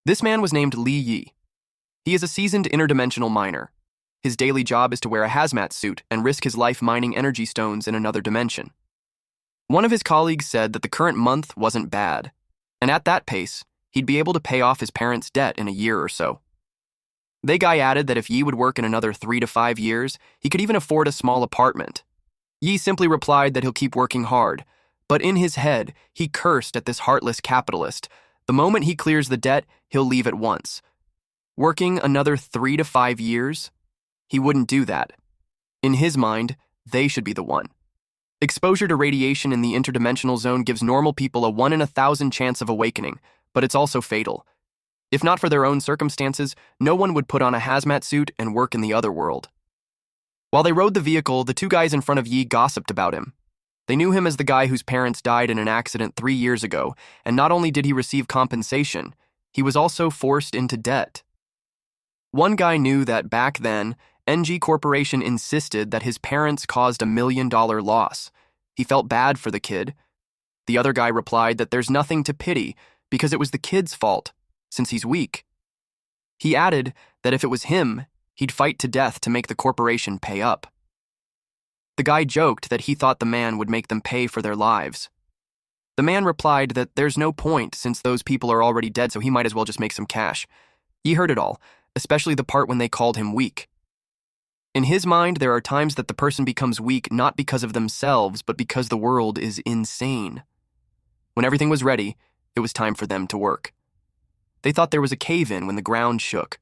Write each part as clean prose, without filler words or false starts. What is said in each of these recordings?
This man was named Li Yi. He is a seasoned interdimensional miner. His daily job is to wear a hazmat suit and risk his life mining energy stones in another dimension. One of his colleagues said that the current month wasn't bad, and at that pace, he'd be able to pay off his parents' debt in a year or so. The guy added that if Yi would work in another 3 to 5 years, he could even afford a small apartment. Yi simply replied that he'll keep working hard, but in his head, he cursed at this heartless capitalist. The moment he clears the debt, he'll leave at once. Working another 3 to 5 years? He wouldn't do that. In his mind, they should be the one. Exposure to radiation in the interdimensional zone gives normal people a 1 in 1,000 chance of awakening, but it's also fatal. If not for their own circumstances, no one would put on a hazmat suit and work in the other world. While they rode the vehicle, the two guys in front of Yi gossiped about him. They knew him as the guy whose parents died in an accident 3 years ago, and not only did he receive compensation, he was also forced into debt. One guy knew that back then, NG Corporation insisted that his parents caused $1 million loss. He felt bad for the kid. The other guy replied that there's nothing to pity because it was the kid's fault, since he's weak. He added that if it was him, he'd fight to death to make the corporation pay up. The guy joked that he thought the man would make them pay for their lives. The man replied that there's no point since those people are already dead, so he might as well just make some cash. He heard it all, especially the part when they called him weak. In his mind, there are times that the person becomes weak not because of themselves, but because the world is insane. When everything was ready, it was time for them to work. They thought there was a cave-in when the ground shook.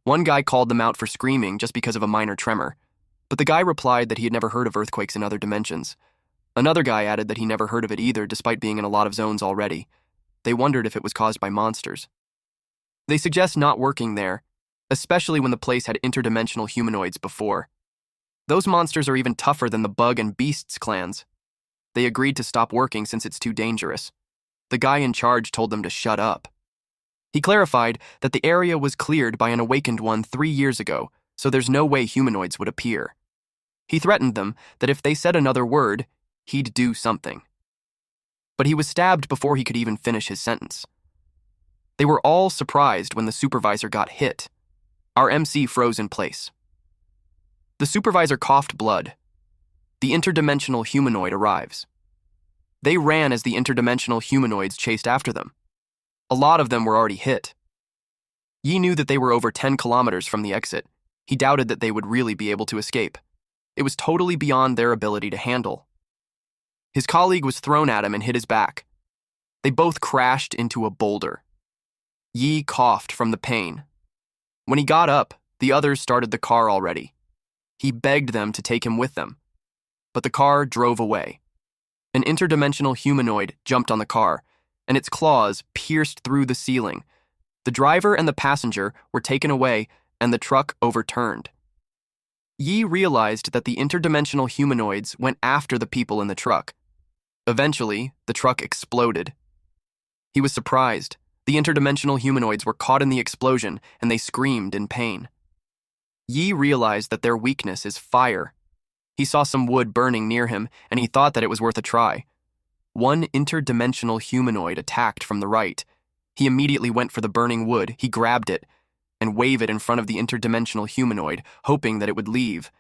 One guy called them out for screaming just because of a minor tremor, but the guy replied that he had never heard of earthquakes in other dimensions. Another guy added that he never heard of it either, despite being in a lot of zones already. They wondered if it was caused by monsters. They suggest not working there, especially when the place had interdimensional humanoids before. Those monsters are even tougher than the Bug and Beasts clans. They agreed to stop working since it's too dangerous. The guy in charge told them to shut up. He clarified that the area was cleared by an awakened one 3 years ago, so there's no way humanoids would appear. He threatened them that if they said another word, he'd do something. But he was stabbed before he could even finish his sentence. They were all surprised when the supervisor got hit. Our MC froze in place. The supervisor coughed blood. The interdimensional humanoid arrives. They ran as the interdimensional humanoids chased after them. A lot of them were already hit. Yi knew that they were over 10 kilometers from the exit. He doubted that they would really be able to escape. It was totally beyond their ability to handle. His colleague was thrown at him and hit his back. They both crashed into a boulder. Yi coughed from the pain. When he got up, the others started the car already. He begged them to take him with them, but the car drove away. An interdimensional humanoid jumped on the car, and its claws pierced through the ceiling. The driver and the passenger were taken away, and the truck overturned. Yi realized that the interdimensional humanoids went after the people in the truck. Eventually, the truck exploded. He was surprised. The interdimensional humanoids were caught in the explosion, and they screamed in pain. Yi realized that their weakness is fire. He saw some wood burning near him, and he thought that it was worth a try. One interdimensional humanoid attacked from the right. He immediately went for the burning wood. He grabbed it and waved it in front of the interdimensional humanoid, hoping that it would leave.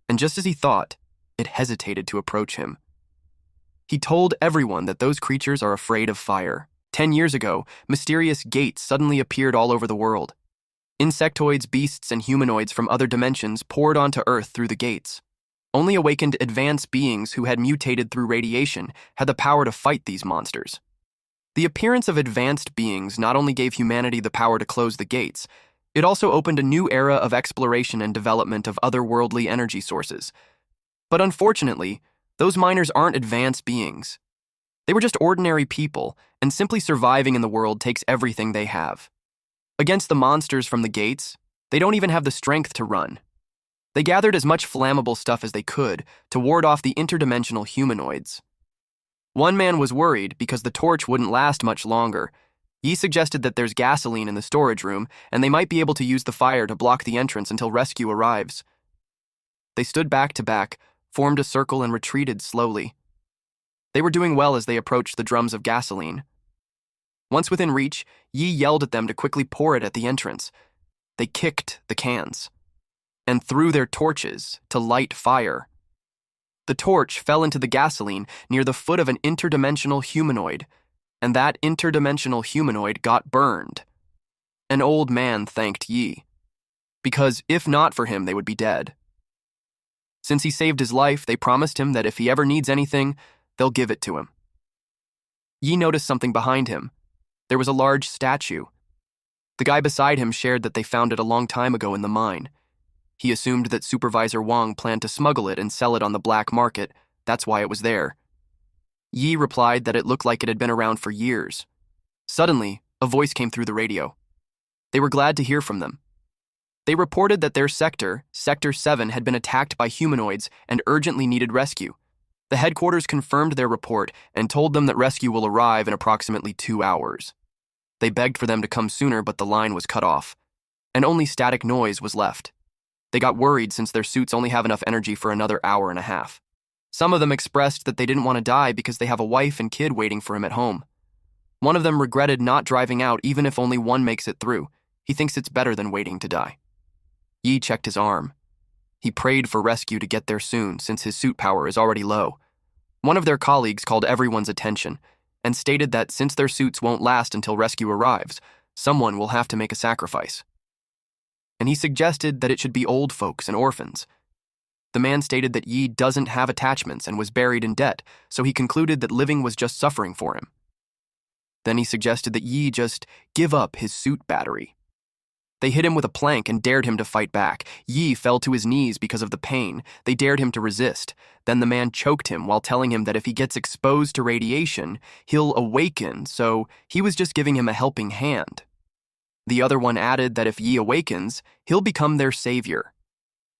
And just as he thought, it hesitated to approach him. He told everyone that those creatures are afraid of fire. 10 years ago, mysterious gates suddenly appeared all over the world. Insectoids, beasts, and humanoids from other dimensions poured onto Earth through the gates. Only awakened advanced beings who had mutated through radiation had the power to fight these monsters. The appearance of advanced beings not only gave humanity the power to close the gates, it also opened a new era of exploration and development of otherworldly energy sources. But unfortunately, those miners aren't advanced beings. They were just ordinary people, and simply surviving in the world takes everything they have. Against the monsters from the gates, they don't even have the strength to run. They gathered as much flammable stuff as they could to ward off the interdimensional humanoids. One man was worried because the torch wouldn't last much longer. Yi suggested that there's gasoline in the storage room, and they might be able to use the fire to block the entrance until rescue arrives. They stood back to back, formed a circle, and retreated slowly. They were doing well as they approached the drums of gasoline. Once within reach, Yi yelled at them to quickly pour it at the entrance. They kicked the cans and threw their torches to light fire. The torch fell into the gasoline near the foot of an interdimensional humanoid, and that interdimensional humanoid got burned. An old man thanked Yi, because if not for him, they would be dead. Since he saved his life, they promised him that if he ever needs anything, they'll give it to him. Yi noticed something behind him. There was a large statue. The guy beside him shared that they found it a long time ago in the mine. He assumed that Supervisor Wang planned to smuggle it and sell it on the black market. That's why it was there. Yi replied that it looked like it had been around for years. Suddenly, a voice came through the radio. They were glad to hear from them. They reported that their sector, Sector 7, had been attacked by humanoids and urgently needed rescue. The headquarters confirmed their report and told them that rescue will arrive in approximately 2 hours. They begged for them to come sooner, but the line was cut off, and only static noise was left. They got worried since their suits only have enough energy for another hour and a half. Some of them expressed that they didn't want to die because they have a wife and kid waiting for him at home. One of them regretted not driving out even if only one makes it through. He thinks it's better than waiting to die. Yi checked his arm. He prayed for rescue to get there soon since his suit power is already low. One of their colleagues called everyone's attention and stated that since their suits won't last until rescue arrives, someone will have to make a sacrifice. And he suggested that it should be old folks and orphans. The man stated that Yi doesn't have attachments and was buried in debt, so he concluded that living was just suffering for him. Then he suggested that Yi just give up his suit battery. They hit him with a plank and dared him to fight back. Yi fell to his knees because of the pain. They dared him to resist. Then the man choked him while telling him that if he gets exposed to radiation, he'll awaken, so he was just giving him a helping hand. The other one added that if Yi awakens, he'll become their savior.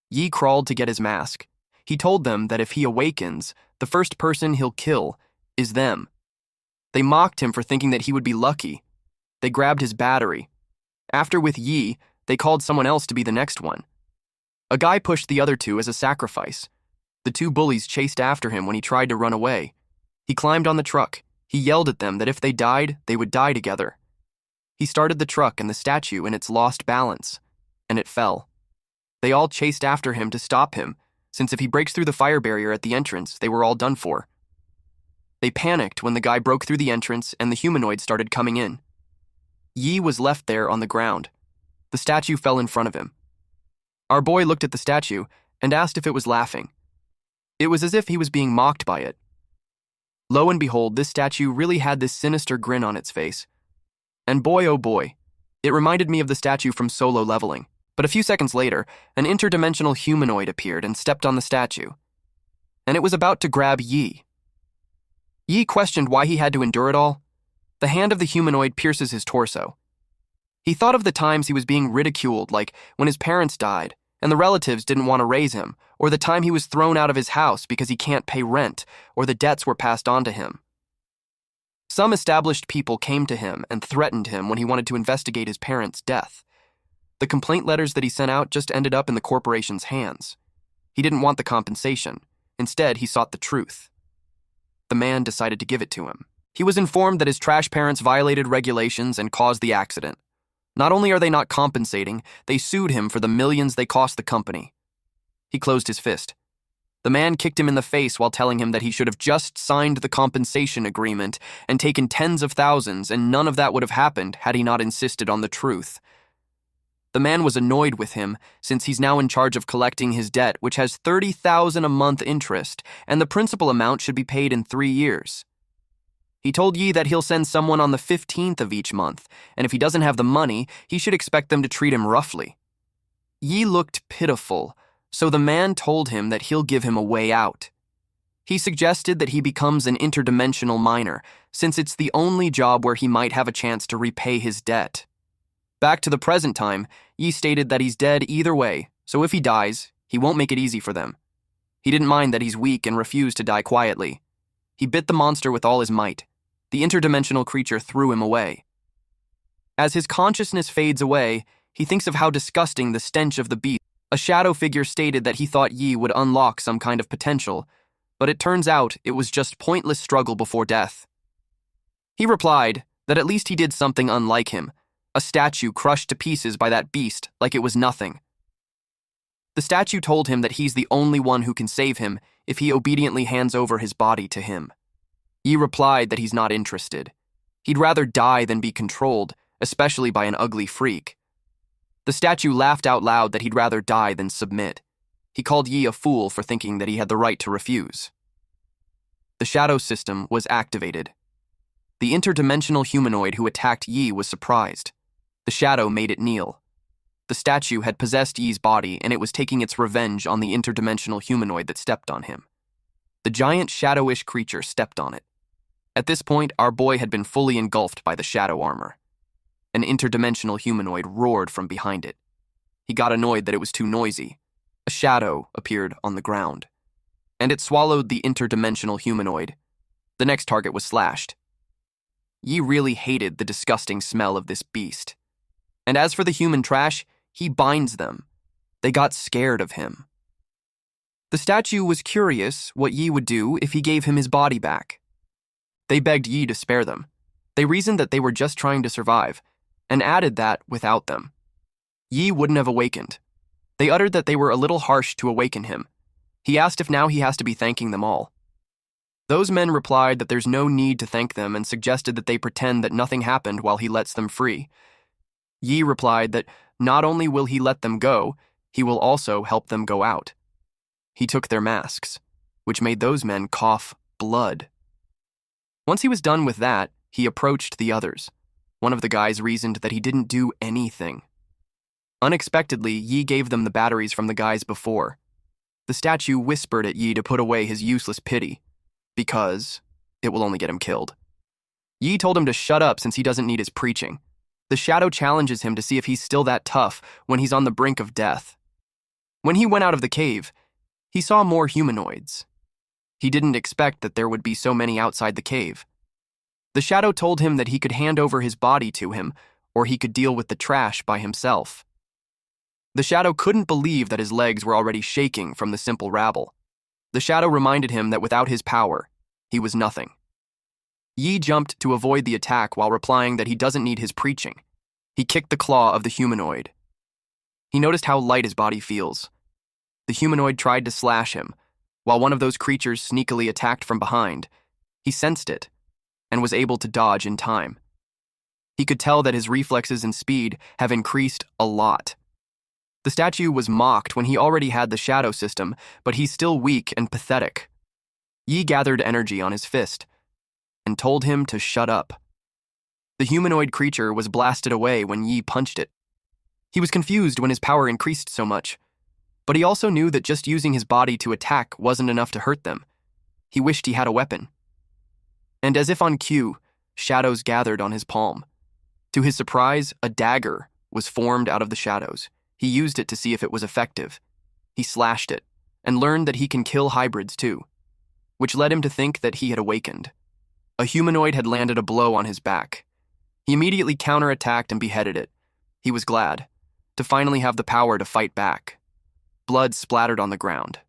Yi crawled to get his mask. He told them that if he awakens, the first person he'll kill is them. They mocked him for thinking that he would be lucky. They grabbed his battery. After with Yi, they called someone else to be the next one. A guy pushed the other two as a sacrifice. The two bullies chased after him when he tried to run away. He climbed on the truck. He yelled at them that if they died, they would die together. He started the truck and the statue in its lost balance, and it fell. They all chased after him to stop him, since if he breaks through the fire barrier at the entrance, they were all done for. They panicked when the guy broke through the entrance and the humanoid started coming in. Yi was left there on the ground. The statue fell in front of him. Our boy looked at the statue and asked if it was laughing. It was as if he was being mocked by it. Lo and behold, this statue really had this sinister grin on its face. And boy, oh boy, it reminded me of the statue from Solo Leveling. But a few seconds later, an interdimensional humanoid appeared and stepped on the statue. And it was about to grab Yi. Yi questioned why he had to endure it all. The hand of the humanoid pierces his torso. He thought of the times he was being ridiculed, like when his parents died, and the relatives didn't want to raise him, or the time he was thrown out of his house because he can't pay rent, or the debts were passed on to him. Some established people came to him and threatened him when he wanted to investigate his parents' death. The complaint letters that he sent out just ended up in the corporation's hands. He didn't want the compensation. Instead, he sought the truth. The man decided to give it to him. He was informed that his trash parents violated regulations and caused the accident. Not only are they not compensating, they sued him for the millions they cost the company. He closed his fist. The man kicked him in the face while telling him that he should have just signed the compensation agreement and taken tens of thousands, and none of that would have happened had he not insisted on the truth. The man was annoyed with him since he's now in charge of collecting his debt, which has 30,000 a month interest, and the principal amount should be paid in 3 years. He told Yi that he'll send someone on the 15th of each month, and if he doesn't have the money, he should expect them to treat him roughly. Yi looked pitiful, so the man told him that he'll give him a way out. He suggested that he becomes an interdimensional miner, since it's the only job where he might have a chance to repay his debt. Back to the present time, Yi stated that he's dead either way, so if he dies, he won't make it easy for them. He didn't mind that he's weak and refused to die quietly. He bit the monster with all his might. The interdimensional creature threw him away. As his consciousness fades away, he thinks of how disgusting the stench of the beast. A shadow figure stated that he thought Yi would unlock some kind of potential, but it turns out it was just pointless struggle before death. He replied that at least he did something unlike him, a statue crushed to pieces by that beast like it was nothing. The statue told him that he's the only one who can save him if he obediently hands over his body to him. Yi replied that he's not interested. He'd rather die than be controlled, especially by an ugly freak. The statue laughed out loud that he'd rather die than submit. He called Yi a fool for thinking that he had the right to refuse. The shadow system was activated. The interdimensional humanoid who attacked Yi was surprised. The shadow made it kneel. The statue had possessed Yi's body, and it was taking its revenge on the interdimensional humanoid that stepped on him. The giant shadowish creature stepped on it. At this point, our boy had been fully engulfed by the shadow armor. An interdimensional humanoid roared from behind it. He got annoyed that it was too noisy. A shadow appeared on the ground, and it swallowed the interdimensional humanoid. The next target was slashed. Yi really hated the disgusting smell of this beast. And as for the human trash, he binds them. They got scared of him. The statue was curious what Yi would do if he gave him his body back. They begged Yi to spare them. They reasoned that they were just trying to survive, and added that without them, Yi wouldn't have awakened. They uttered that they were a little harsh to awaken him. He asked if now he has to be thanking them all. Those men replied that there's no need to thank them and suggested that they pretend that nothing happened while he lets them free. Yi replied that not only will he let them go, he will also help them go out. He took their masks, which made those men cough blood. Once he was done with that, he approached the others. One of the guys reasoned that he didn't do anything. Unexpectedly, Yi gave them the batteries from the guys before. The statue whispered at Yi to put away his useless pity, because it will only get him killed. Yi told him to shut up since he doesn't need his preaching. The shadow challenges him to see if he's still that tough when he's on the brink of death. When he went out of the cave, he saw more humanoids. He didn't expect that there would be so many outside the cave. The shadow told him that he could hand over his body to him, or he could deal with the trash by himself. The shadow couldn't believe that his legs were already shaking from the simple rabble. The shadow reminded him that without his power, he was nothing. Yi jumped to avoid the attack while replying that he doesn't need his preaching. He kicked the claw of the humanoid. He noticed how light his body feels. The humanoid tried to slash him, while one of those creatures sneakily attacked from behind. He sensed it, and was able to dodge in time. He could tell that his reflexes and speed have increased a lot. The statue was mocked when he already had the shadow system, but he's still weak and pathetic. Yi gathered energy on his fist, and told him to shut up. The humanoid creature was blasted away when Yi punched it. He was confused when his power increased so much, but he also knew that just using his body to attack wasn't enough to hurt them. He wished he had a weapon. And as if on cue, shadows gathered on his palm. To his surprise, a dagger was formed out of the shadows. He used it to see if it was effective. He slashed it, and learned that he can kill hybrids too, which led him to think that he had awakened. A humanoid had landed a blow on his back. He immediately counterattacked and beheaded it. He was glad to finally have the power to fight back. Blood splattered on the ground.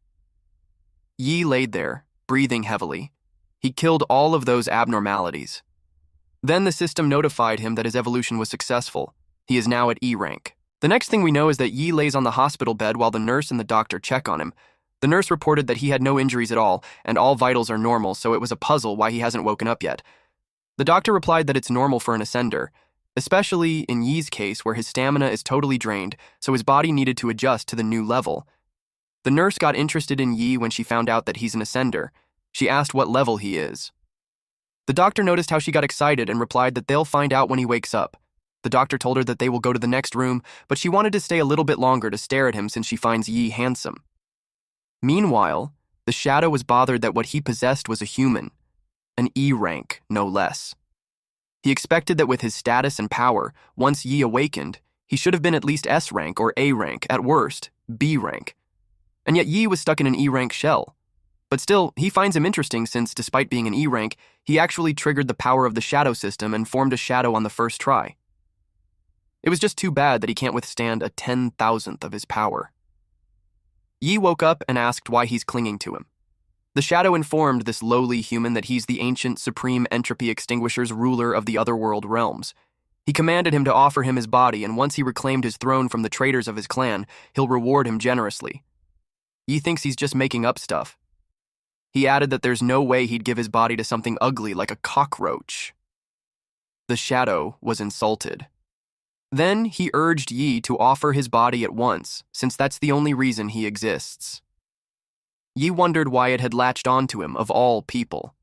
Yi laid there, breathing heavily. He killed all of those abnormalities. Then the system notified him that his evolution was successful. He is now at E rank. The next thing we know is that Yi lays on the hospital bed while the nurse and the doctor check on him. The nurse reported that he had no injuries at all, and all vitals are normal, so it was a puzzle why he hasn't woken up yet. The doctor replied that it's normal for an ascender, especially in Yi's case where his stamina is totally drained, so his body needed to adjust to the new level. The nurse got interested in Yi when she found out that he's an ascender. She asked what level he is. The doctor noticed how she got excited and replied that they'll find out when he wakes up. The doctor told her that they will go to the next room, but she wanted to stay a little bit longer to stare at him since she finds Yi handsome. Meanwhile, the shadow was bothered that what he possessed was a human, an E rank, no less. He expected that with his status and power, once Yi awakened, he should have been at least S rank or A rank, at worst, B rank. And yet Yi was stuck in an E rank shell. But still, he finds him interesting since, despite being an E rank, he actually triggered the power of the shadow system and formed a shadow on the first try. It was just too bad that he can't withstand a 10,000th of his power. Yi woke up and asked why he's clinging to him. The The Shadow informed this lowly human that he's the ancient Supreme Entropy Extinguisher's ruler of the otherworld realms. He commanded him to offer him his body, and once he reclaimed his throne from the traitors of his clan, he'll reward him generously. Yi thinks he's just making up stuff. He added that there's no way he'd give his body to something ugly like a cockroach. The Shadow was insulted. Then he urged Yi to offer his body at once, since that's the only reason he exists. Yi wondered why it had latched onto him, of all people.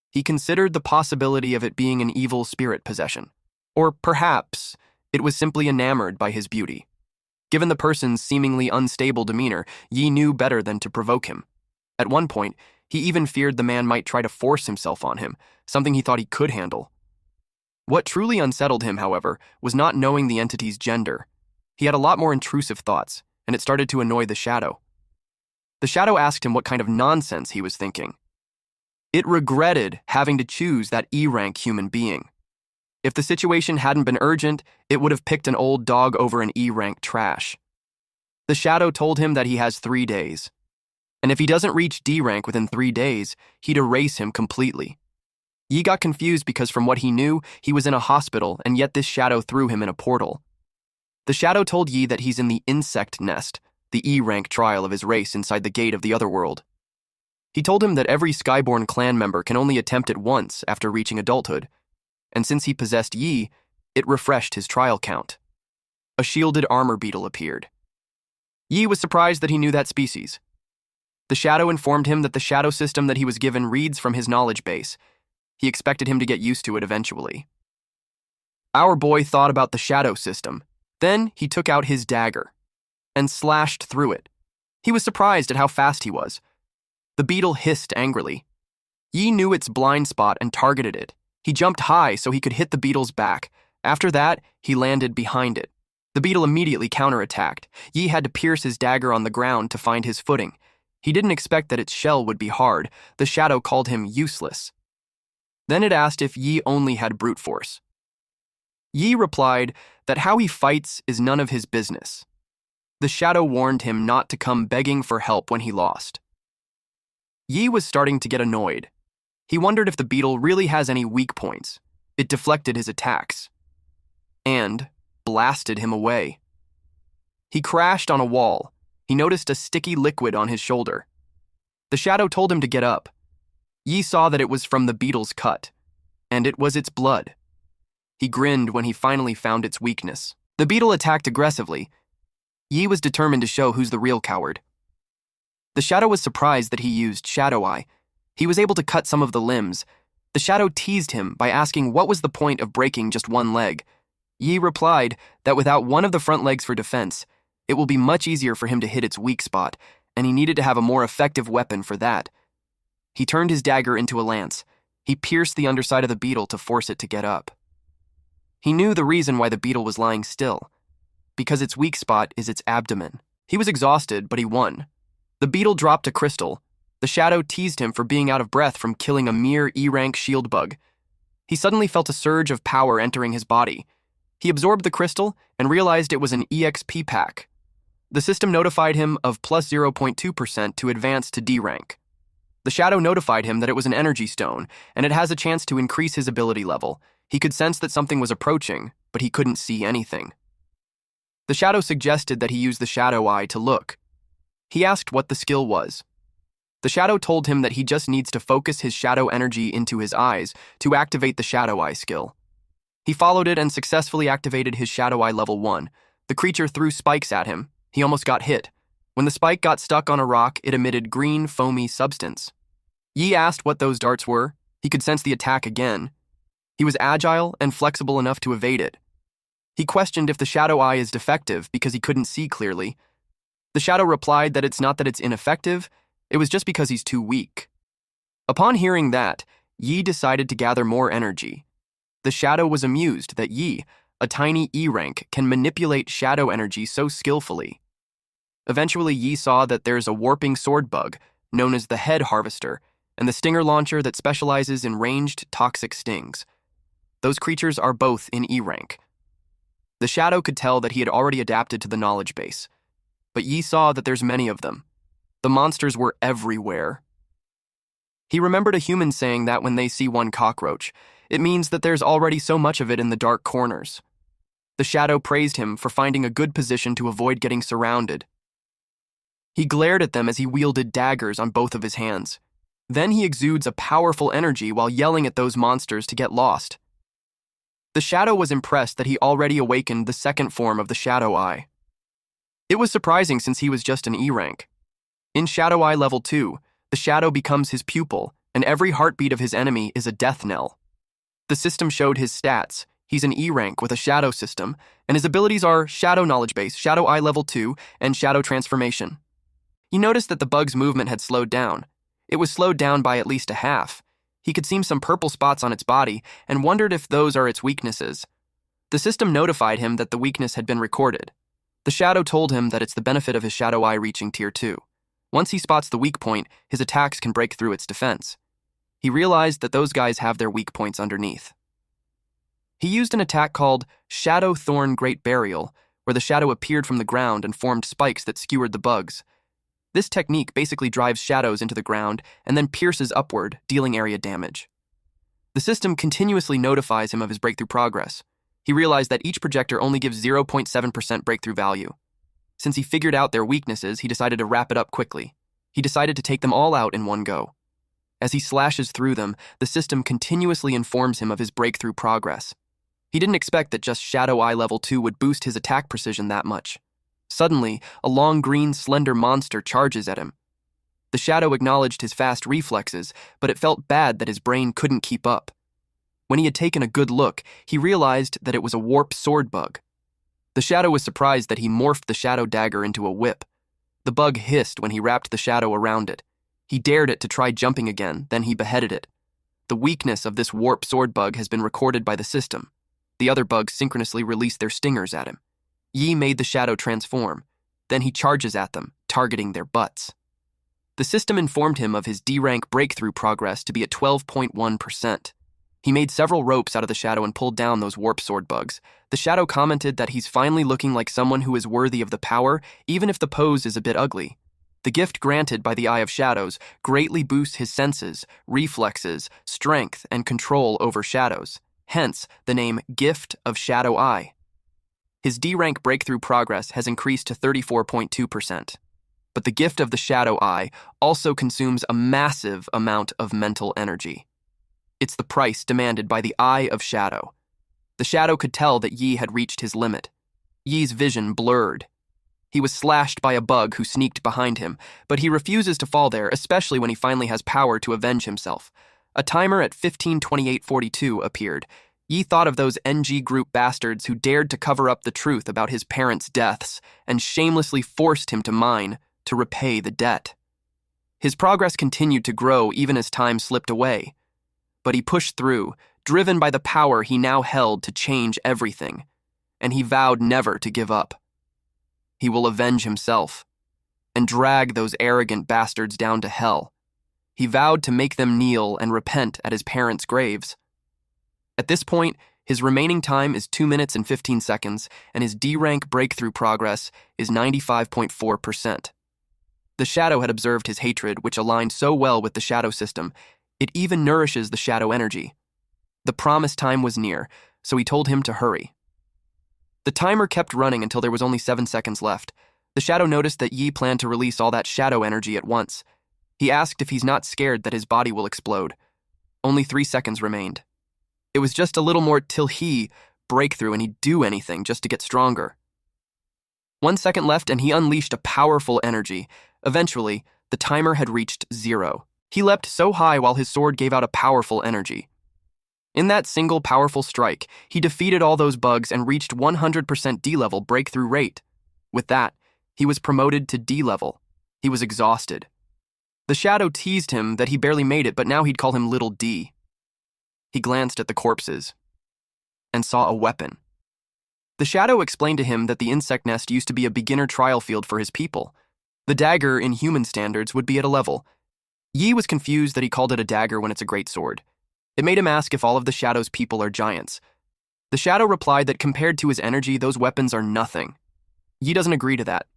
He considered the possibility of it being an evil spirit possession. Or perhaps it was simply enamored by his beauty. Given the person's seemingly unstable demeanor, Yi knew better than to provoke him. At one point, he even feared the man might try to force himself on him, something he thought he could handle. What truly unsettled him, however, was not knowing the entity's gender. He had a lot more intrusive thoughts, and it started to annoy the Shadow. The Shadow asked him what kind of nonsense he was thinking. It regretted having to choose that E-rank human being. If the situation hadn't been urgent, it would have picked an old dog over an E-rank trash. The Shadow told him that he has 3 days. And if he doesn't reach D-rank within 3 days, he'd erase him completely. Yi got confused because from what he knew, he was in a hospital, and yet this Shadow threw him in a portal. The Shadow told Yi that he's in the Insect Nest, the E-rank trial of his race inside the gate of the otherworld. He told him that every Skyborn clan member can only attempt it once after reaching adulthood, and since he possessed Yi, it refreshed his trial count. A shielded armor beetle appeared. Yi was surprised that he knew that species. The Shadow informed him that the shadow system that he was given reads from his knowledge base. He expected him to get used to it eventually. Our boy thought about the shadow system. Then he took out his dagger and slashed through it. He was surprised at how fast he was. The beetle hissed angrily. Yi knew its blind spot and targeted it. He jumped high so he could hit the beetle's back. After that, he landed behind it. The beetle immediately counterattacked. Yi had to pierce his dagger on the ground to find his footing. He didn't expect that its shell would be hard. The Shadow called him useless. Then it asked if Yi only had brute force. Yi replied that how he fights is none of his business. The Shadow warned him not to come begging for help when he lost. Yi was starting to get annoyed. He wondered if the beetle really has any weak points. It deflected his attacks and blasted him away. He crashed on a wall. He noticed a sticky liquid on his shoulder. The Shadow told him to get up. Yi saw that it was from the beetle's cut, and it was its blood. He grinned when he finally found its weakness. The beetle attacked aggressively. Yi was determined to show who's the real coward. The Shadow was surprised that he used Shadow Eye. He was able to cut some of the limbs. The Shadow teased him by asking what was the point of breaking just one leg. Yi replied that without one of the front legs for defense, it will be much easier for him to hit its weak spot, and he needed to have a more effective weapon for that. He turned his dagger into a lance. He pierced the underside of the beetle to force it to get up. He knew the reason why the beetle was lying still, because its weak spot is its abdomen. He was exhausted, but he won. The beetle dropped a crystal. The Shadow teased him for being out of breath from killing a mere E-rank shield bug. He suddenly felt a surge of power entering his body. He absorbed the crystal and realized it was an EXP pack. The system notified him of plus 0.2% to advance to D rank. The Shadow notified him that it was an energy stone, and it has a chance to increase his ability level. He could sense that something was approaching, but he couldn't see anything. The Shadow suggested that he use the Shadow Eye to look. He asked what the skill was. The Shadow told him that he just needs to focus his shadow energy into his eyes to activate the Shadow Eye skill. He followed it and successfully activated his Shadow Eye level 1. The creature threw spikes at him. He almost got hit. When the spike got stuck on a rock, it emitted green, foamy substance. Yi asked what those darts were. He could sense the attack again. He was agile and flexible enough to evade it. He questioned if the Shadow Eye is defective because he couldn't see clearly. The Shadow replied that it's not that it's ineffective, it was just because he's too weak. Upon hearing that, Yi decided to gather more energy. The Shadow was amused that Yi, a tiny E-rank, can manipulate shadow energy so skillfully. Eventually, Yi saw that there's a warping sword bug, known as the Head Harvester, and the Stinger Launcher that specializes in ranged toxic stings. Those creatures are both in E-rank. The Shadow could tell that he had already adapted to the knowledge base, but Yi saw that there's many of them. The monsters were everywhere. He remembered a human saying that when they see one cockroach, it means that there's already so much of it in the dark corners. The shadow praised him for finding a good position to avoid getting surrounded. He glared at them as he wielded daggers on both of his hands. Then he exudes a powerful energy while yelling at those monsters to get lost. The shadow was impressed that he already awakened the second form of the Shadow Eye. It was surprising since he was just an E rank. In Shadow Eye Level 2, the shadow becomes his pupil, and every heartbeat of his enemy is a death knell. The system showed his stats. He's an E rank with a shadow system, and his abilities are Shadow Knowledge Base, Shadow Eye Level 2, and Shadow Transformation. He noticed that the bug's movement had slowed down. It was slowed down by at least a half. He could see some purple spots on its body and wondered if those are its weaknesses. The system notified him that the weakness had been recorded. The shadow told him that it's the benefit of his Shadow Eye reaching Tier 2. Once he spots the weak point, his attacks can break through its defense. He realized that those guys have their weak points underneath. He used an attack called Shadow Thorn Great Burial, where the shadow appeared from the ground and formed spikes that skewered the bugs. This technique basically drives shadows into the ground and then pierces upward, dealing area damage. The system continuously notifies him of his breakthrough progress. He realized that each projector only gives 0.7% breakthrough value. Since he figured out their weaknesses, he decided to wrap it up quickly. He decided to take them all out in one go. As he slashes through them, the system continuously informs him of his breakthrough progress. He didn't expect that just Shadow Eye Level 2 would boost his attack precision that much. Suddenly, a long green slender monster charges at him. The shadow acknowledged his fast reflexes, but it felt bad that his brain couldn't keep up. When he had taken a good look, he realized that it was a warp sword bug. The shadow was surprised that he morphed the shadow dagger into a whip. The bug hissed when he wrapped the shadow around it. He dared it to try jumping again, then he beheaded it. The weakness of this warp sword bug has been recorded by the system. The other bugs synchronously release their stingers at him. Yi made the shadow transform. Then he charges at them, targeting their butts. The system informed him of his D-rank breakthrough progress to be at 12.1%. He made several ropes out of the shadow and pulled down those warp sword bugs. The shadow commented that he's finally looking like someone who is worthy of the power, even if the pose is a bit ugly. The gift granted by the Eye of Shadows greatly boosts his senses, reflexes, strength, and control over shadows. Hence, the name Gift of Shadow Eye. His D-rank breakthrough progress has increased to 34.2%. But the gift of the Shadow Eye also consumes a massive amount of mental energy. It's the price demanded by the Eye of Shadow. The shadow could tell that Yi had reached his limit. Yi's vision blurred. He was slashed by a bug who sneaked behind him, but he refuses to fall there, especially when he finally has power to avenge himself. A timer at 15:28:42 appeared. Yi thought of those NG group bastards who dared to cover up the truth about his parents' deaths and shamelessly forced him to mine to repay the debt. His progress continued to grow even as time slipped away. But he pushed through, driven by the power he now held to change everything, and he vowed never to give up. He will avenge himself and drag those arrogant bastards down to hell. He vowed to make them kneel and repent at his parents' graves. At this point, his remaining time is 2 minutes and 15 seconds, and his D-rank breakthrough progress is 95.4%. The shadow had observed his hatred, which aligned so well with the shadow system, it even nourishes the shadow energy. The promised time was near, so he told him to hurry. The timer kept running until there was only 7 seconds left. The shadow noticed that Yi planned to release all that shadow energy at once. He asked if he's not scared that his body will explode. Only 3 seconds remained. It was just a little more till he break through and he'd do anything just to get stronger. 1 second left and he unleashed a powerful energy. Eventually, the timer had reached 0. He leapt so high while his sword gave out a powerful energy. In that single powerful strike, he defeated all those bugs and reached 100% D-level breakthrough rate. With that, he was promoted to D-level. He was exhausted. The shadow teased him that he barely made it, but now he'd call him Little D. He glanced at the corpses and saw a weapon. The shadow explained to him that the insect nest used to be a beginner trial field for his people. The dagger, in human standards, would be at a level. Yi was confused that he called it a dagger when it's a great sword. It made him ask if all of the shadow's people are giants. The shadow replied that compared to his energy, those weapons are nothing. Yi doesn't agree to that.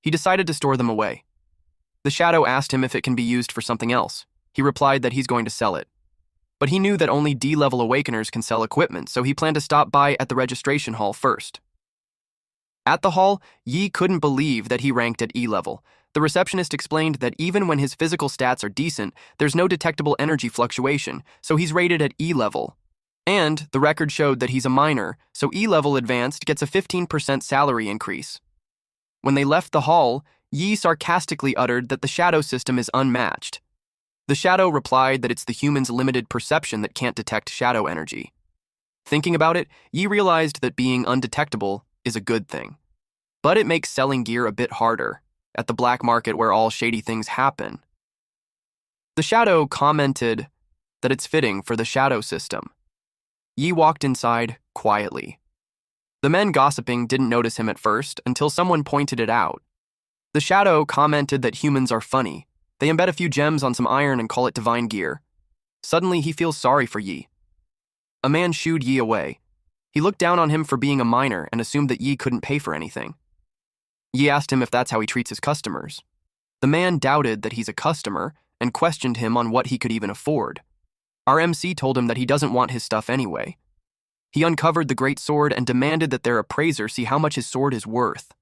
He decided to store them away. The shadow asked him if it can be used for something else. He replied that he's going to sell it. But he knew that only D-level awakeners can sell equipment, so he planned to stop by at the registration hall first. At the hall, Yi couldn't believe that he ranked at E-level. The receptionist explained that even when his physical stats are decent, there's no detectable energy fluctuation, so he's rated at E-level. And the record showed that he's a minor, so E-level advanced gets a 15% salary increase. When they left the hall, Yi sarcastically uttered that the shadow system is unmatched. The shadow replied that it's the human's limited perception that can't detect shadow energy. Thinking about it, Yi realized that being undetectable is a good thing. But it makes selling gear a bit harder, at the black market where all shady things happen. The shadow commented that it's fitting for the shadow system. Yi walked inside quietly. The men gossiping didn't notice him at first until someone pointed it out. The shadow commented that humans are funny. They embed a few gems on some iron and call it divine gear. Suddenly, he feels sorry for Yi. A man shooed Yi away. He looked down on him for being a minor and assumed that Yi couldn't pay for anything. Yi asked him if that's how he treats his customers. The man doubted that he's a customer and questioned him on what he could even afford. Our MC told him that he doesn't want his stuff anyway. He uncovered the great sword and demanded that their appraiser see how much his sword is worth.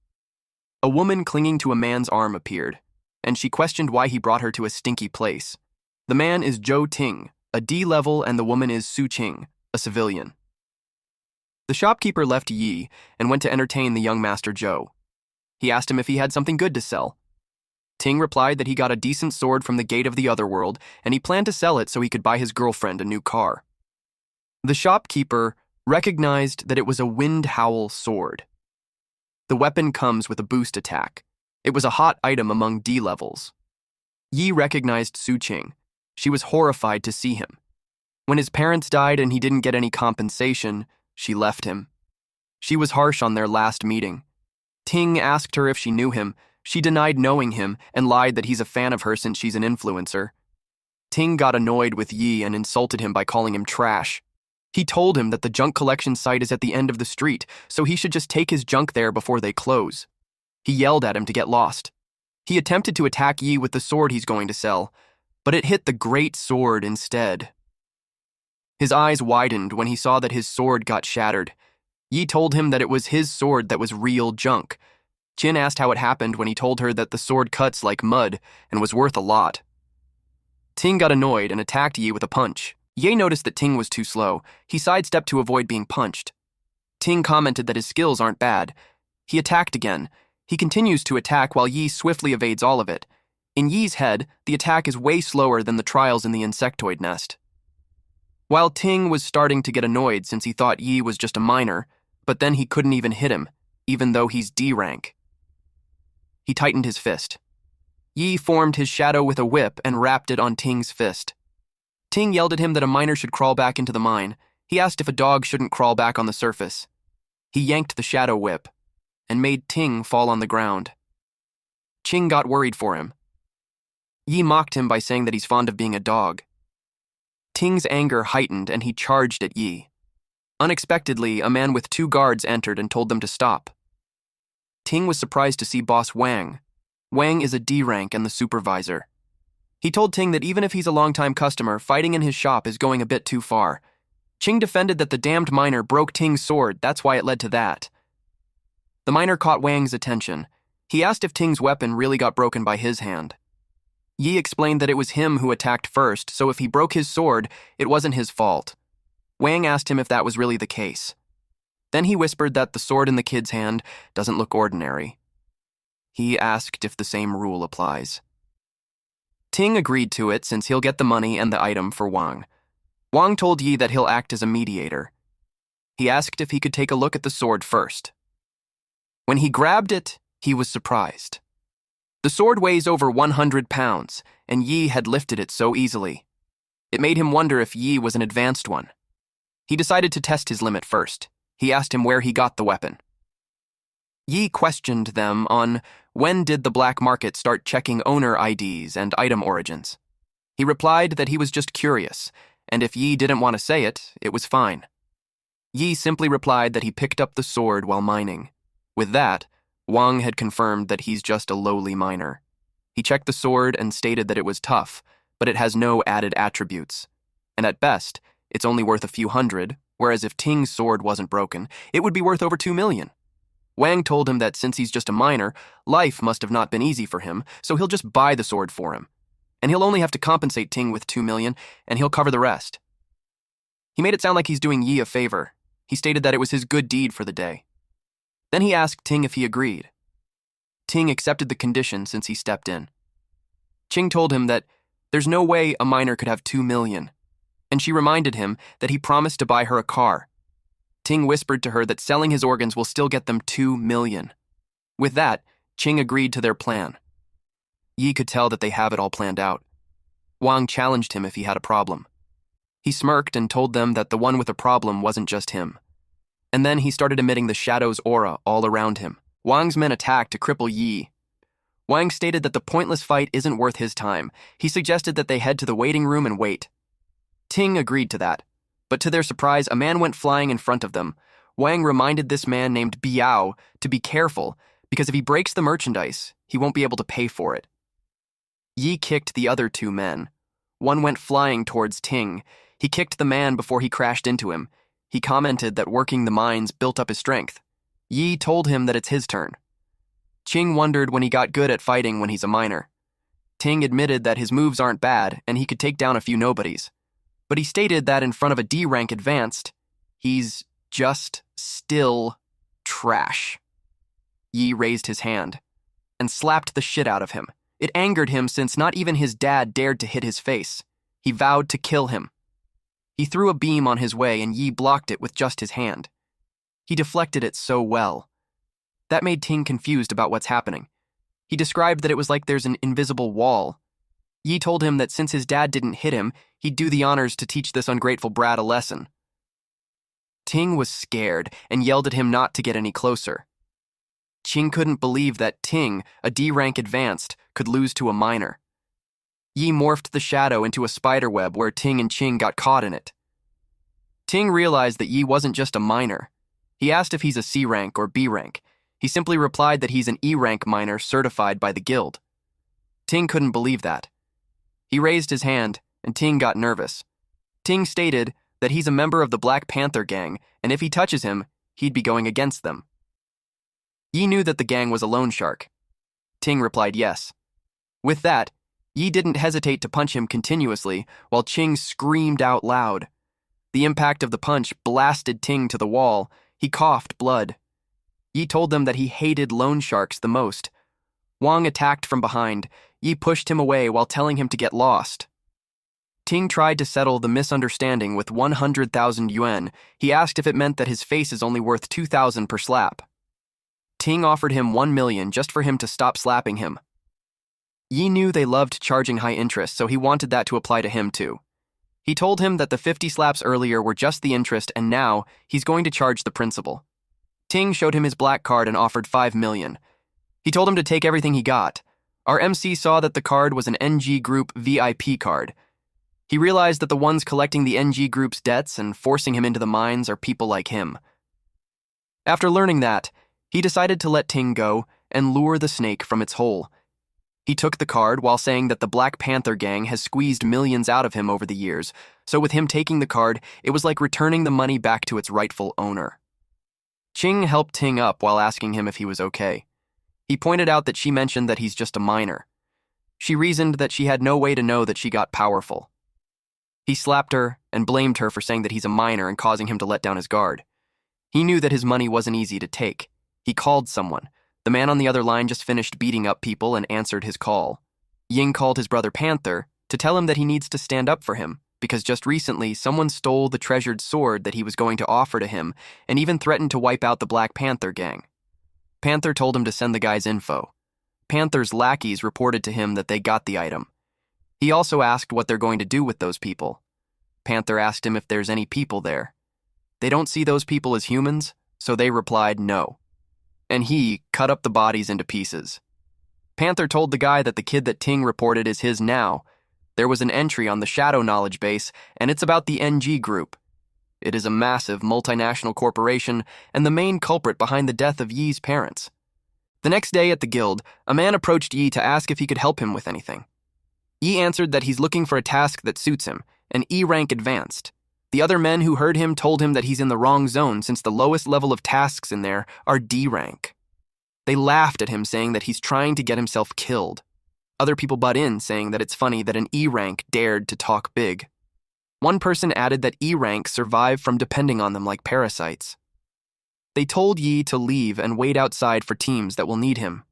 A woman clinging to a man's arm appeared, and she questioned why he brought her to a stinky place. The man is Zhou Ting, a D-level, and the woman is Su Qing, a civilian. The shopkeeper left Yi and went to entertain the young Master Zhou. He asked him if he had something good to sell. Ting replied that he got a decent sword from the gate of the other world, and he planned to sell it so he could buy his girlfriend a new car. The shopkeeper recognized that it was a wind howl sword. The weapon comes with a boost attack. It was a hot item among D-levels. Yi recognized Su Qing. She was horrified to see him. When his parents died and he didn't get any compensation, she left him. She was harsh on their last meeting. Ting asked her if she knew him. She denied knowing him and lied that he's a fan of her since she's an influencer. Ting got annoyed with Yi and insulted him by calling him trash. He told him that the junk collection site is at the end of the street, so he should just take his junk there before they close. He yelled at him to get lost. He attempted to attack Yi with the sword he's going to sell, but it hit the great sword instead. His eyes widened when he saw that his sword got shattered. Yi told him that it was his sword that was real junk. Qin asked how it happened when he told her that the sword cuts like mud and was worth a lot. Ting got annoyed and attacked Yi with a punch. Ye noticed that Ting was too slow. He sidestepped to avoid being punched. Ting commented that his skills aren't bad. He attacked again. He continues to attack while Yi swiftly evades all of it. In Yi's head, the attack is way slower than the trials in the insectoid nest. While Ting was starting to get annoyed since he thought Yi was just a minor, but then he couldn't even hit him, even though he's D rank. He tightened his fist. Yi formed his shadow with a whip and wrapped it on Ting's fist. Ting yelled at him that a miner should crawl back into the mine. He asked if a dog shouldn't crawl back on the surface. He yanked the shadow whip and made Ting fall on the ground. Qing got worried for him. Yi mocked him by saying that he's fond of being a dog. Ting's anger heightened and he charged at Yi. Unexpectedly, a man with 2 guards entered and told them to stop. Ting was surprised to see Boss Wang. Wang is a D rank and the supervisor. He told Ting that even if he's a longtime customer, fighting in his shop is going a bit too far. Qing defended that the damned miner broke Ting's sword, that's why it led to that. The miner caught Wang's attention. He asked if Ting's weapon really got broken by his hand. Yi explained that it was him who attacked first, so if he broke his sword, it wasn't his fault. Wang asked him if that was really the case. Then he whispered that the sword in the kid's hand doesn't look ordinary. He asked if the same rule applies. Ting agreed to it since he'll get the money and the item for Wang. Wang told Yi that he'll act as a mediator. He asked if he could take a look at the sword first. When he grabbed it, he was surprised. The sword weighs over 100 pounds, and Yi had lifted it so easily. It made him wonder if Yi was an advanced one. He decided to test his limit first. He asked him where he got the weapon. Yi questioned them on when did the black market start checking owner IDs and item origins. He replied that he was just curious, and if Yi didn't want to say it, it was fine. Yi simply replied that he picked up the sword while mining. With that, Wang had confirmed that he's just a lowly miner. He checked the sword and stated that it was tough, but it has no added attributes. And at best, it's only worth a few hundred, whereas if Ting's sword wasn't broken, it would be worth over 2 million. Wang told him that since he's just a miner, life must have not been easy for him, so he'll just buy the sword for him. And he'll only have to compensate Ting with 2 million, and he'll cover the rest. He made it sound like he's doing Yi a favor. He stated that it was his good deed for the day. Then he asked Ting if he agreed. Ting accepted the condition since he stepped in. Qing told him that there's no way a miner could have 2 million, and she reminded him that he promised to buy her a car. Ting whispered to her that selling his organs will still get them 2 million. With that, Qing agreed to their plan. Yi could tell that they have it all planned out. Wang challenged him if he had a problem. He smirked and told them that the one with a problem wasn't just him. And then he started emitting the shadow's aura all around him. Wang's men attacked to cripple Yi. Wang stated that the pointless fight isn't worth his time. He suggested that they head to the waiting room and wait. Ting agreed to that, but to their surprise, a man went flying in front of them. Wang reminded this man named Biao to be careful, because if he breaks the merchandise, he won't be able to pay for it. Yi kicked the other 2 men. One went flying towards Ting. He kicked the man before he crashed into him. He commented that working the mines built up his strength. Yi told him that it's his turn. Qing wondered when he got good at fighting when he's a miner. Ting admitted that his moves aren't bad and he could take down a few nobodies. But he stated that in front of a D-rank advanced, he's just still trash. Yi raised his hand and slapped the shit out of him. It angered him since not even his dad dared to hit his face. He vowed to kill him. He threw a beam on his way and Yi blocked it with just his hand. He deflected it so well. That made Ting confused about what's happening. He described that it was like there's an invisible wall. Yi told him that since his dad didn't hit him, he'd do the honors to teach this ungrateful brat a lesson. Ting was scared and yelled at him not to get any closer. Qing couldn't believe that Ting, a D-rank advanced, could lose to a miner. Yi morphed the shadow into a spiderweb where Ting and Qing got caught in it. Ting realized that Yi wasn't just a miner. He asked if he's a C rank or B rank. He simply replied that he's an E rank miner certified by the guild. Ting couldn't believe that. He raised his hand, and Ting got nervous. Ting stated that he's a member of the Black Panther gang, and if he touches him, he'd be going against them. Yi knew that the gang was a loan shark. Ting replied yes. With that, Yi didn't hesitate to punch him continuously, while Qing screamed out loud. The impact of the punch blasted Ting to the wall. He coughed blood. Yi told them that he hated loan sharks the most. Wang attacked from behind. Yi pushed him away while telling him to get lost. Ting tried to settle the misunderstanding with 100,000 yuan. He asked if it meant that his face is only worth 2,000 per slap. Ting offered him 1 million just for him to stop slapping him. Yi knew they loved charging high interest, so he wanted that to apply to him too. He told him that the 50 slaps earlier were just the interest and now he's going to charge the principal. Ting showed him his black card and offered 5 million. He told him to take everything he got. Our MC saw that the card was an NG Group VIP card. He realized that the ones collecting the NG Group's debts and forcing him into the mines are people like him. After learning that, he decided to let Ting go and lure the snake from its hole. He took the card while saying that the Black Panther gang has squeezed millions out of him over the years, so with him taking the card, it was like returning the money back to its rightful owner. Qing helped Ting up while asking him if he was okay. He pointed out that she mentioned that he's just a miner. She reasoned that she had no way to know that she got powerful. He slapped her and blamed her for saying that he's a miner and causing him to let down his guard. He knew that his money wasn't easy to take. He called someone. The man on the other line just finished beating up people and answered his call. Ying called his brother Panther to tell him that he needs to stand up for him, because just recently someone stole the treasured sword that he was going to offer to him and even threatened to wipe out the Black Panther gang. Panther told him to send the guy's info. Panther's lackeys reported to him that they got the item. He also asked what they're going to do with those people. Panther asked him if there's any people there. They don't see those people as humans, so they replied no. And he cut up the bodies into pieces. Panther told the guy that the kid that Ting reported is his now. There was an entry on the Shadow Knowledge base, and it's about the NG Group. It is a massive multinational corporation and the main culprit behind the death of Yi's parents. The next day at the guild, a man approached Yi to ask if he could help him with anything. Yi answered that he's looking for a task that suits him, and E rank advanced. The other men who heard him told him that he's in the wrong zone since the lowest level of tasks in there are D rank. They laughed at him, saying that he's trying to get himself killed. Other people butt in, saying that it's funny that an E rank dared to talk big. One person added that E rank survive from depending on them like parasites. They told Yi to leave and wait outside for teams that will need him.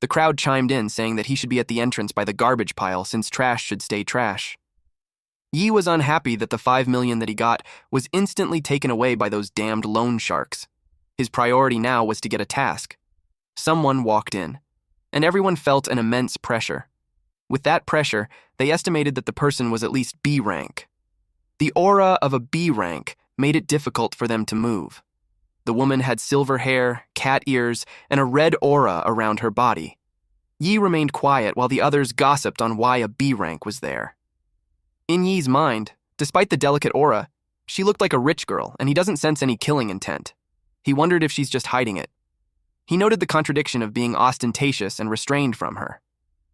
The crowd chimed in, saying that he should be at the entrance by the garbage pile since trash should stay trash. Yi was unhappy that the 5 million that he got was instantly taken away by those damned loan sharks. His priority now was to get a task. Someone walked in, and everyone felt an immense pressure. With that pressure, they estimated that the person was at least B rank. The aura of a B rank made it difficult for them to move. The woman had silver hair, cat ears, and a red aura around her body. Yi remained quiet while the others gossiped on why a B rank was there. In Yi's mind, despite the delicate aura, she looked like a rich girl, and he doesn't sense any killing intent. He wondered if she's just hiding it. He noted the contradiction of being ostentatious and restrained from her.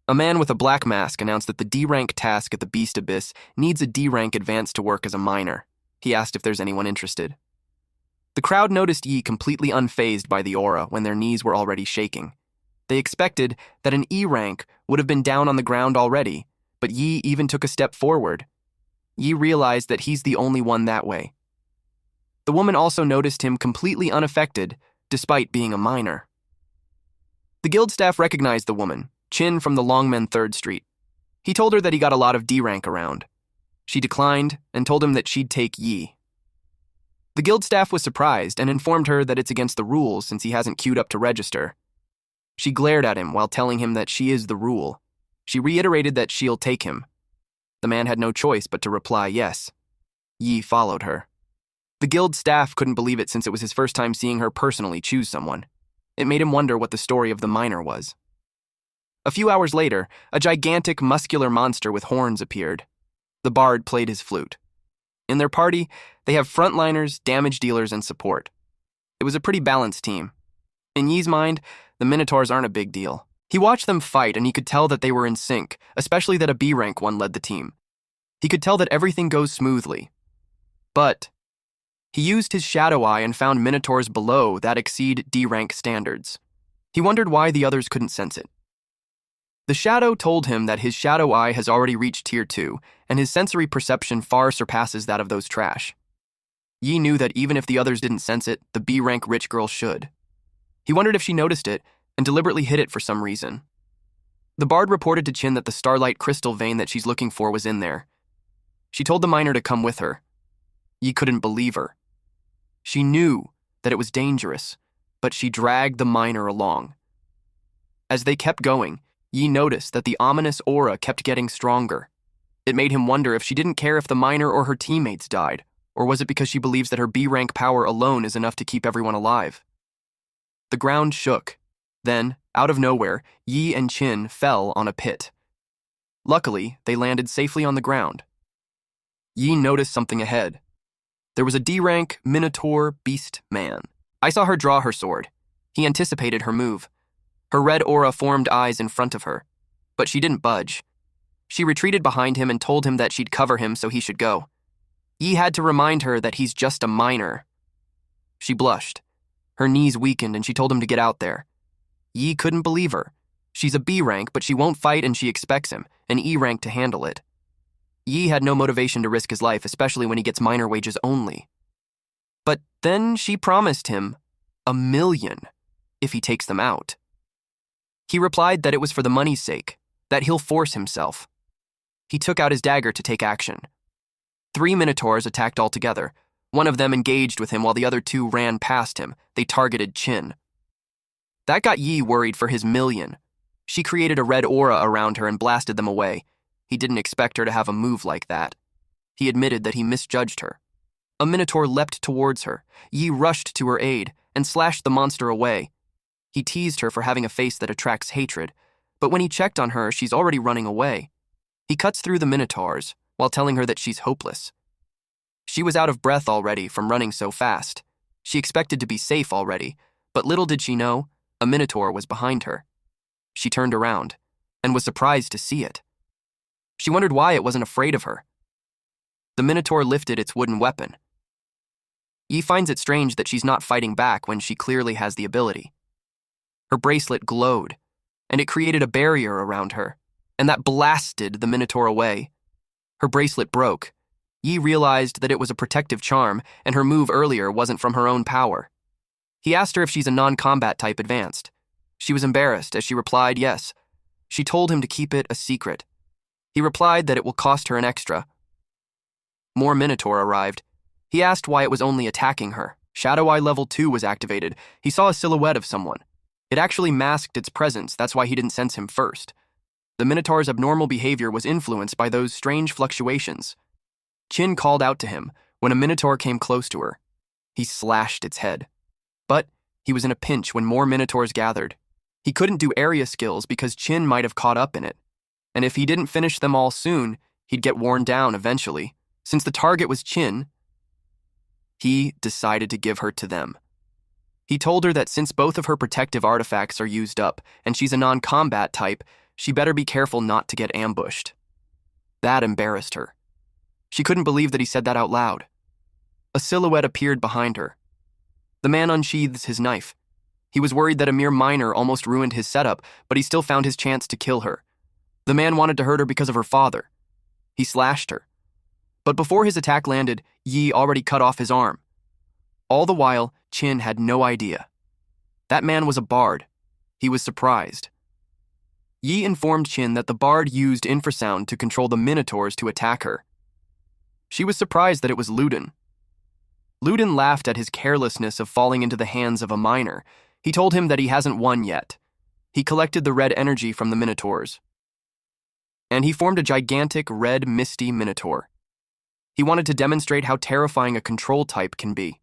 A man with a black mask announced that the D-rank task at the Beast Abyss needs a D-rank advance to work as a miner. He asked if there's anyone interested. The crowd noticed Yi completely unfazed by the aura when their knees were already shaking. They expected that an E rank would have been down on the ground already, but Yi even took a step forward. Yi realized that he's the only one that way. The woman also noticed him completely unaffected, despite being a miner. The guild staff recognized the woman, Chin from the Longmen 3rd Street. He told her that he got a lot of D rank around. She declined and told him that she'd take Yi. The guild staff was surprised and informed her that it's against the rules since he hasn't queued up to register. She glared at him while telling him that she is the rule. She reiterated that she'll take him. The man had no choice but to reply yes. Yi followed her. The guild staff couldn't believe it since it was his first time seeing her personally choose someone. It made him wonder what the story of the miner was. A few hours later, a gigantic, muscular monster with horns appeared. The bard played his flute. In their party, they have frontliners, damage dealers, and support. It was a pretty balanced team. In Yi's mind, the Minotaurs aren't a big deal. He watched them fight and he could tell that they were in sync, especially that a B-rank one led the team. He could tell that everything goes smoothly. But he used his shadow eye and found Minotaurs below that exceed D-rank standards. He wondered why the others couldn't sense it. The shadow told him that his shadow eye has already reached Tier 2, and his sensory perception far surpasses that of those trash. Yi knew that even if the others didn't sense it, the B-rank rich girl should. He wondered if she noticed it, and deliberately hid it for some reason. The bard reported to Chin that the starlight crystal vein that she's looking for was in there. She told the miner to come with her. Yi couldn't believe her. She knew that it was dangerous, but she dragged the miner along. As they kept going, Yi noticed that the ominous aura kept getting stronger. It made him wonder if she didn't care if the miner or her teammates died, or was it because she believes that her B-rank power alone is enough to keep everyone alive? The ground shook. Then, out of nowhere, Yi and Chin fell on a pit. Luckily, they landed safely on the ground. Yi noticed something ahead. There was a D-rank Minotaur beast man. I saw her draw her sword. He anticipated her move. Her red aura formed eyes in front of her, but she didn't budge. She retreated behind him and told him that she'd cover him so he should go. Yi had to remind her that he's just a miner. She blushed. Her knees weakened and she told him to get out there. Yi couldn't believe her. She's a B rank, but she won't fight and she expects him, an E rank, to handle it. Yi had no motivation to risk his life, especially when he gets miner wages only. But then she promised him $1 million if he takes them out. He replied that it was for the money's sake, that he'll force himself. He took out his dagger to take action. 3 Minotaurs attacked altogether. One of them engaged with him while the other 2 ran past him. They targeted Chin. That got Yi worried for his $1 million. She created a red aura around her and blasted them away. He didn't expect her to have a move like that. He admitted that he misjudged her. A Minotaur leapt towards her. Yi rushed to her aid and slashed the monster away. He teased her for having a face that attracts hatred, but when he checked on her, she's already running away. He cuts through the Minotaurs while telling her that she's hopeless. She was out of breath already from running so fast. She expected to be safe already, but little did she know, a Minotaur was behind her. She turned around and was surprised to see it. She wondered why it wasn't afraid of her. The Minotaur lifted its wooden weapon. Yi finds it strange that she's not fighting back when she clearly has the ability. Her bracelet glowed, and it created a barrier around her, and that blasted the Minotaur away. Her bracelet broke. Yi realized that it was a protective charm, and her move earlier wasn't from her own power. He asked her if she's a non-combat type advanced. She was embarrassed as she replied yes. She told him to keep it a secret. He replied that it will cost her an extra. More Minotaur arrived. He asked why it was only attacking her. Shadow Eye Level 2 was activated. He saw a silhouette of someone. It actually masked its presence, that's why he didn't sense him first. The Minotaur's abnormal behavior was influenced by those strange fluctuations. Qin called out to him when a Minotaur came close to her. He slashed its head. But he was in a pinch when more Minotaurs gathered. He couldn't do area skills because Qin might have caught up in it. And if he didn't finish them all soon, he'd get worn down eventually. Since the target was Qin, he decided to give her to them. He told her that since both of her protective artifacts are used up and she's a non-combat type, she better be careful not to get ambushed. That embarrassed her. She couldn't believe that he said that out loud. A silhouette appeared behind her. The man unsheathes his knife. He was worried that a mere miner almost ruined his setup, but he still found his chance to kill her. The man wanted to hurt her because of her father. He slashed her. But before his attack landed, Yi already cut off his arm. All the while, Qin had no idea. That man was a bard. He was surprised. Yi informed Qin that the bard used infrasound to control the Minotaurs to attack her. She was surprised that it was Ludin. Ludin laughed at his carelessness of falling into the hands of a miner. He told him that he hasn't won yet. He collected the red energy from the Minotaurs. And he formed a gigantic red misty Minotaur. He wanted to demonstrate how terrifying a control type can be.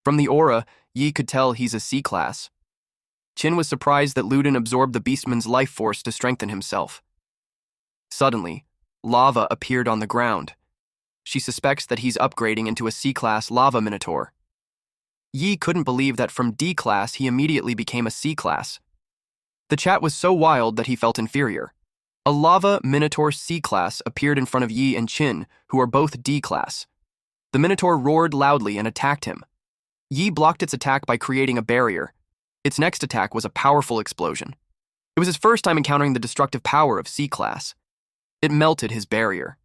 From the aura, Yi could tell he's a C-class. Qin was surprised that Ludin absorbed the beastman's life force to strengthen himself. Suddenly, lava appeared on the ground. She suspects that he's upgrading into a C-class lava Minotaur. Yi couldn't believe that from D-class he immediately became a C-class. The chat was so wild that he felt inferior. A lava Minotaur C-class appeared in front of Yi and Qin, who are both D-class. The Minotaur roared loudly and attacked him. Yi blocked its attack by creating a barrier. Its next attack was a powerful explosion. It was his first time encountering the destructive power of C-class. It melted his barrier.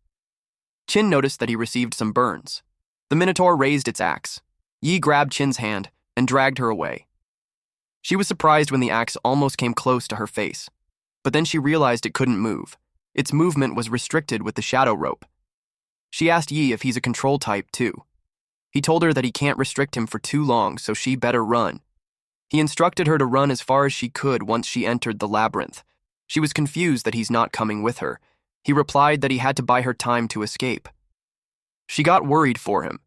Qin noticed that he received some burns. The Minotaur raised its axe. Yi grabbed Qin's hand and dragged her away. She was surprised when the axe almost came close to her face, but then she realized it couldn't move. Its movement was restricted with the shadow rope. She asked Yi if he's a control type too. He told her that he can't restrict him for too long, so she better run. He instructed her to run as far as she could once she entered the labyrinth. She was confused that he's not coming with her. He replied that he had to buy her time to escape. She got worried for him.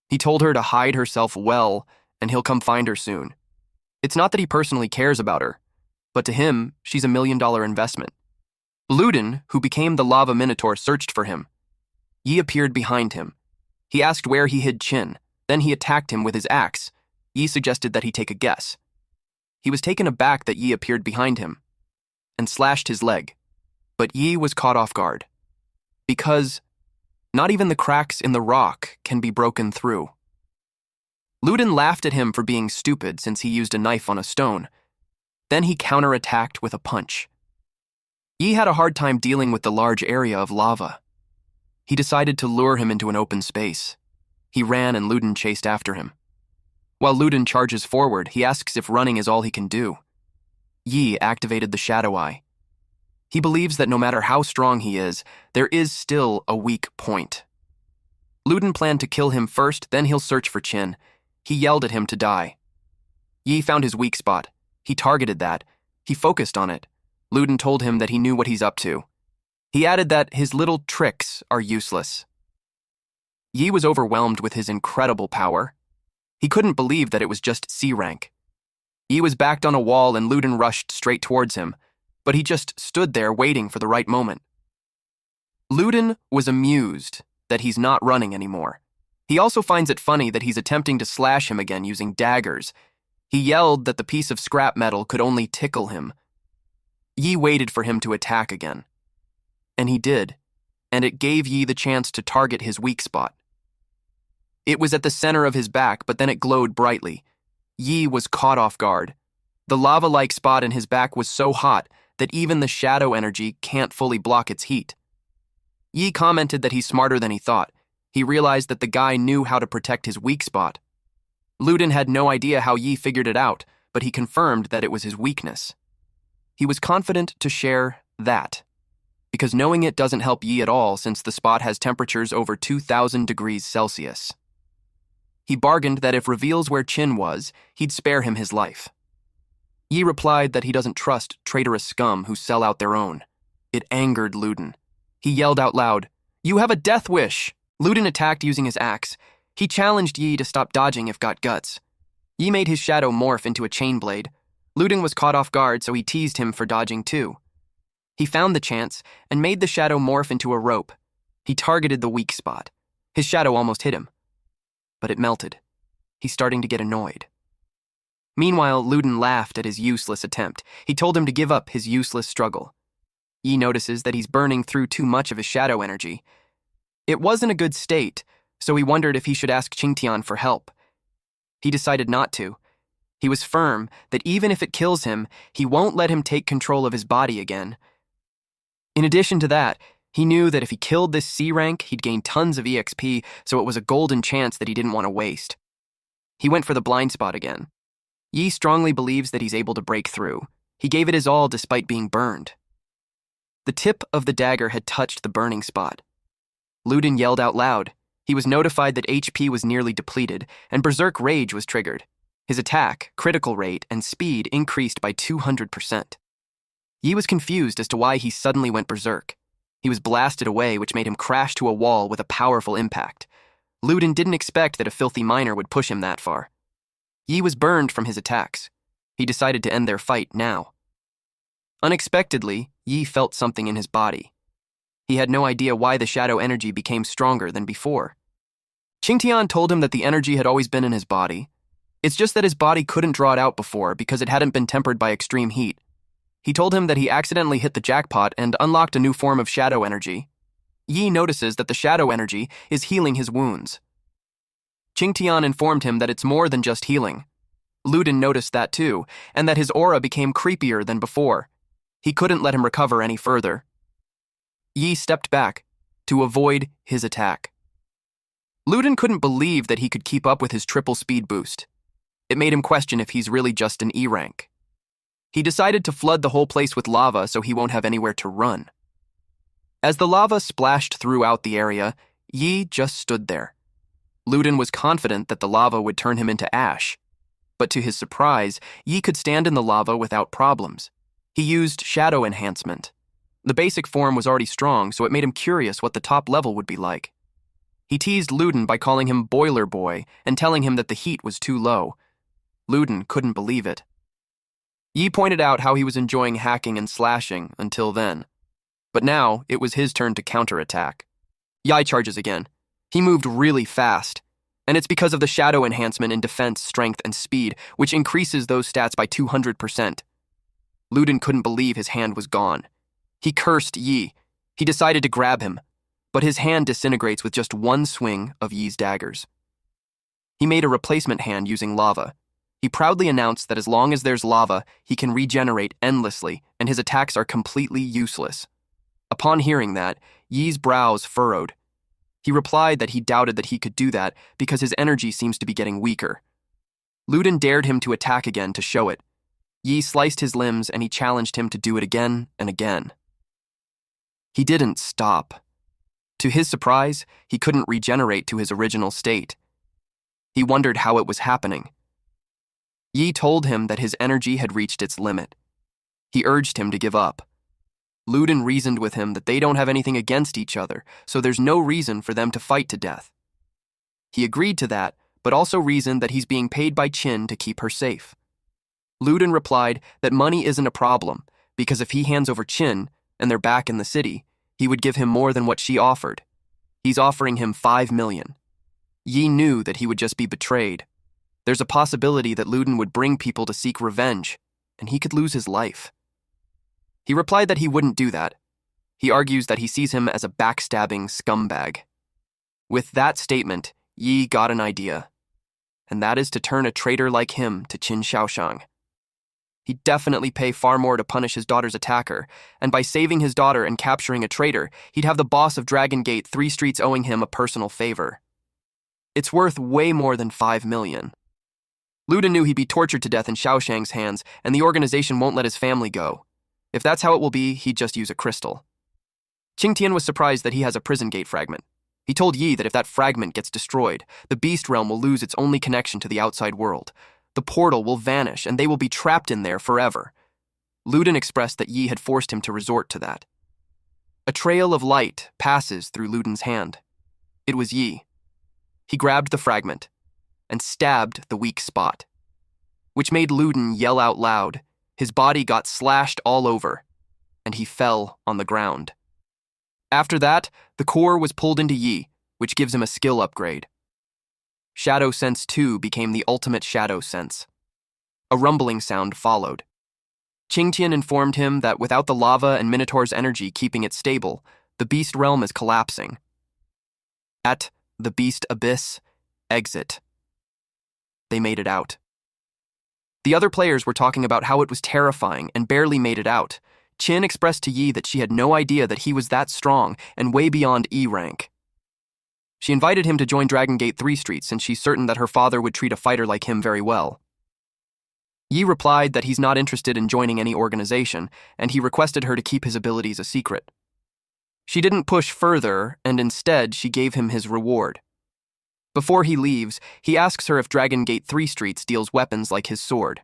He told her to hide herself well, and he'll come find her soon. It's not that he personally cares about her, but to him, she's $1 million investment. Ludin, who became the lava Minotaur, searched for him. Yi appeared behind him. He asked where he hid Qin. Then he attacked him with his axe. Yi suggested that he take a guess. He was taken aback that Yi appeared behind him and slashed his leg. But Yi was caught off guard. Because not even the cracks in the rock can be broken through. Ludin laughed at him for being stupid since he used a knife on a stone. Then he counterattacked with a punch. Yi had a hard time dealing with the large area of lava. He decided to lure him into an open space. He ran and Ludin chased after him. While Ludin charges forward, he asks if running is all he can do. Yi activated the Shadow Eye. He believes that no matter how strong he is, there is still a weak point. Ludin planned to kill him first, then he'll search for Qin. He yelled at him to die. Yi found his weak spot. He targeted that. He focused on it. Ludin told him that he knew what he's up to. He added that his little tricks are useless. Yi was overwhelmed with his incredible power. He couldn't believe that it was just C rank. Yi was backed on a wall and Ludin rushed straight towards him, but he just stood there waiting for the right moment. Ludin was amused that he's not running anymore. He also finds it funny that he's attempting to slash him again using daggers. He yelled that the piece of scrap metal could only tickle him. Yi waited for him to attack again. And he did, and it gave Yi the chance to target his weak spot. It was at the center of his back, but then it glowed brightly. Yi was caught off guard. The lava-like spot in his back was so hot that even the shadow energy can't fully block its heat. Yi commented that he's smarter than he thought. He realized that the guy knew how to protect his weak spot. Luden had no idea how Yi figured it out, but he confirmed that it was his weakness. He was confident to share that, because knowing it doesn't help Yi at all since the spot has temperatures over 2,000 degrees Celsius. He bargained that if reveals where Qin was, he'd spare him his life. Yi replied that he doesn't trust traitorous scum who sell out their own. It angered Luden. He yelled out loud, "You have a death wish!" Luden attacked using his axe. He challenged Yi to stop dodging if got guts. Yi made his shadow morph into a chain blade. Luden was caught off guard, so he teased him for dodging too. He found the chance and made the shadow morph into a rope. He targeted the weak spot. His shadow almost hit him, but it melted. He's starting to get annoyed. Meanwhile, Luden laughed at his useless attempt. He told him to give up his useless struggle. Yi notices that he's burning through too much of his shadow energy. It wasn't a good state, so he wondered if he should ask Qingtian for help. He decided not to. He was firm that even if it kills him, he won't let him take control of his body again. In addition to that, he knew that if he killed this C rank, he'd gain tons of EXP, so it was a golden chance that he didn't want to waste. He went for the blind spot again. Yi strongly believes that he's able to break through. He gave it his all despite being burned. The tip of the dagger had touched the burning spot. Luden yelled out loud. He was notified that HP was nearly depleted, and Berserk Rage was triggered. His attack, critical rate, and speed increased by 200%. Yi was confused as to why he suddenly went berserk. He was blasted away, which made him crash to a wall with a powerful impact. Luden didn't expect that a filthy miner would push him that far. Yi was burned from his attacks. He decided to end their fight now. Unexpectedly, Yi felt something in his body. He had no idea why the shadow energy became stronger than before. Qingtian told him that the energy had always been in his body. It's just that his body couldn't draw it out before because it hadn't been tempered by extreme heat. He told him that he accidentally hit the jackpot and unlocked a new form of shadow energy. Yi notices that the shadow energy is healing his wounds. Qingtian informed him that it's more than just healing. Luden noticed that too, and that his aura became creepier than before. He couldn't let him recover any further. Yi stepped back to avoid his attack. Luden couldn't believe that he could keep up with his triple speed boost. It made him question if he's really just an E rank. He decided to flood the whole place with lava so he won't have anywhere to run. As the lava splashed throughout the area, Yi just stood there. Luden was confident that the lava would turn him into ash. But to his surprise, Yi could stand in the lava without problems. He used shadow enhancement. The basic form was already strong, so it made him curious what the top level would be like. He teased Luden by calling him Boiler Boy and telling him that the heat was too low. Luden couldn't believe it. Yi pointed out how he was enjoying hacking and slashing until then. But now, it was his turn to counterattack. Yi charges again. He moved really fast, and it's because of the shadow enhancement in defense, strength, and speed, which increases those stats by 200%. Luden couldn't believe his hand was gone. He cursed Yi. He decided to grab him, but his hand disintegrates with just one swing of Yi's daggers. He made a replacement hand using lava. He proudly announced that as long as there's lava, he can regenerate endlessly, and his attacks are completely useless. Upon hearing that, Yi's brows furrowed. He replied that he doubted that he could do that because his energy seems to be getting weaker. Luden dared him to attack again to show it. Yi sliced his limbs and he challenged him to do it again and again. He didn't stop. To his surprise, he couldn't regenerate to his original state. He wondered how it was happening. Yi told him that his energy had reached its limit. He urged him to give up. Luden reasoned with him that they don't have anything against each other, so there's no reason for them to fight to death. He agreed to that, but also reasoned that he's being paid by Qin to keep her safe. Luden replied that money isn't a problem, because if he hands over Qin, and they're back in the city, he would give him more than what she offered. He's offering him 5 million. Yi knew that he would just be betrayed. There's a possibility that Luden would bring people to seek revenge, and he could lose his life. He replied that he wouldn't do that. He argues that he sees him as a backstabbing scumbag. With that statement, Yi got an idea, and that is to turn a traitor like him to Qin Xiaoshang. He'd definitely pay far more to punish his daughter's attacker, and by saving his daughter and capturing a traitor, he'd have the boss of Dragon Gate 3 streets owing him a personal favor. It's worth way more than 5 million. Luden knew he'd be tortured to death in Xiaoshang's hands, and the organization won't let his family go. If that's how it will be, he'd just use a crystal. Qingtian was surprised that he has a prison gate fragment. He told Yi that if that fragment gets destroyed, the beast realm will lose its only connection to the outside world. The portal will vanish, and they will be trapped in there forever. Luden expressed that Yi had forced him to resort to that. A trail of light passes through Luden's hand. It was Yi. He grabbed the fragment and stabbed the weak spot, which made Luden yell out loud. His body got slashed all over, and he fell on the ground. After that, the core was pulled into Yi, which gives him a skill upgrade. Shadow Sense 2 became the ultimate Shadow Sense. A rumbling sound followed. Qingtian informed him that without the lava and Minotaur's energy keeping it stable, the beast realm is collapsing. At the beast abyss, exit. They made it out. The other players were talking about how it was terrifying and barely made it out. Qin expressed to Yi that she had no idea that he was that strong and way beyond E rank. She invited him to join Dragon Gate 3 Street since she's certain that her father would treat a fighter like him very well. Yi replied that he's not interested in joining any organization, and he requested her to keep his abilities a secret. She didn't push further, and instead she gave him his reward. Before he leaves, he asks her if Dragon Gate 3 Street steals weapons like his sword.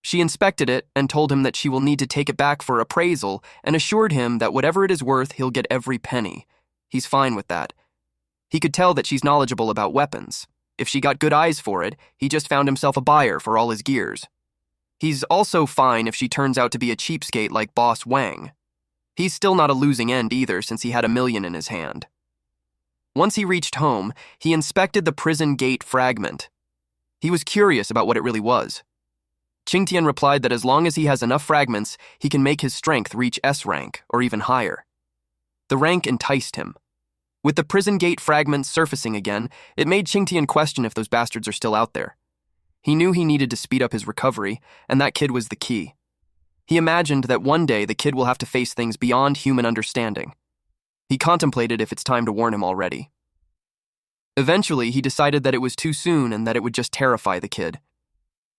She inspected it and told him that she will need to take it back for appraisal and assured him that whatever it is worth, he'll get every penny. He's fine with that. He could tell that she's knowledgeable about weapons. If she got good eyes for it, he just found himself a buyer for all his gears. He's also fine if she turns out to be a cheapskate like Boss Wang. He's still not a losing end either since he had $1 million in his hand. Once he reached home, he inspected the prison gate fragment. He was curious about what it really was. Qingtian replied that as long as he has enough fragments, he can make his strength reach S rank or even higher. The rank enticed him. With the prison gate fragments surfacing again, it made Qingtian question if those bastards are still out there. He knew he needed to speed up his recovery, and that kid was the key. He imagined that one day the kid will have to face things beyond human understanding. He contemplated if it's time to warn him already. Eventually, he decided that it was too soon and that it would just terrify the kid.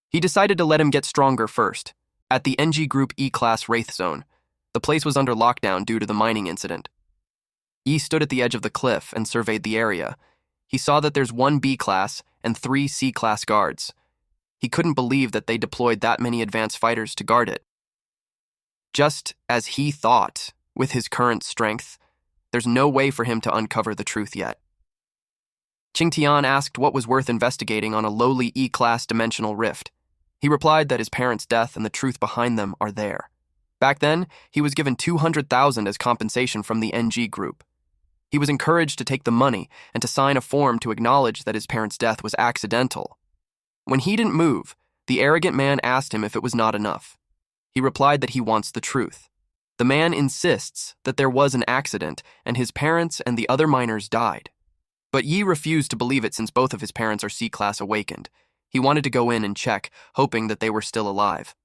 He decided to let him get stronger first. At the NG Group E-Class Wraith Zone, the place was under lockdown due to the mining incident. Yi stood at the edge of the cliff and surveyed the area. He saw that there's 1 B-Class and 3 C-Class guards. He couldn't believe that they deployed that many advanced fighters to guard it. Just as he thought, with his current strength, there's no way for him to uncover the truth yet. Qingtian asked what was worth investigating on a lowly E-Class dimensional rift. He replied that his parents' death and the truth behind them are there. Back then, he was given 200,000 as compensation from the NG Group. He was encouraged to take the money and to sign a form to acknowledge that his parents' death was accidental. When he didn't move, the arrogant man asked him if it was not enough. He replied that he wants the truth. The man insists that there was an accident and his parents and the other miners died. But Yi refused to believe it since both of his parents are C-Class awakened. He wanted to go in and check, hoping that they were still alive.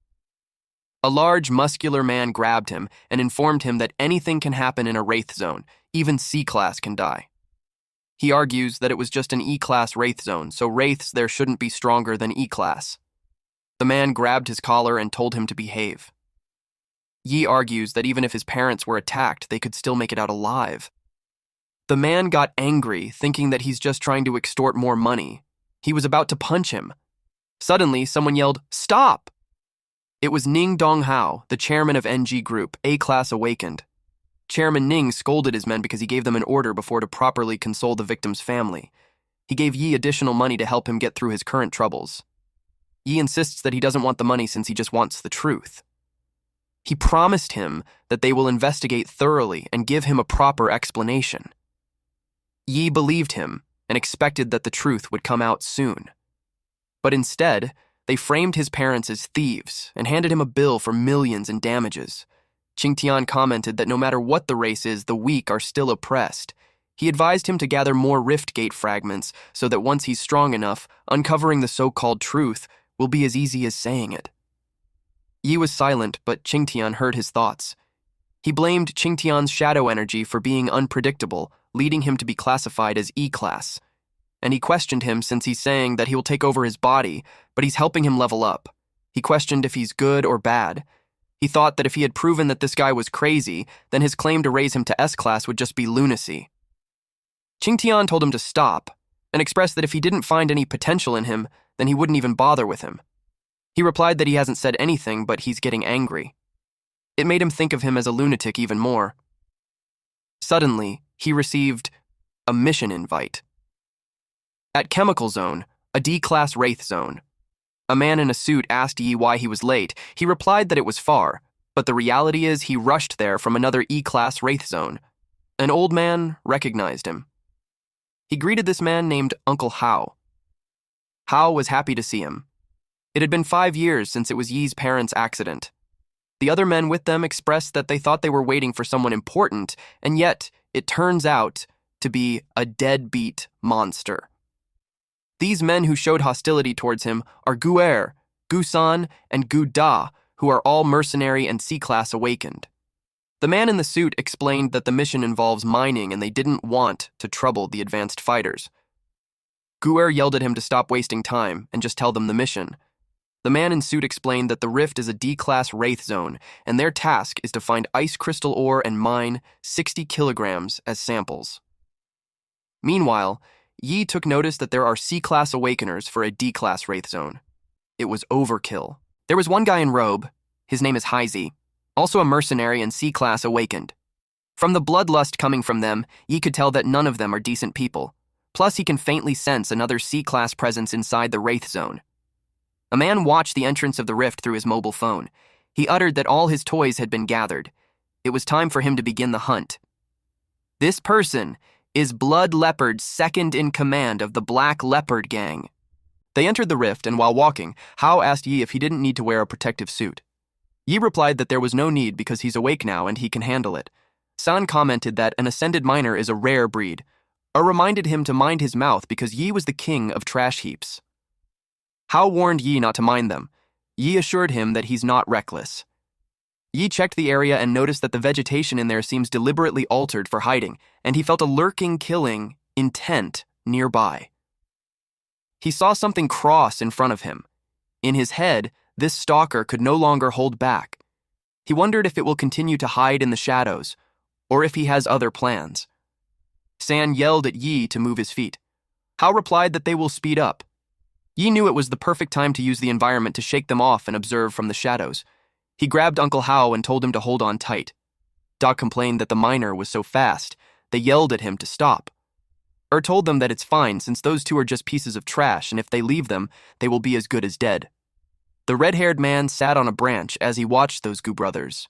A large, muscular man grabbed him and informed him that anything can happen in a Wraith Zone, even C-Class can die. He argues that it was just an E-Class Wraith Zone, so Wraiths there shouldn't be stronger than E-Class. The man grabbed his collar and told him to behave. Yi argues that even if his parents were attacked, they could still make it out alive. The man got angry, thinking that he's just trying to extort more money. He was about to punch him. Suddenly, someone yelled, "Stop!" It was Ning Donghao, the chairman of NG Group, A-Class Awakened. Chairman Ning scolded his men because he gave them an order before to properly console the victim's family. He gave Yi additional money to help him get through his current troubles. Yi insists that he doesn't want the money since he just wants the truth. He promised him that they will investigate thoroughly and give him a proper explanation. Yi believed him and expected that the truth would come out soon. But instead, they framed his parents as thieves and handed him a bill for millions in damages. Qingtian commented that no matter what the race is, the weak are still oppressed. He advised him to gather more rift gate fragments so that once he's strong enough, uncovering the so-called truth will be as easy as saying it. Yi was silent, but Qingtian heard his thoughts. He blamed Qingtian's shadow energy for being unpredictable, leading him to be classified as E-class. And he questioned him since he's saying that he will take over his body, but he's helping him level up. He questioned if he's good or bad. He thought that if he had proven that this guy was crazy, then his claim to raise him to S-class would just be lunacy. Qingtian told him to stop, and expressed that if he didn't find any potential in him, then he wouldn't even bother with him. He replied that he hasn't said anything, but he's getting angry. It made him think of him as a lunatic even more. Suddenly, he received a mission invite. At Chemical Zone, a D-class Wraith zone. A man in a suit asked Yi why he was late. He replied that it was far, but the reality is he rushed there from another E-class Wraith zone. An old man recognized him. He greeted this man named Uncle Hao. Hao was happy to see him. It had been 5 years since it was Yi's parents' accident. The other men with them expressed that they thought they were waiting for someone important, and yet it turns out to be a deadbeat monster. These men who showed hostility towards him are Gu'er, Gusan, and Gu-Da, who are all mercenary and C-class awakened. The man in the suit explained that the mission involves mining and they didn't want to trouble the advanced fighters. Gu'er yelled at him to stop wasting time and just tell them the mission. The man in suit explained that the rift is a D-class Wraith zone, and their task is to find ice crystal ore and mine 60 kilograms as samples. Meanwhile, Yi took notice that there are C-class awakeners for a D-class Wraith zone. It was overkill. There was one guy in robe, his name is Heizi, also a mercenary and C-class awakened. From the bloodlust coming from them, Yi could tell that none of them are decent people. Plus, he can faintly sense another C-class presence inside the Wraith zone. A man watched the entrance of the rift through his mobile phone. He uttered that all his toys had been gathered. It was time for him to begin the hunt. This person is Blood Leopard's second in command of the Black Leopard Gang. They entered the rift, and while walking, Hao asked Yi if he didn't need to wear a protective suit. Yi replied that there was no need because he's awake now and he can handle it. San commented that an ascended miner is a rare breed, or reminded him to mind his mouth because Yi was the king of trash heaps. Hao warned Yi not to mind them. Yi assured him that he's not reckless. Yi checked the area and noticed that the vegetation in there seems deliberately altered for hiding, and he felt a lurking, killing intent nearby. He saw something cross in front of him. In his head, this stalker could no longer hold back. He wondered if it will continue to hide in the shadows, or if he has other plans. San yelled at Yi to move his feet. Hao replied that they will speed up. Yi knew it was the perfect time to use the environment to shake them off and observe from the shadows. He grabbed Uncle Hao and told him to hold on tight. Doc complained that the miner was so fast, they yelled at him to stop. Told them that it's fine since those two are just pieces of trash and if they leave them, they will be as good as dead. The red-haired man sat on a branch as he watched those Gu brothers.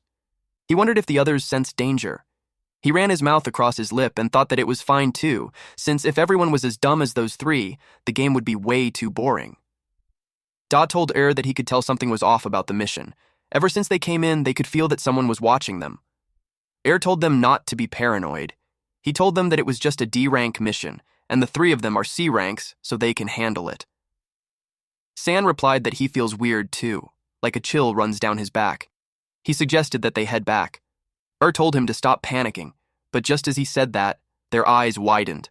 He wondered if the others sensed danger. He ran his mouth across his lip and thought that it was fine too, since if everyone was as dumb as those three, the game would be way too boring. Da told that he could tell something was off about the mission. Ever since they came in, they could feel that someone was watching them. Told them not to be paranoid. He told them that it was just a D-rank mission, and the three of them are C ranks, so they can handle it. San replied that he feels weird too, like a chill runs down his back. He suggested that they head back. Told him to stop panicking, but just as he said that, their eyes widened.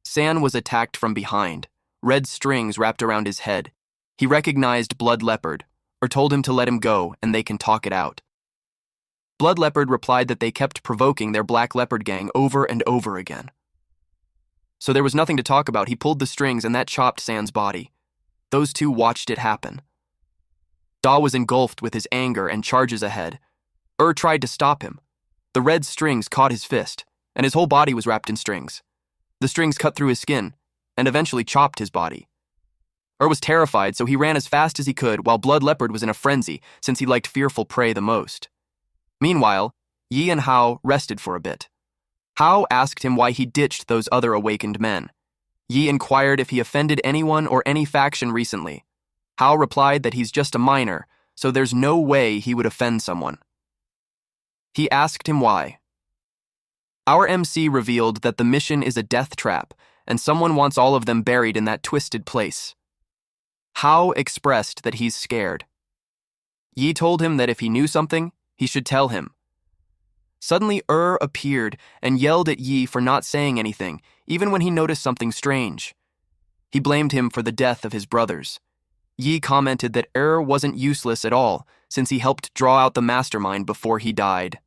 San was attacked from behind, red strings wrapped around his head. He recognized Blood Leopard, told him to let him go and they can talk it out. Blood Leopard replied that they kept provoking their Black Leopard gang over and over again. So there was nothing to talk about. He pulled the strings and that chopped San's body. Those two watched it happen. Da was engulfed with his anger and charges ahead. Tried to stop him. The red strings caught his fist, and his whole body was wrapped in strings. The strings cut through his skin, and eventually chopped his body. Was terrified, so he ran as fast as he could, while Blood Leopard was in a frenzy, since he liked fearful prey the most. Meanwhile, Yi and Hao rested for a bit. Hao asked him why he ditched those other awakened men. Yi inquired if he offended anyone or any faction recently. Hao replied that he's just a miner, so there's no way he would offend someone. He asked him why. Our MC revealed that the mission is a death trap, and someone wants all of them buried in that twisted place. Hao expressed that he's scared. Yi told him that if he knew something, he should tell him. Suddenly, appeared and yelled at Yi for not saying anything, even when he noticed something strange. He blamed him for the death of his brothers. Yi commented that wasn't useless at all, since he helped draw out the mastermind before he died.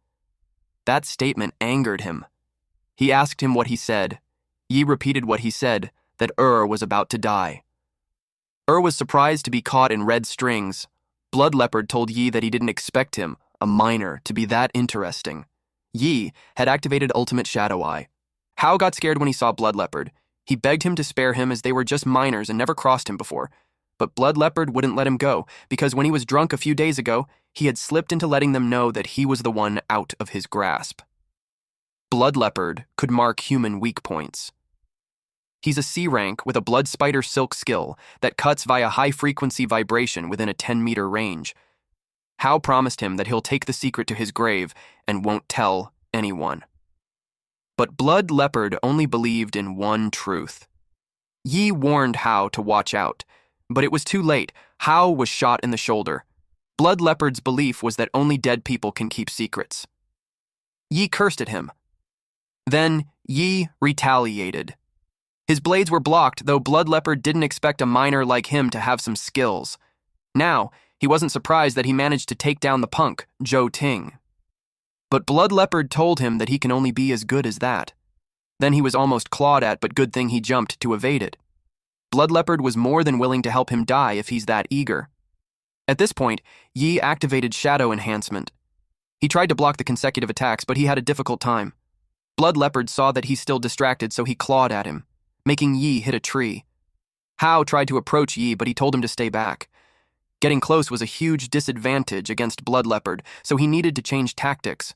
That statement angered him. He asked him what he said. Yi repeated what he said, that was about to die. Was surprised to be caught in red strings. Blood Leopard told Yi that he didn't expect him, a minor, to be that interesting. Yi had activated Ultimate Shadow Eye. Hao got scared when he saw Blood Leopard. He begged him to spare him as they were just minors and never crossed him before. But Blood Leopard wouldn't let him go, because when he was drunk a few days ago, he had slipped into letting them know that he was the one out of his grasp. Blood Leopard could mark human weak points. He's a C rank with a Blood Spider Silk skill that cuts via high-frequency vibration within a 10-meter range. Hao promised him that he'll take the secret to his grave and won't tell anyone. But Blood Leopard only believed in one truth. Yi warned Hao to watch out, but it was too late. Hao was shot in the shoulder. Blood Leopard's belief was that only dead people can keep secrets. Yi cursed at him. Then Yi retaliated. His blades were blocked, though Blood Leopard didn't expect a minor like him to have some skills. Now, he wasn't surprised that he managed to take down the punk, Zhou Ting. But Blood Leopard told him that he can only be as good as that. Then he was almost clawed at, but good thing he jumped to evade it. Blood Leopard was more than willing to help him die if he's that eager. At this point, Yi activated Shadow Enhancement. He tried to block the consecutive attacks, but he had a difficult time. Blood Leopard saw that he's still distracted, so he clawed at him, making Yi hit a tree. Hao tried to approach Yi, but he told him to stay back. Getting close was a huge disadvantage against Blood Leopard, so he needed to change tactics.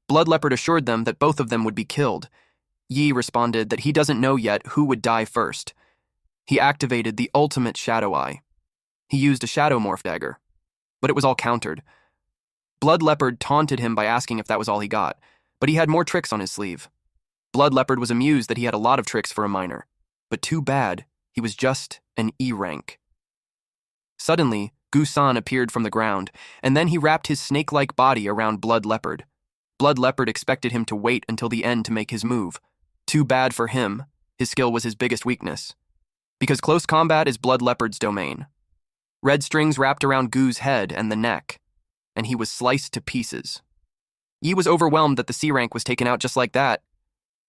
Blood Leopard assured them that both of them would be killed. Yi responded that he doesn't know yet who would die first. He activated the Ultimate Shadow Eye. He used a Shadow Morph Dagger, but it was all countered. Blood Leopard taunted him by asking if that was all he got, but he had more tricks on his sleeve. Blood Leopard was amused that he had a lot of tricks for a minor, but too bad, he was just an E rank. Suddenly, Gu-san appeared from the ground, and then he wrapped his snake-like body around Blood Leopard. Blood Leopard expected him to wait until the end to make his move. Too bad for him, his skill was his biggest weakness. Because close combat is Blood Leopard's domain. Red strings wrapped around Gu's head and the neck, and he was sliced to pieces. Yi was overwhelmed that the C rank was taken out just like that.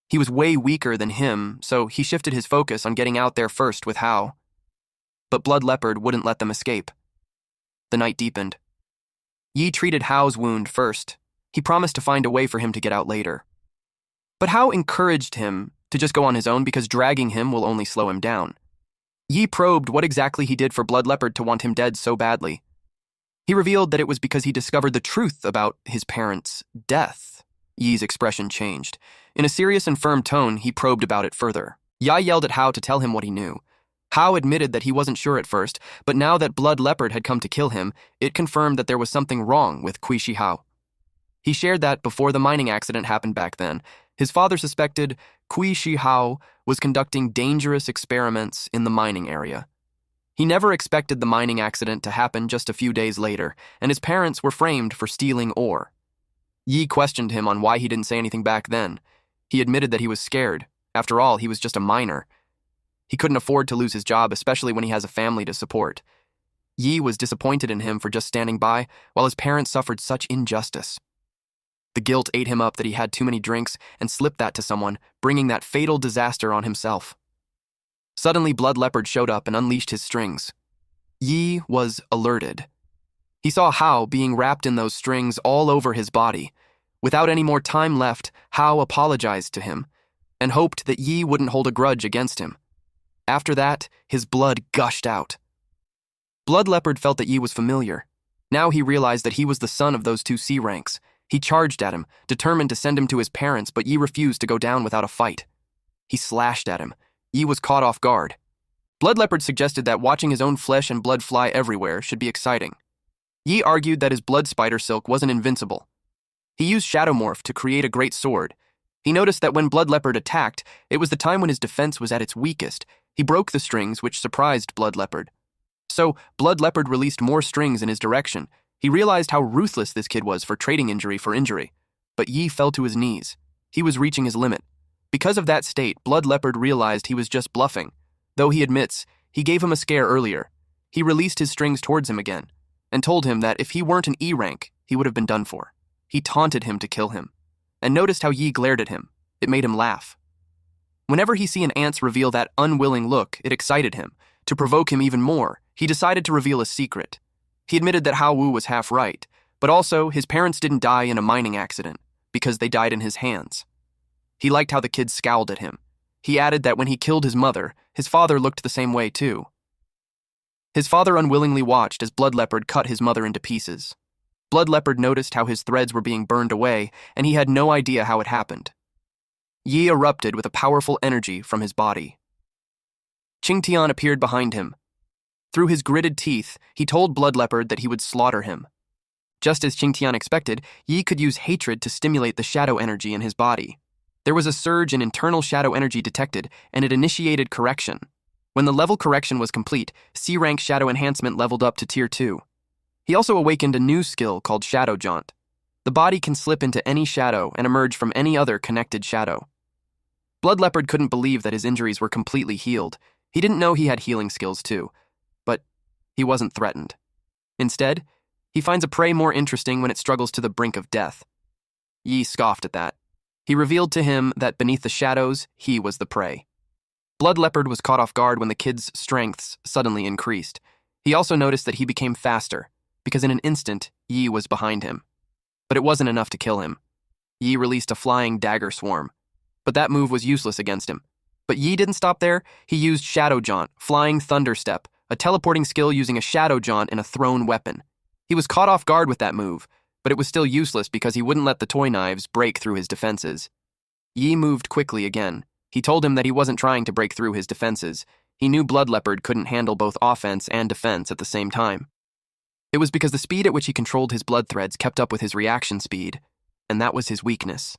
He was way weaker than him, so he shifted his focus on getting out there first with Hao. But Blood Leopard wouldn't let them escape. The night deepened. Yi treated Hao's wound first. He promised to find a way for him to get out later. But Hao encouraged him to just go on his own because dragging him will only slow him down. Yi probed what exactly he did for Blood Leopard to want him dead so badly. He revealed that it was because he discovered the truth about his parents' death. Yi's expression changed. In a serious and firm tone, he probed about it further. Yi yelled at Hao to tell him what he knew. Hao admitted that he wasn't sure at first, but now that Blood Leopard had come to kill him, it confirmed that there was something wrong with Kuishi Hao. He shared that before the mining accident happened back then, his father suspected Kuishi Hao was conducting dangerous experiments in the mining area. He never expected the mining accident to happen just a few days later, and his parents were framed for stealing ore. Yi questioned him on why he didn't say anything back then. He admitted that he was scared. After all, he was just a minor. He couldn't afford to lose his job, especially when he has a family to support. Yi was disappointed in him for just standing by, while his parents suffered such injustice. The guilt ate him up that he had too many drinks and slipped that to someone, bringing that fatal disaster on himself. Suddenly, Blood Leopard showed up and unleashed his strings. Yi was alerted. He saw Hao being wrapped in those strings all over his body. Without any more time left, Hao apologized to him and hoped that Yi wouldn't hold a grudge against him. After that, his blood gushed out. Blood Leopard felt that Yi was familiar. Now he realized that he was the son of those two C ranks. He charged at him, determined to send him to his parents, but Yi refused to go down without a fight. He slashed at him. Yi was caught off guard. Blood Leopard suggested that watching his own flesh and blood fly everywhere should be exciting. Yi argued that his blood spider silk wasn't invincible. He used Shadow Morph to create a great sword. He noticed that when Blood Leopard attacked, it was the time when his defense was at its weakest. He broke the strings, which surprised Blood Leopard. So, Blood Leopard released more strings in his direction. He realized how ruthless this kid was for trading injury for injury. But Yi fell to his knees. He was reaching his limit. Because of that state, Blood Leopard realized he was just bluffing. Though he admits, he gave him a scare earlier. He released his strings towards him again, and told him that if he weren't an E rank, he would have been done for. He taunted him to kill him, and noticed how Yi glared at him. It made him laugh. Whenever he see an ants reveal that unwilling look, it excited him. To provoke him even more, he decided to reveal a secret. He admitted that Hao Wu was half right, but also his parents didn't die in a mining accident, because they died in his hands. He liked how the kids scowled at him. He added that when he killed his mother, his father looked the same way too. His father unwillingly watched as Blood Leopard cut his mother into pieces. Blood Leopard noticed how his threads were being burned away, and he had no idea how it happened. Yi erupted with a powerful energy from his body. Qingtian appeared behind him. Through his gritted teeth, he told Blood Leopard that he would slaughter him. Just as Qingtian expected, Yi could use hatred to stimulate the shadow energy in his body. There was a surge in internal shadow energy detected, and it initiated correction. When the level correction was complete, C-rank shadow enhancement leveled up to Tier 2. He also awakened a new skill called Shadow Jaunt. The body can slip into any shadow and emerge from any other connected shadow. Blood Leopard couldn't believe that his injuries were completely healed. He didn't know he had healing skills too, but he wasn't threatened. Instead, he finds a prey more interesting when it struggles to the brink of death. Yi scoffed at that. He revealed to him that beneath the shadows, he was the prey. Blood Leopard was caught off guard when the kid's strengths suddenly increased. He also noticed that he became faster, because in an instant, Yi was behind him. But it wasn't enough to kill him. Yi released a flying dagger swarm, but that move was useless against him. But Yi didn't stop there. He used Shadow Jaunt, Flying Thunder Step, a teleporting skill using a Shadow Jaunt and a thrown weapon. He was caught off guard with that move, but it was still useless because he wouldn't let the toy knives break through his defenses. Yi moved quickly again. He told him that he wasn't trying to break through his defenses. He knew Blood Leopard couldn't handle both offense and defense at the same time. It was because the speed at which he controlled his blood threads kept up with his reaction speed, and that was his weakness.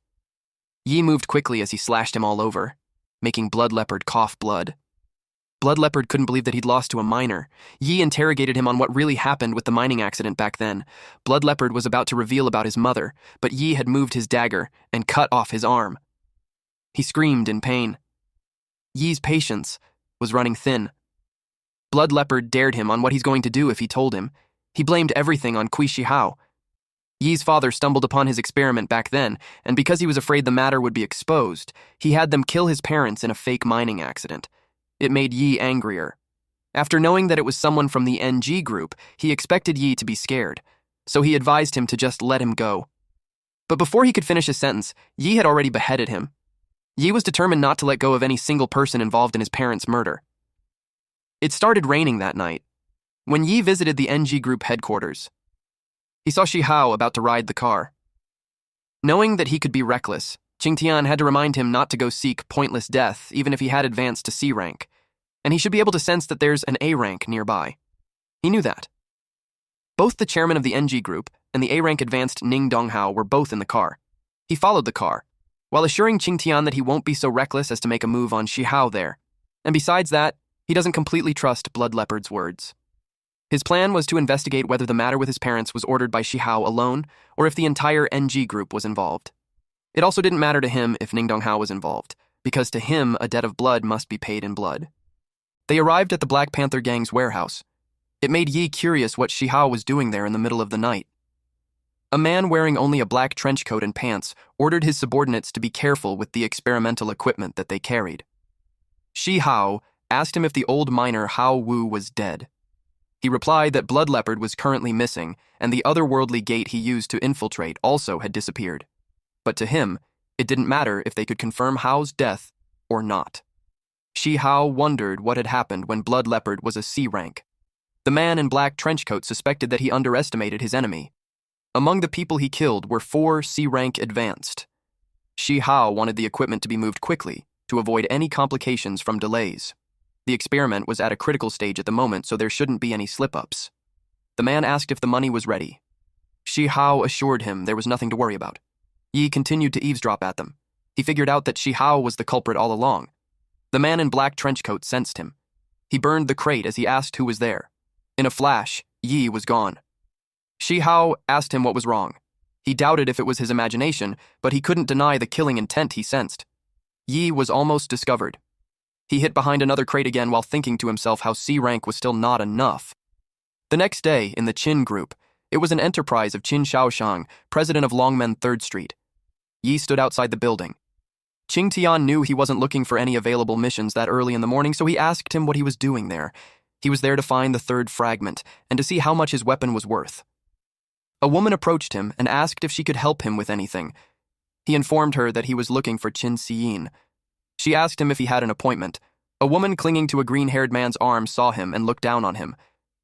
Yi moved quickly as he slashed him all over, making Blood Leopard cough blood. Blood Leopard couldn't believe that he'd lost to a miner. Yi interrogated him on what really happened with the mining accident back then. Blood Leopard was about to reveal about his mother, but Yi had moved his dagger and cut off his arm. He screamed in pain. Yi's patience was running thin. Blood Leopard dared him on what he's going to do if he told him. He blamed everything on Kui Shihao. Yi's father stumbled upon his experiment back then, and because he was afraid the matter would be exposed, he had them kill his parents in a fake mining accident. It made Yi angrier. After knowing that it was someone from the NG group, he expected Yi to be scared, so he advised him to just let him go. But before he could finish his sentence, Yi had already beheaded him. Yi was determined not to let go of any single person involved in his parents' murder. It started raining that night. When Yi visited the NG group headquarters, he saw Shihao about to ride the car. Knowing that he could be reckless, Qingtian had to remind him not to go seek pointless death even if he had advanced to C rank, and he should be able to sense that there's an A rank nearby. He knew that. Both the chairman of the NG group and the A rank advanced Ning Donghao were both in the car. He followed the car, while assuring Qingtian that he won't be so reckless as to make a move on Shihao there. And besides that, he doesn't completely trust Blood Leopard's words. His plan was to investigate whether the matter with his parents was ordered by Shihao alone or if the entire NG group was involved. It also didn't matter to him if Ning Donghao was involved, because to him a debt of blood must be paid in blood. They arrived at the Black Panther gang's warehouse. It made Yi curious what Shihao was doing there in the middle of the night. A man wearing only a black trench coat and pants ordered his subordinates to be careful with the experimental equipment that they carried. Shihao asked him if the old miner Hao Wu was dead. He replied that Blood Leopard was currently missing, and the otherworldly gate he used to infiltrate also had disappeared. But to him, it didn't matter if they could confirm Hao's death or not. Shihao wondered what had happened when Blood Leopard was a C rank. The man in black trench coat suspected that he underestimated his enemy. Among the people he killed were 4 C rank advanced. Shihao wanted the equipment to be moved quickly to avoid any complications from delays. The experiment was at a critical stage at the moment, so there shouldn't be any slip-ups. The man asked if the money was ready. Shihao assured him there was nothing to worry about. Yi continued to eavesdrop at them. He figured out that Shi Hao was the culprit all along. The man in black trench coat sensed him. He burned the crate as he asked who was there. In a flash, Yi was gone. Shi Hao asked him what was wrong. He doubted if it was his imagination, but he couldn't deny the killing intent he sensed. Yi was almost discovered. He hid behind another crate again while thinking to himself how C rank was still not enough. The next day, in the Qin group, it was an enterprise of Qin Shaoshang, president of Longmen 3rd Street. Yi stood outside the building. Qing Tian knew he wasn't looking for any available missions that early in the morning, so he asked him what he was doing there. He was there to find the third fragment and to see how much his weapon was worth. A woman approached him and asked if she could help him with anything. He informed her that he was looking for Qin Xiyin. She asked him if he had an appointment. A woman clinging to a green-haired man's arm saw him and looked down on him.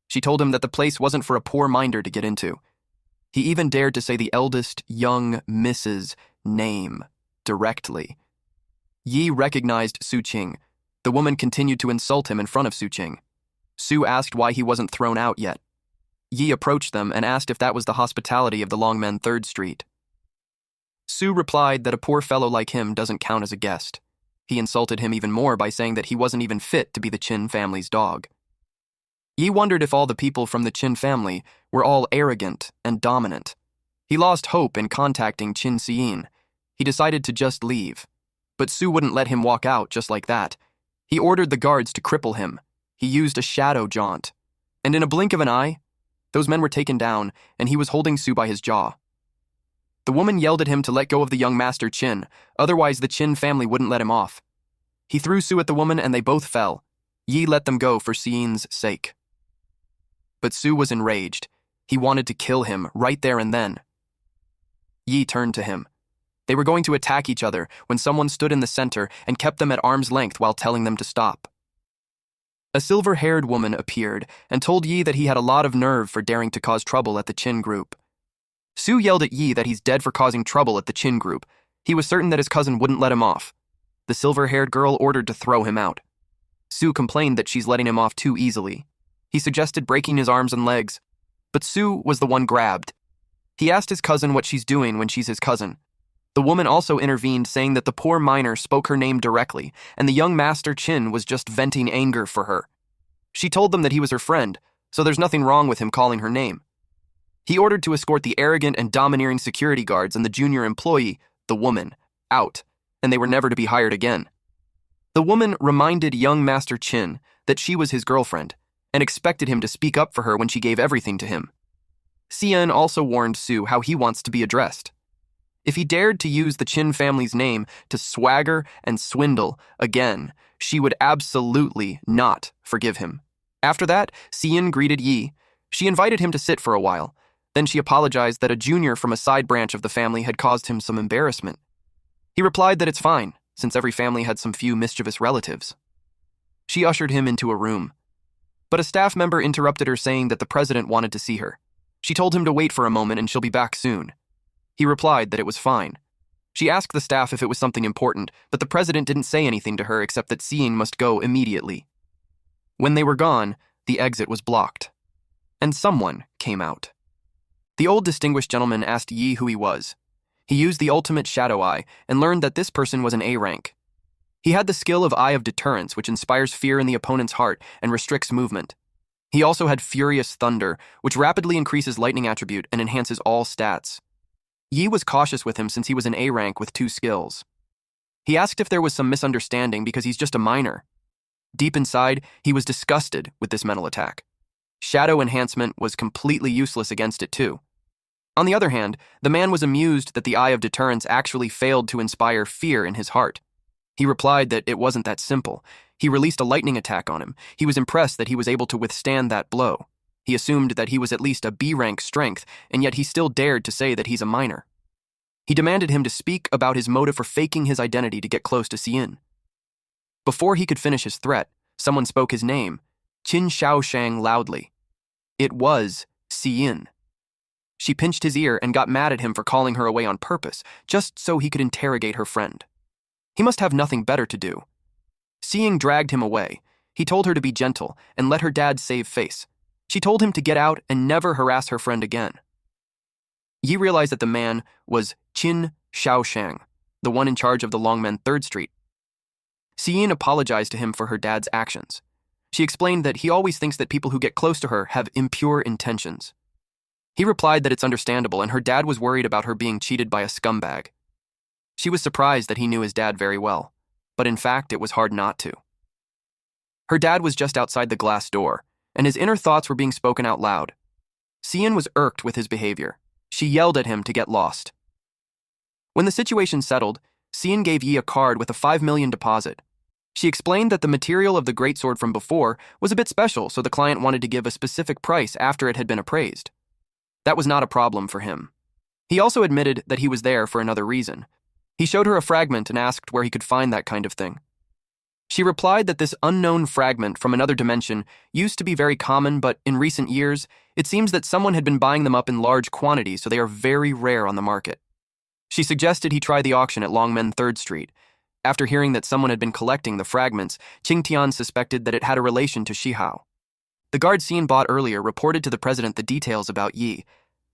She told him that the place wasn't for a poor minder to get into. He even dared to say the eldest young Mrs. name directly. Yi recognized Su Qing. The woman continued to insult him in front of Su Qing. Su asked why he wasn't thrown out yet. Yi approached them and asked if that was the hospitality of the Longmen 3rd Street. Su replied that a poor fellow like him doesn't count as a guest. He insulted him even more by saying that he wasn't even fit to be the Qin family's dog. Yi wondered if all the people from the Qin family were all arrogant and dominant. He lost hope in contacting Qin Xiyin. He decided to just leave. But Su wouldn't let him walk out just like that. He ordered the guards to cripple him. He used a shadow jaunt. And in a blink of an eye, those men were taken down, and he was holding Su by his jaw. The woman yelled at him to let go of the young master Qin, otherwise the Qin family wouldn't let him off. He threw Su at the woman and they both fell. Yi let them go for Xiyin's sake. But Su was enraged. He wanted to kill him right there and then. Yi turned to him. They were going to attack each other when someone stood in the center and kept them at arm's length while telling them to stop. A silver-haired woman appeared and told Yi that he had a lot of nerve for daring to cause trouble at the Qin group. Su yelled at Yi that he's dead for causing trouble at the Qin group. He was certain that his cousin wouldn't let him off. The silver-haired girl ordered to throw him out. Su complained that she's letting him off too easily. He suggested breaking his arms and legs, but Su was the one grabbed. He asked his cousin what she's doing when she's his cousin. The woman also intervened, saying that the poor miner spoke her name directly, and the young master Qin was just venting anger for her. She told them that he was her friend, so there's nothing wrong with him calling her name. He ordered to escort the arrogant and domineering security guards and the junior employee, the woman, out, and they were never to be hired again. The woman reminded young Master Qin that she was his girlfriend, and expected him to speak up for her when she gave everything to him. Xian also warned Su how he wants to be addressed. If he dared to use the Qin family's name to swagger and swindle again, she would absolutely not forgive him. After that, Xian greeted Yi. She invited him to sit for a while. Then she apologized that a junior from a side branch of the family had caused him some embarrassment. He replied that it's fine, since every family had some few mischievous relatives. She ushered him into a room. But a staff member interrupted her, saying that the president wanted to see her. She told him to wait for a moment and she'll be back soon. He replied that it was fine. She asked the staff if it was something important, but the president didn't say anything to her except that Seeing must go immediately. When they were gone, the exit was blocked. And someone came out. The old distinguished gentleman asked Yi who he was. He used the ultimate shadow eye and learned that this person was an A rank. He had the skill of Eye of Deterrence, which inspires fear in the opponent's heart and restricts movement. He also had Furious Thunder, which rapidly increases lightning attribute and enhances all stats. Yi was cautious with him since he was an A rank with 2 skills. He asked if there was some misunderstanding because he's just a minor. Deep inside, he was disgusted with this mental attack. Shadow enhancement was completely useless against it too. On the other hand, the man was amused that the Eye of Deterrence actually failed to inspire fear in his heart. He replied that it wasn't that simple. He released a lightning attack on him. He was impressed that he was able to withstand that blow. He assumed that he was at least a B-rank strength, and yet he still dared to say that he's a minor. He demanded him to speak about his motive for faking his identity to get close to Xian. Before he could finish his threat, someone spoke his name, Qin Shaoshang, loudly. It was Xian. She pinched his ear and got mad at him for calling her away on purpose, just so he could interrogate her friend. He must have nothing better to do. Xian dragged him away. He told her to be gentle and let her dad save face. She told him to get out and never harass her friend again. Yi realized that the man was Qin Xiaoshang, the one in charge of the Longmen 3rd Street. Xiyin apologized to him for her dad's actions. She explained that he always thinks that people who get close to her have impure intentions. He replied that it's understandable and her dad was worried about her being cheated by a scumbag. She was surprised that he knew his dad very well, but in fact it was hard not to. Her dad was just outside the glass door, and his inner thoughts were being spoken out loud. Xiyin was irked with his behavior. She yelled at him to get lost. When the situation settled, Xiyin gave Yi a card with a 5 million deposit. She explained that the material of the greatsword from before was a bit special, so the client wanted to give a specific price after it had been appraised. That was not a problem for him. He also admitted that he was there for another reason. He showed her a fragment and asked where he could find that kind of thing. She replied that this unknown fragment from another dimension used to be very common, but in recent years, it seems that someone had been buying them up in large quantities, so they are very rare on the market. She suggested he try the auction at Longmen 3rd Street. After hearing that someone had been collecting the fragments, Qingtian suspected that it had a relation to Shihao. The guard Xiyin bought earlier reported to the president the details about Yi,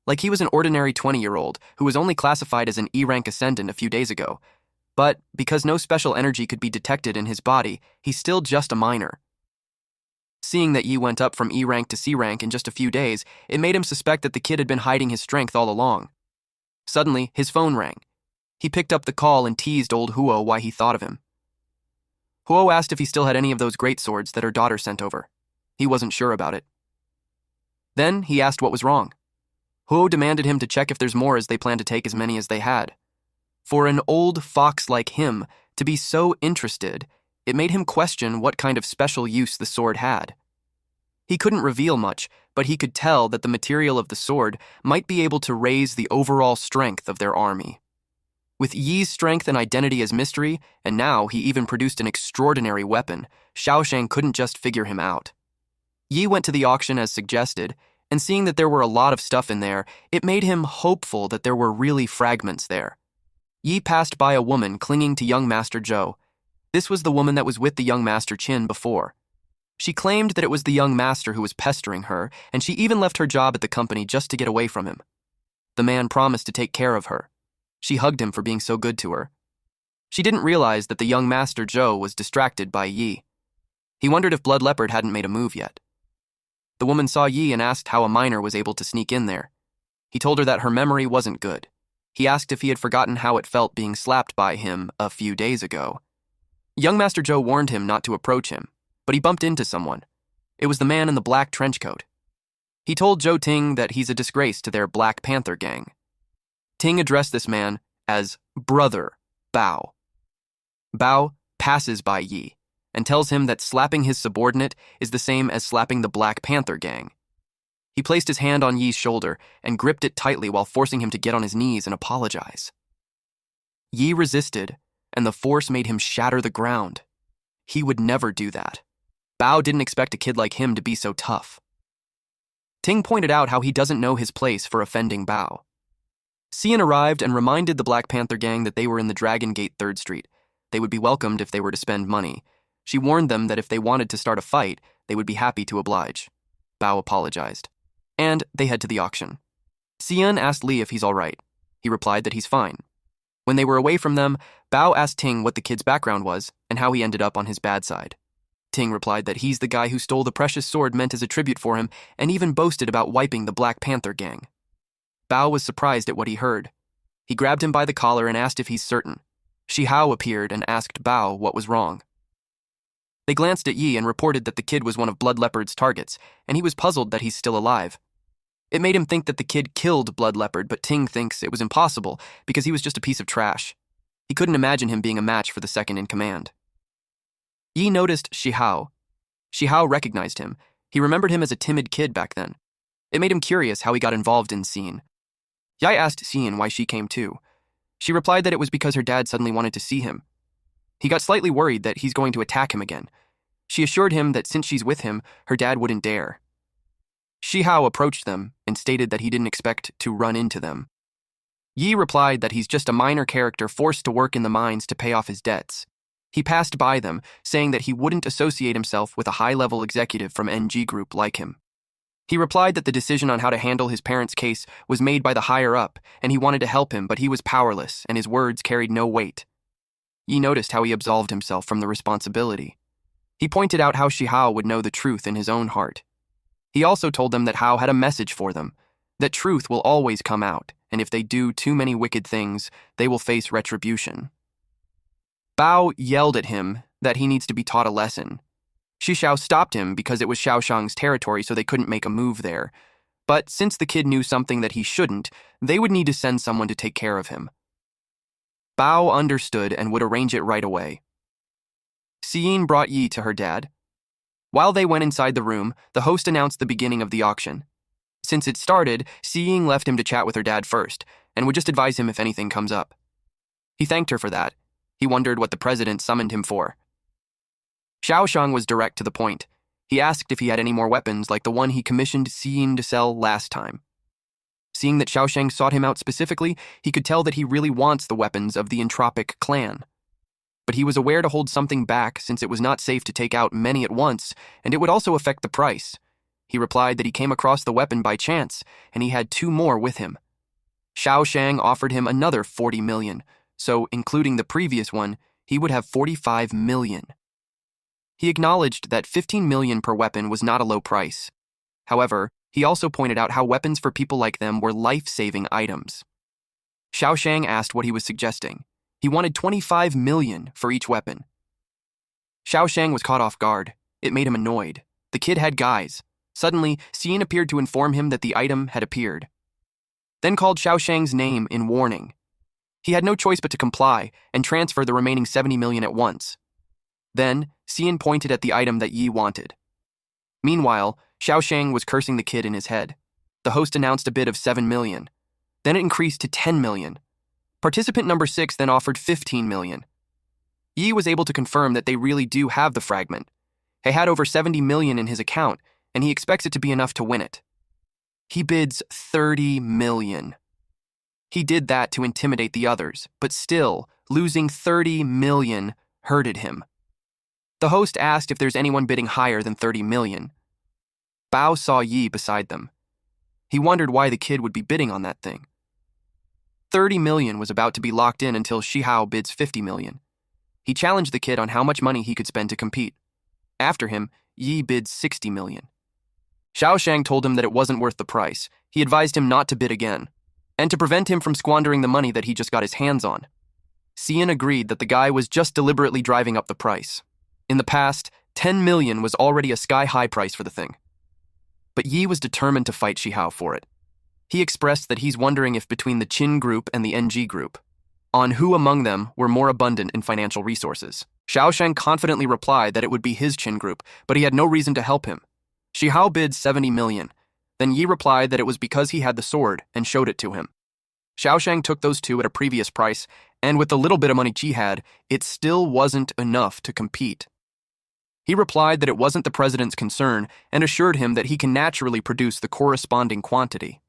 like he was an ordinary 20-year-old who was only classified as an E-rank ascendant a few days ago. But because no special energy could be detected in his body, he's still just a minor. Seeing that Yi went up from E-rank to C-rank in just a few days, it made him suspect that the kid had been hiding his strength all along. Suddenly, his phone rang. He picked up the call and teased old Huo why he thought of him. Huo asked if he still had any of those great swords that her daughter sent over. He wasn't sure about it. Then he asked what was wrong. Huo demanded him to check if there's more, as they planned to take as many as they had. For an old fox like him to be so interested, it made him question what kind of special use the sword had. He couldn't reveal much, but he could tell that the material of the sword might be able to raise the overall strength of their army. With Yi's strength and identity as mystery, and now he even produced an extraordinary weapon, Xiaoshang couldn't just figure him out. Yi went to the auction as suggested, and seeing that there were a lot of stuff in there, it made him hopeful that there were really fragments there. Yi passed by a woman clinging to young Master Zhou. This was the woman that was with the young Master Qin before. She claimed that it was the young master who was pestering her, and she even left her job at the company just to get away from him. The man promised to take care of her. She hugged him for being so good to her. She didn't realize that the young Master Zhou was distracted by Yi. He wondered if Blood Leopard hadn't made a move yet. The woman saw Yi and asked how a minor was able to sneak in there. He told her that her memory wasn't good. He asked if he had forgotten how it felt being slapped by him a few days ago. Young Master Zhou warned him not to approach him, but he bumped into someone. It was the man in the black trench coat. He told Zhou Ting that he's a disgrace to their Black Panther gang. Ting addressed this man as Brother Bao. Bao passes by Yi and tells him that slapping his subordinate is the same as slapping the Black Panther gang. He placed his hand on Yi's shoulder and gripped it tightly while forcing him to get on his knees and apologize. Yi resisted, and the force made him shatter the ground. He would never do that. Bao didn't expect a kid like him to be so tough. Ting pointed out how he doesn't know his place for offending Bao. Xiyin arrived and reminded the Black Panther gang that they were in the Dragon Gate 3rd Street. They would be welcomed if they were to spend money. She warned them that if they wanted to start a fight, they would be happy to oblige. Bao apologized. And they head to the auction. Xiyin asked Li if he's all right. He replied that he's fine. When they were away from them, Bao asked Ting what the kid's background was and how he ended up on his bad side. Ting replied that he's the guy who stole the precious sword meant as a tribute for him and even boasted about wiping the Black Panther gang. Bao was surprised at what he heard. He grabbed him by the collar and asked if he's certain. Shihao appeared and asked Bao what was wrong. They glanced at Yi and reported that the kid was one of Blood Leopard's targets, and he was puzzled that he's still alive. It made him think that the kid killed Blood Leopard, but Ting thinks it was impossible because he was just a piece of trash. He couldn't imagine him being a match for the second in command. Yi noticed Shihao. Shihao recognized him. He remembered him as a timid kid back then. It made him curious how he got involved in Xiyin. Yi asked Xiyin why she came too. She replied that it was because her dad suddenly wanted to see him. He got slightly worried that he's going to attack him again. She assured him that since she's with him, her dad wouldn't dare. Shihao approached them and stated that he didn't expect to run into them. Yi replied that he's just a minor character forced to work in the mines to pay off his debts. He passed by them, saying that he wouldn't associate himself with a high-level executive from NG Group like him. He replied that the decision on how to handle his parents' case was made by the higher-up, and he wanted to help him, but he was powerless, and his words carried no weight. Yi noticed how he absolved himself from the responsibility. He pointed out how Shihao would know the truth in his own heart. He also told them that Hao had a message for them, that truth will always come out, and if they do too many wicked things, they will face retribution. Bao yelled at him that he needs to be taught a lesson. Shishao stopped him because it was Xiaoshang's territory, so they couldn't make a move there. But since the kid knew something that he shouldn't, they would need to send someone to take care of him. Bao understood and would arrange it right away. Xiyin brought Yi to her dad. While they went inside the room, the host announced the beginning of the auction. Since it started, Xiyin left him to chat with her dad first, and would just advise him if anything comes up. He thanked her for that. He wondered what the president summoned him for. Xiaoshang was direct to the point. He asked if he had any more weapons like the one he commissioned Xiyin to sell last time. Seeing that Xiaoshang sought him out specifically, he could tell that he really wants the weapons of the Entropic clan. But he was aware to hold something back since it was not safe to take out many at once, and it would also affect the price. He replied that he came across the weapon by chance, and he had 2 more with him. Xiaoshang offered him another 40 million, so including the previous one, he would have 45 million. He acknowledged that 15 million per weapon was not a low price. However, he also pointed out how weapons for people like them were life-saving items. Xiaoshang asked what he was suggesting. He wanted 25 million for each weapon. Xiaoshang was caught off guard. It made him annoyed. The kid had guys. Suddenly, Xiyin appeared to inform him that the item had appeared. Then called Xiaoshang's name in warning. He had no choice but to comply and transfer the remaining 70 million at once. Then, Xiyin pointed at the item that Yi wanted. Meanwhile, Xiaoshang was cursing the kid in his head. The host announced a bid of 7 million. Then it increased to 10 million. Participant number 6 then offered 15 million. Yi was able to confirm that they really do have the fragment. He had over 70 million in his account, and he expects it to be enough to win it. He bids 30 million. He did that to intimidate the others, but still, losing 30 million hurted him. The host asked if there's anyone bidding higher than 30 million. Bao saw Yi beside them. He wondered why the kid would be bidding on that thing. 30 million was about to be locked in until Shihao bids 50 million. He challenged the kid on how much money he could spend to compete. After him, Yi bids 60 million. Xiaoshang told him that it wasn't worth the price. He advised him not to bid again, and to prevent him from squandering the money that he just got his hands on. Xiyin agreed that the guy was just deliberately driving up the price. In the past, 10 million was already a sky-high price for the thing. But Yi was determined to fight Shihao for it. He expressed that he's wondering if between the Qin group and the NG group, on who among them were more abundant in financial resources. Xiaoshang confidently replied that it would be his Qin group, but he had no reason to help him. Shihao bid 70 million. Then Yi replied that it was because he had the sword and showed it to him. Xiaoshang took those two at a previous price, and with the little bit of money Yi had, it still wasn't enough to compete. He replied that it wasn't the president's concern and assured him that he can naturally produce the corresponding quantity.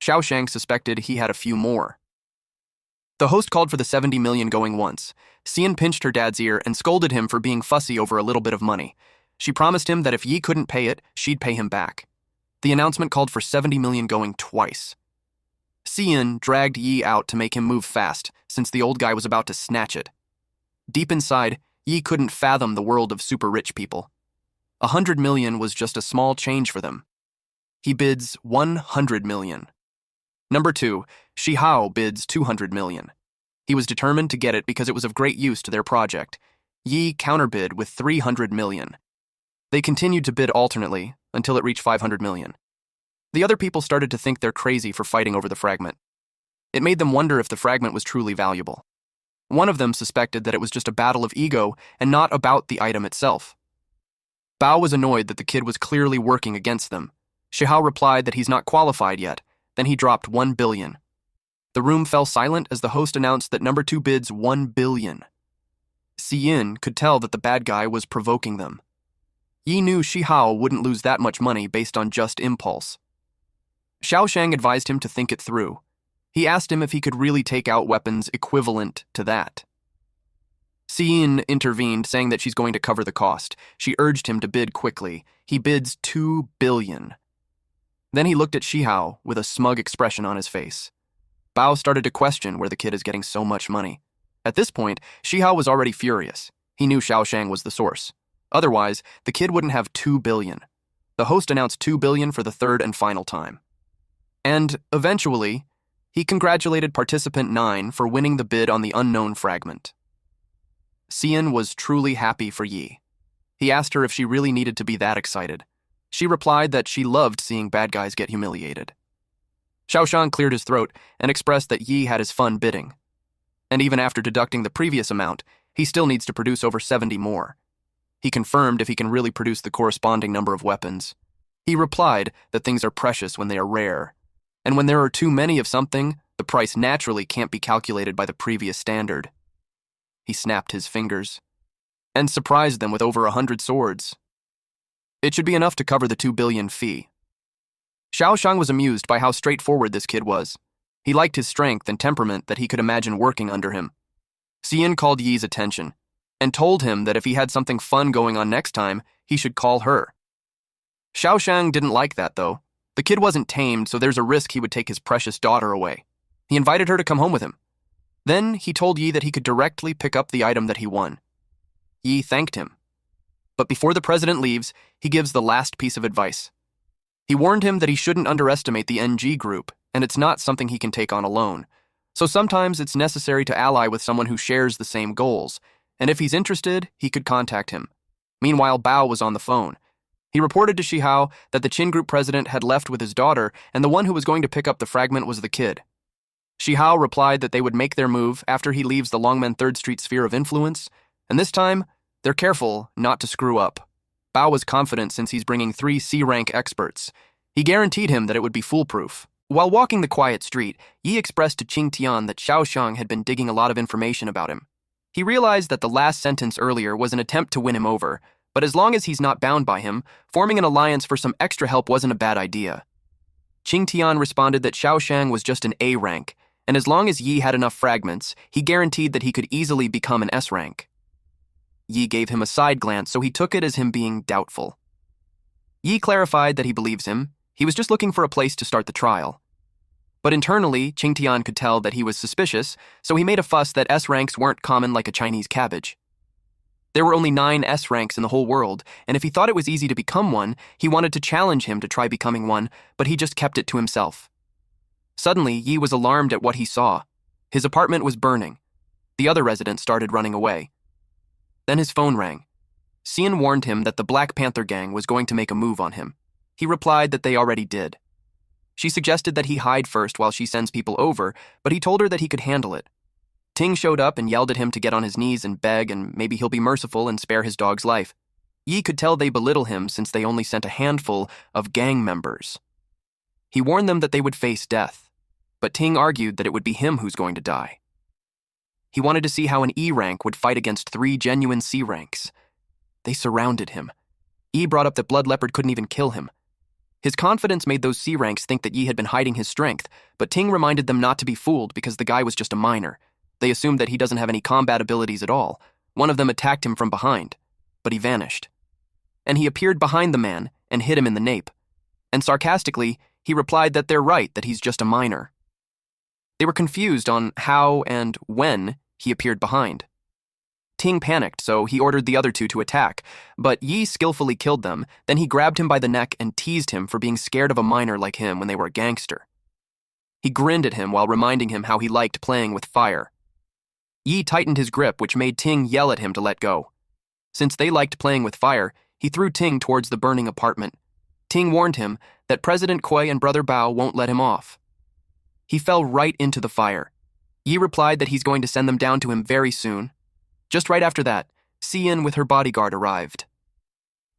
Xiaoshang suspected he had a few more. The host called for the 70 million going once. Xiyin pinched her dad's ear and scolded him for being fussy over a little bit of money. She promised him that if Yi couldn't pay it, she'd pay him back. The announcement called for 70 million going twice. Xiyin dragged Yi out to make him move fast, since the old guy was about to snatch it. Deep inside, Yi couldn't fathom the world of super rich people. 100 million was just a small change for them. He bids 100 million. Number 2, Shihao bids 200 million. He was determined to get it because it was of great use to their project. Yi counterbid with 300 million. They continued to bid alternately until it reached 500 million. The other people started to think they're crazy for fighting over the fragment. It made them wonder if the fragment was truly valuable. One of them suspected that it was just a battle of ego and not about the item itself. Bao was annoyed that the kid was clearly working against them. Shihao replied that he's not qualified yet. Then he dropped 1 billion. The room fell silent as the host announced that number 2 bids 1 billion. Xiyin could tell that the bad guy was provoking them. Yi knew Shihao wouldn't lose that much money based on just impulse. Xiaoshang advised him to think it through. He asked him if he could really take out weapons equivalent to that. Xiyin intervened, saying that she's going to cover the cost. She urged him to bid quickly. He bids 2 billion. Then he looked at Shihao with a smug expression on his face. Bao started to question where the kid is getting so much money. At this point, Shihao was already furious. He knew Xiaoshang was the source. Otherwise, the kid wouldn't have 2 billion. The host announced 2 billion for the third and final time. And, eventually, he congratulated participant 9 for winning the bid on the unknown fragment. Xian was truly happy for Yi. He asked her if she really needed to be that excited. She replied that she loved seeing bad guys get humiliated. Xiaoshang cleared his throat and expressed that Yi had his fun bidding. And even after deducting the previous amount, he still needs to produce over 70 more. He confirmed if he can really produce the corresponding number of weapons. He replied that things are precious when they are rare, and when there are too many of something, the price naturally can't be calculated by the previous standard. He snapped his fingers and surprised them with over 100 swords. It should be enough to cover the 2 billion fee. Xiaoshang was amused by how straightforward this kid was. He liked his strength and temperament that he could imagine working under him. Xian called Yi's attention and told him that if he had something fun going on next time, he should call her. Xiaoshang didn't like that, though. The kid wasn't tamed, so there's a risk he would take his precious daughter away. He invited her to come home with him. Then he told Yi that he could directly pick up the item that he won. Yi thanked him. But before the president leaves, he gives the last piece of advice. He warned him that he shouldn't underestimate the NG group, and it's not something he can take on alone. So sometimes it's necessary to ally with someone who shares the same goals, and if he's interested, he could contact him. Meanwhile, Bao was on the phone. He reported to Shihao that the Qin group president had left with his daughter, and the one who was going to pick up the fragment was the kid. Shihao replied that they would make their move after he leaves the Longmen 3rd Street sphere of influence, and this time, they're careful not to screw up. Bao was confident since he's bringing 3 C-rank experts. He guaranteed him that it would be foolproof. While walking the quiet street, Yi expressed to Qing Tian that Xiaoshang had been digging a lot of information about him. He realized that the last sentence earlier was an attempt to win him over, but as long as he's not bound by him, forming an alliance for some extra help wasn't a bad idea. Qing Tian responded that Xiaoshang was just an A rank, and as long as Yi had enough fragments, he guaranteed that he could easily become an S rank. Yi gave him a side glance, so he took it as him being doubtful. Yi clarified that he believes him. He was just looking for a place to start the trial. But internally, Qing Tian could tell that he was suspicious, so he made a fuss that S ranks weren't common like a Chinese cabbage. There were only 9 S ranks in the whole world, and if he thought it was easy to become one, he wanted to challenge him to try becoming one, but he just kept it to himself. Suddenly, Yi was alarmed at what he saw. His apartment was burning. The other residents started running away. Then his phone rang. Xian warned him that the Black Panther gang was going to make a move on him. He replied that they already did. She suggested that he hide first while she sends people over, but he told her that he could handle it. Ting showed up and yelled at him to get on his knees and beg, and maybe he'll be merciful and spare his dog's life. Yi could tell they belittle him since they only sent a handful of gang members. He warned them that they would face death, but Ting argued that it would be him who's going to die. He wanted to see how an E rank would fight against 3 genuine C ranks. They surrounded him. Yi brought up that Blood Leopard couldn't even kill him. His confidence made those C ranks think that Yi had been hiding his strength, but Ting reminded them not to be fooled because the guy was just a minor. They assumed that he doesn't have any combat abilities at all. One of them attacked him from behind, but he vanished. And he appeared behind the man and hit him in the nape. And sarcastically, he replied that they're right, that he's just a minor. They were confused on how and when he appeared behind. Ting panicked, so he ordered the other 2 to attack, but Yi skillfully killed them. Then he grabbed him by the neck and teased him for being scared of a minor like him when they were a gangster. He grinned at him while reminding him how he liked playing with fire. Yi tightened his grip, which made Ting yell at him to let go. Since they liked playing with fire, he threw Ting towards the burning apartment. Ting warned him that President Kui and Brother Bao won't let him off. He fell right into the fire. Yi replied that he's going to send them down to him very soon. Just right after that, Xian with her bodyguard arrived.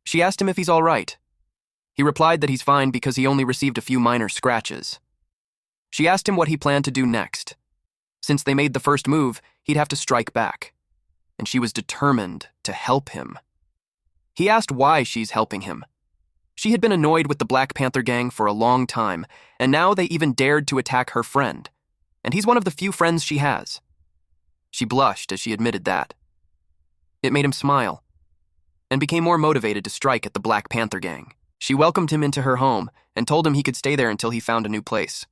She asked him if he's all right. He replied that he's fine because he only received a few minor scratches. She asked him what he planned to do next. Since they made the first move, he'd have to strike back. And she was determined to help him. He asked why she's helping him. She had been annoyed with the Black Panther gang for a long time, and now they even dared to attack her friend. And he's one of the few friends she has. She blushed as she admitted that. It made him smile. and became more motivated to strike at the Black Panther gang. She welcomed him into her home and told him he could stay there until he found a new place.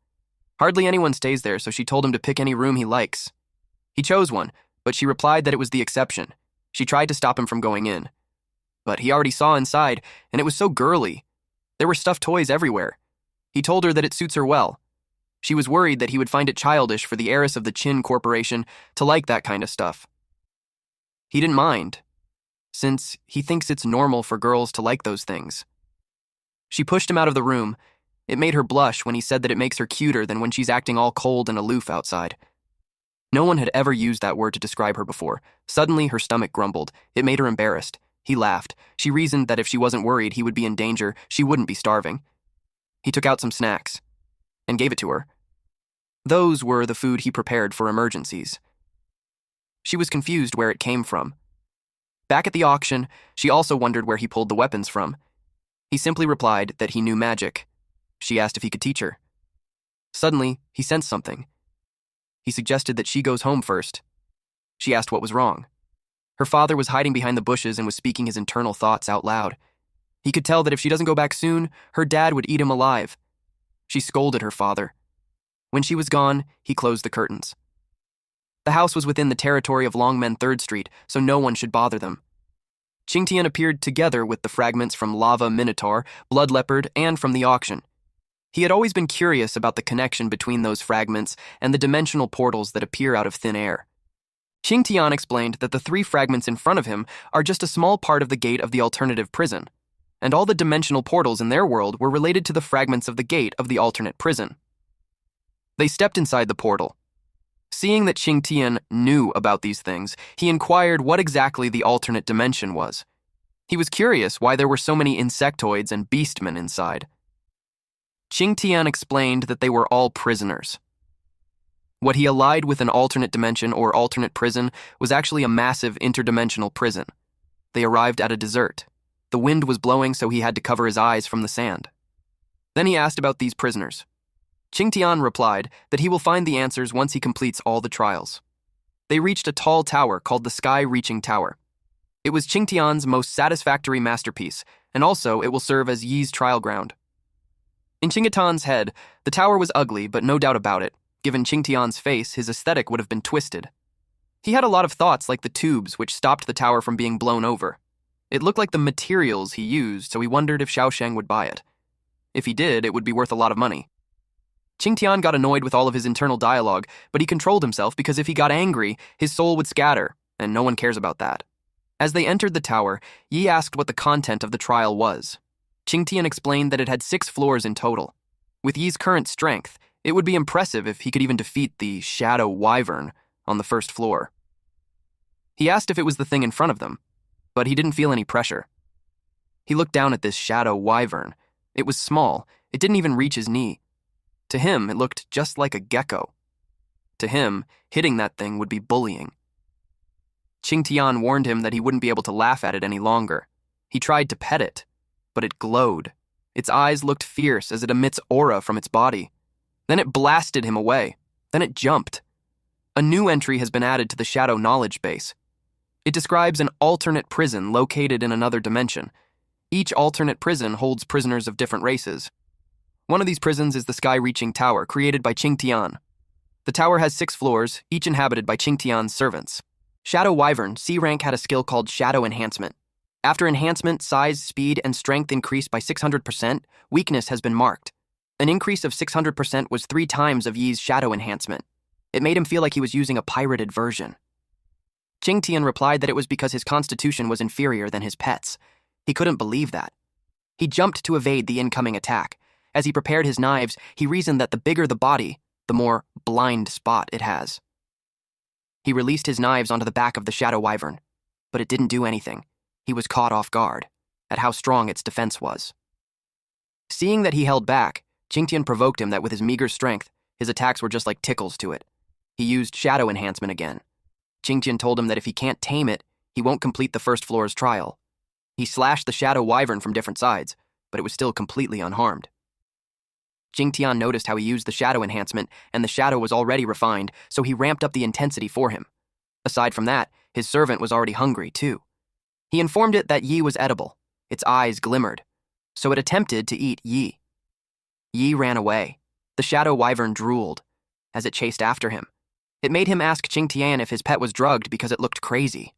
Hardly anyone stays there, so she told him to pick any room he likes. He chose one, but she replied that it was the exception. She tried to stop him from going in. But he already saw inside, and it was so girly. There were stuffed toys everywhere. He told her that it suits her well. She was worried that he would find it childish for the heiress of the Chin Corporation to like that kind of stuff. He didn't mind, since he thinks it's normal for girls to like those things. She pushed him out of the room. It made her blush when he said that it makes her cuter than when she's acting all cold and aloof outside. No one had ever used that word to describe her before. Suddenly, her stomach grumbled. It made her embarrassed. He laughed. She reasoned that if she wasn't worried he would be in danger, she wouldn't be starving. He took out some snacks and gave it to her. Those were the food he prepared for emergencies. She was confused where it came from. Back at the auction, she also wondered where he pulled the weapons from. He simply replied that he knew magic. She asked if he could teach her. Suddenly, he sensed something. He suggested that she goes home first. She asked what was wrong. Her father was hiding behind the bushes and was speaking his internal thoughts out loud. He could tell that if she doesn't go back soon, her dad would eat him alive. She scolded her father. When she was gone, he closed the curtains. The house was within the territory of Longmen 3rd Street, so no one should bother them. Qingtian appeared together with the fragments from Lava Minotaur, Blood Leopard, and from the auction. He had always been curious about the connection between those fragments and the dimensional portals that appear out of thin air. Qingtian explained that the 3 fragments in front of him are just a small part of the gate of the alternative prison, and all the dimensional portals in their world were related to the fragments of the gate of the alternate prison. They stepped inside the portal. Seeing that Qingtian knew about these things, he inquired what exactly the alternate dimension was. He was curious why there were so many insectoids and beastmen inside. Qingtian explained that they were all prisoners. What he allied with an alternate dimension or alternate prison was actually a massive interdimensional prison. They arrived at a desert. The wind was blowing, so he had to cover his eyes from the sand. Then he asked about these prisoners. Qingtian replied that he will find the answers once he completes all the trials. They reached a tall tower called the Sky-Reaching Tower. It was Qingtian's most satisfactory masterpiece, and also it will serve as Yi's trial ground. In Qingtian's head, the tower was ugly, but no doubt about it. Given Qingtian's face, his aesthetic would have been twisted. He had a lot of thoughts like the tubes which stopped the tower from being blown over. It looked like the materials he used, so he wondered if Xiaosheng would buy it. If he did, it would be worth a lot of money. Qingtian got annoyed with all of his internal dialogue, but he controlled himself because if he got angry, his soul would scatter, and no one cares about that. As they entered the tower, Yi asked what the content of the trial was. Qingtian explained that it had 6 floors in total. With Yi's current strength, it would be impressive if he could even defeat the Shadow Wyvern on the 1st floor. He asked if it was the thing in front of them, but he didn't feel any pressure. He looked down at this Shadow Wyvern. It was small. It didn't even reach his knee. To him, it looked just like a gecko. To him, hitting that thing would be bullying. Qingtian warned him that he wouldn't be able to laugh at it any longer. He tried to pet it, but it glowed. Its eyes looked fierce as it emits aura from its body. Then it blasted him away. Then it jumped. A new entry has been added to the Shadow Knowledge Base. It describes an alternate prison located in another dimension. Each alternate prison holds prisoners of different races. One of these prisons is the Sky-Reaching Tower, created by Qingtian. The tower has 6 floors, each inhabited by Qingtian's servants. Shadow Wyvern, C rank, had a skill called Shadow Enhancement. After enhancement, size, speed, and strength increased by 600%, weakness has been marked. An increase of 600% was 3 times of Yi's Shadow Enhancement. It made him feel like he was using a pirated version. Qingtian replied that it was because his constitution was inferior than his pet's. He couldn't believe that. He jumped to evade the incoming attack. As he prepared his knives, he reasoned that the bigger the body, the more blind spot it has. He released his knives onto the back of the Shadow Wyvern, but it didn't do anything. He was caught off guard at how strong its defense was. Seeing that he held back, Qingtian provoked him that with his meager strength, his attacks were just like tickles to it. He used Shadow Enhancement again. Qingtian told him that if he can't tame it, he won't complete the 1st floor's trial. He slashed the Shadow Wyvern from different sides, but it was still completely unharmed. Qingtian noticed how he used the Shadow Enhancement, and the shadow was already refined, so he ramped up the intensity for him. Aside from that, his servant was already hungry, too. He informed it that Yi was edible. Its eyes glimmered, so it attempted to eat Yi. Yi ran away. The shadow wyvern drooled as it chased after him. It made him ask Qingtian if his pet was drugged because it looked crazy.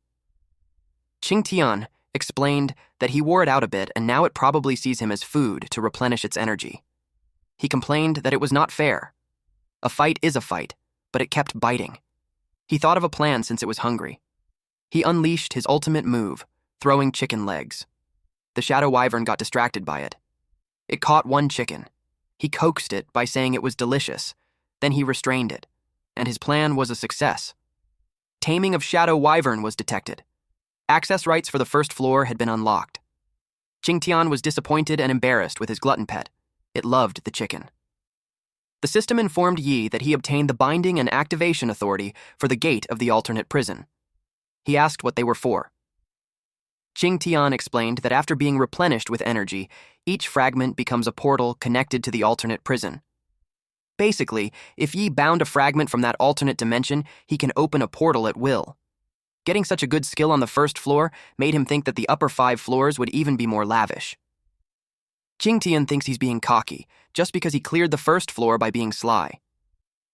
Qingtian explained that he wore it out a bit and now it probably sees him as food to replenish its energy. He complained that it was not fair. A fight is a fight, but it kept biting. He thought of a plan since it was hungry. He unleashed his ultimate move, throwing chicken legs. The shadow wyvern got distracted by it. It caught one chicken. He coaxed it by saying it was delicious. Then he restrained it, and his plan was a success. Taming of shadow wyvern was detected. Access rights for the first floor had been unlocked. Qingtian was disappointed and embarrassed with his glutton pet. It loved the chicken. The system informed Yi that he obtained the binding and activation authority for the gate of the alternate prison. He asked what they were for. Qingtian explained that after being replenished with energy, each fragment becomes a portal connected to the alternate prison. Basically, if Yi bound a fragment from that alternate dimension, he can open a portal at will. Getting such a good skill on the first floor made him think that the upper 5 floors would even be more lavish. Qingtian thinks he's being cocky, just because he cleared the first floor by being sly.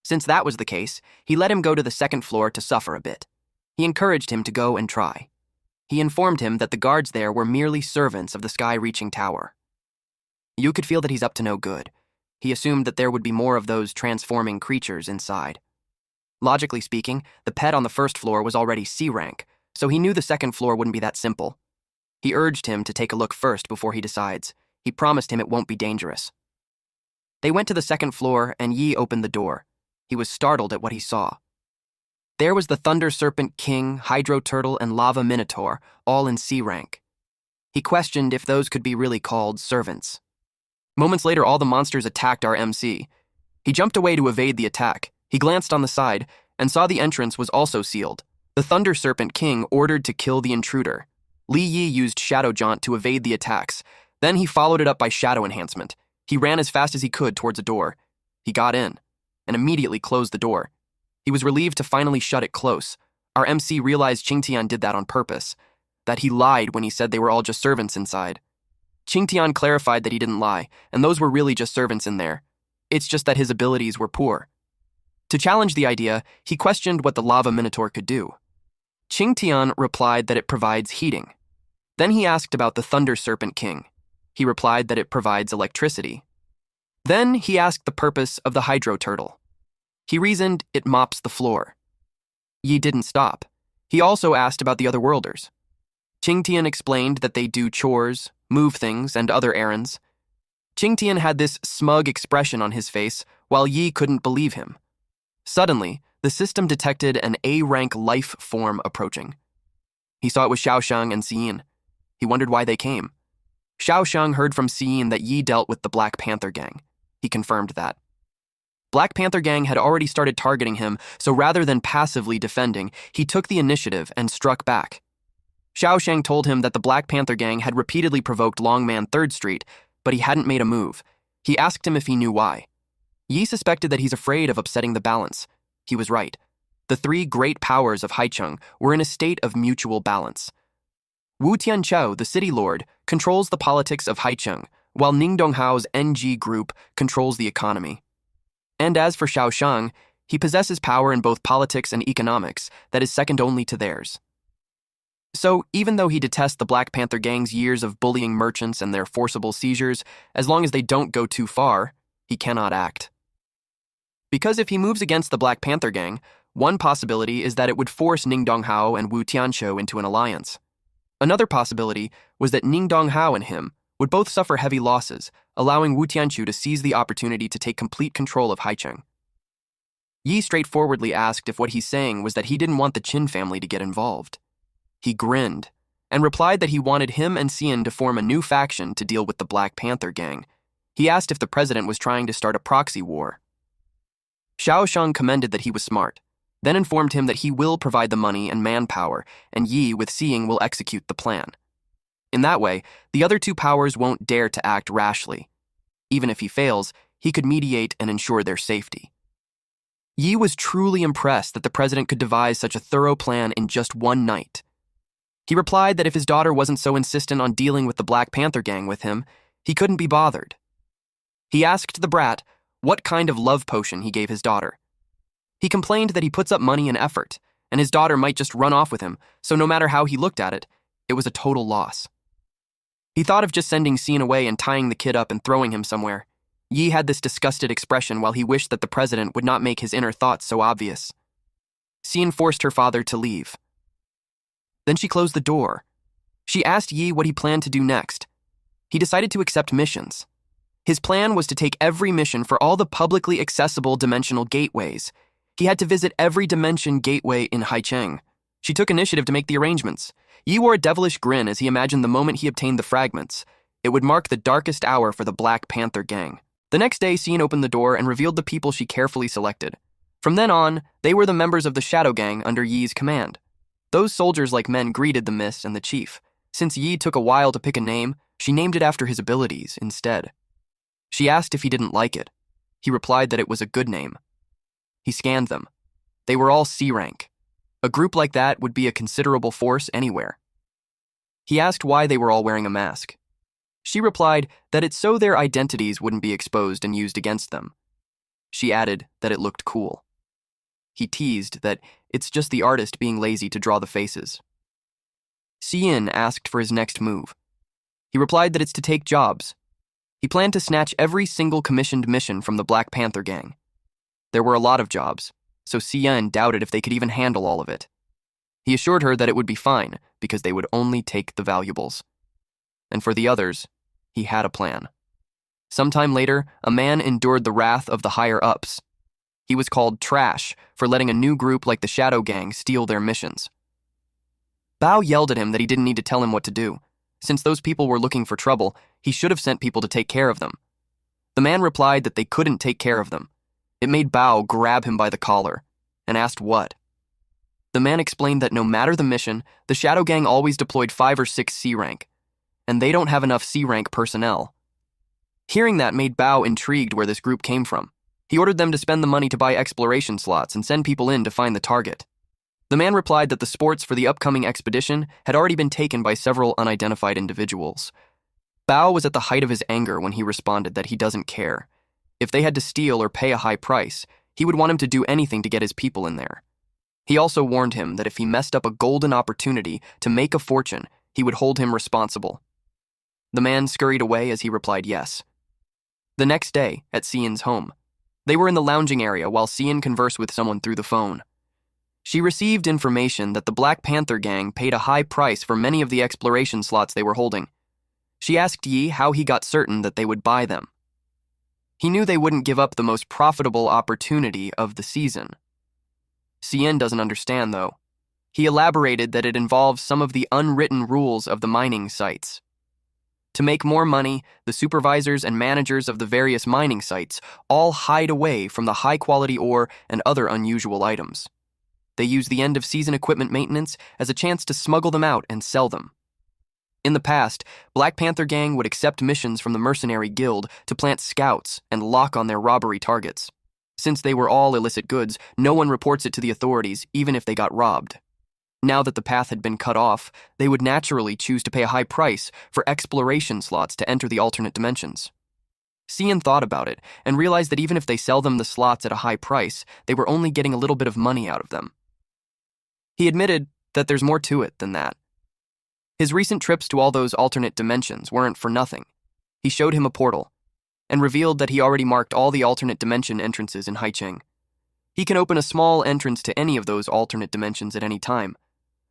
Since that was the case, he let him go to the second floor to suffer a bit. He encouraged him to go and try. He informed him that the guards there were merely servants of the sky-reaching tower. You could feel that he's up to no good. He assumed that there would be more of those transforming creatures inside. Logically speaking, the pet on the first floor was already C rank, so he knew the second floor wouldn't be that simple. He urged him to take a look first before he decides. He promised him it won't be dangerous. They went to the second floor, and Yi opened the door. He was startled at what he saw. There was the Thunder Serpent King, Hydro Turtle, and Lava Minotaur, all in C rank. He questioned if those could be really called servants. Moments later, all the monsters attacked our MC. He jumped away to evade the attack. He glanced on the side and saw the entrance was also sealed. The Thunder Serpent King ordered to kill the intruder. Li Yi used Shadow Jaunt to evade the attacks. Then he followed it up by Shadow Enhancement. He ran as fast as he could towards a door. He got in and immediately closed the door. He was relieved to finally shut it close. Our MC realized Qingtian did that on purpose, that he lied when he said they were all just servants inside. Qingtian clarified that he didn't lie, and those were really just servants in there. It's just that his abilities were poor. To challenge the idea, he questioned what the Lava Minotaur could do. Qingtian replied that it provides heating. Then he asked about the Thunder Serpent King. He replied that it provides electricity. Then he asked the purpose of the Hydro Turtle. He reasoned it mops the floor. Yi didn't stop. He also asked about the other worlders. Qingtian explained that they do chores, move things, and other errands. Qingtian had this smug expression on his face, while Yi couldn't believe him. Suddenly, the system detected an A-rank life form approaching. He saw it was Xiaosheng and Xiyin. He wondered why they came. Xiaosheng heard from Xiyin that Yi dealt with the Black Panther Gang. He confirmed that. Black Panther Gang had already started targeting him, so rather than passively defending, he took the initiative and struck back. Xiaosheng told him that the Black Panther Gang had repeatedly provoked Longman 3rd Street, but he hadn't made a move. He asked him if he knew why. Yi suspected that he's afraid of upsetting the balance. He was right. The 3 great powers of Haicheng were in a state of mutual balance. Wu Tianqiao, the city lord, controls the politics of Haicheng, while Ning Donghao's NG group controls the economy. And as for Xiaosheng, he possesses power in both politics and economics that is second only to theirs. So, even though he detests the Black Panther Gang's years of bullying merchants and their forcible seizures, as long as they don't go too far, he cannot act. Because if he moves against the Black Panther Gang, one possibility is that it would force Ning Donghao and Wu Tianqiao into an alliance. Another possibility was that Ning Donghao and him would both suffer heavy losses, allowing Wu Tianqiao to seize the opportunity to take complete control of Haicheng. Yi straightforwardly asked if what he's saying was that he didn't want the Qin family to get involved. He grinned and replied that he wanted him and Xian to form a new faction to deal with the Black Panther Gang. He asked if the president was trying to start a proxy war. Xiaosheng commended that he was smart, then informed him that he will provide the money and manpower, and Yi, with seeing, will execute the plan. In that way, the other 2 powers won't dare to act rashly. Even if he fails, he could mediate and ensure their safety. Yi was truly impressed that the president could devise such a thorough plan in just one night. He replied that if his daughter wasn't so insistent on dealing with the Black Panther gang with him, he couldn't be bothered. He asked the brat what kind of love potion he gave his daughter. He complained that he puts up money and effort, and his daughter might just run off with him, so no matter how he looked at it, it was a total loss. He thought of just sending Cian away and tying the kid up and throwing him somewhere. Yi had this disgusted expression while he wished that the president would not make his inner thoughts so obvious. Cian forced her father to leave. Then she closed the door. She asked Yi what he planned to do next. He decided to accept missions. His plan was to take every mission for all the publicly accessible dimensional gateways. He had to visit every dimension gateway in Haicheng. She took initiative to make the arrangements. Yi wore a devilish grin as he imagined the moment he obtained the fragments. It would mark the darkest hour for the Black Panther gang. The next day, Cian opened the door and revealed the people she carefully selected. From then on, they were the members of the Shadow Gang under Yi's command. Those soldiers like men greeted the Mist and the Chief. Since Yi took a while to pick a name, she named it after his abilities instead. She asked if he didn't like it. He replied that it was a good name. He scanned them. They were all C rank. A group like that would be a considerable force anywhere. He asked why they were all wearing a mask. She replied that it's so their identities wouldn't be exposed and used against them. She added that it looked cool. He teased that it's just the artist being lazy to draw the faces. Cian asked for his next move. He replied that it's to take jobs. He planned to snatch every single commissioned mission from the Black Panther gang. There were a lot of jobs, so Cian doubted if they could even handle all of it. He assured her that it would be fine because they would only take the valuables. And for the others, he had a plan. Sometime later, a man endured the wrath of the higher-ups. He was called Trash for letting a new group like the Shadow Gang steal their missions. Bao yelled at him that he didn't need to tell him what to do. Since those people were looking for trouble, he should have sent people to take care of them. The man replied that they couldn't take care of them. It made Bao grab him by the collar and asked what. The man explained that no matter the mission, the Shadow Gang always deployed 5 or 6 C rank, and they don't have enough C rank personnel. Hearing that made Bao intrigued where this group came from. He ordered them to spend the money to buy exploration slots and send people in to find the target. The man replied that the sports for the upcoming expedition had already been taken by several unidentified individuals. Bao was at the height of his anger when he responded that he doesn't care. If they had to steal or pay a high price, he would want him to do anything to get his people in there. He also warned him that if he messed up a golden opportunity to make a fortune, he would hold him responsible. The man scurried away as he replied yes. The next day, at Cian's home, they were in the lounging area while Cian conversed with someone through the phone. She received information that the Black Panther gang paid a high price for many of the exploration slots they were holding. She asked Yi how he got certain that they would buy them. He knew they wouldn't give up the most profitable opportunity of the season. Cian doesn't understand, though. He elaborated that it involves some of the unwritten rules of the mining sites. To make more money, the supervisors and managers of the various mining sites all hide away from the high-quality ore and other unusual items. They use the end-of-season equipment maintenance as a chance to smuggle them out and sell them. In the past, Black Panther Gang would accept missions from the Mercenary Guild to plant scouts and lock on their robbery targets. Since they were all illicit goods, no one reports it to the authorities, even if they got robbed. Now that the path had been cut off, they would naturally choose to pay a high price for exploration slots to enter the alternate dimensions. Cian thought about it and realized that even if they sell them the slots at a high price, they were only getting a little bit of money out of them. He admitted that there's more to it than that. His recent trips to all those alternate dimensions weren't for nothing. He showed him a portal and revealed that he already marked all the alternate dimension entrances in Haicheng. He can open a small entrance to any of those alternate dimensions at any time.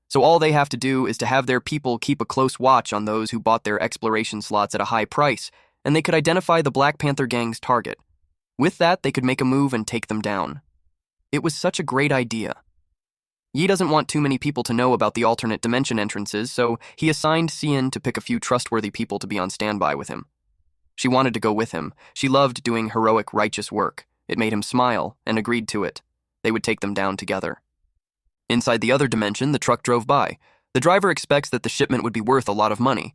So all they have to do is to have their people keep a close watch on those who bought their exploration slots at a high price, and they could identify the Black Panther Gang's target. With that, they could make a move and take them down. It was such a great idea. Yi doesn't want too many people to know about the alternate dimension entrances, so he assigned Cian to pick a few trustworthy people to be on standby with him. She wanted to go with him. She loved doing heroic, righteous work. It made him smile, and agreed to it. They would take them down together. Inside the other dimension, the truck drove by. The driver expects that the shipment would be worth a lot of money.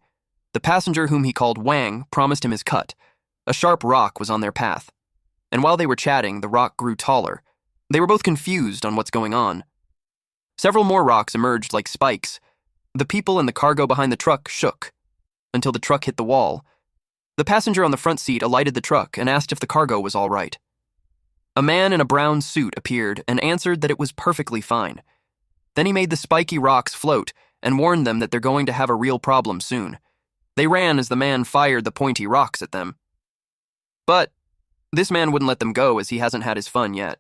The passenger, whom he called Wang, promised him his cut. A sharp rock was on their path. And while they were chatting, the rock grew taller. They were both confused on what's going on. Several more rocks emerged like spikes. The people and the cargo behind the truck shook until the truck hit the wall. The passenger on the front seat alighted the truck and asked if the cargo was all right. A man in a brown suit appeared and answered that it was perfectly fine. Then he made the spiky rocks float and warned them that they're going to have a real problem soon. They ran as the man fired the pointy rocks at them. But this man wouldn't let them go as he hasn't had his fun yet.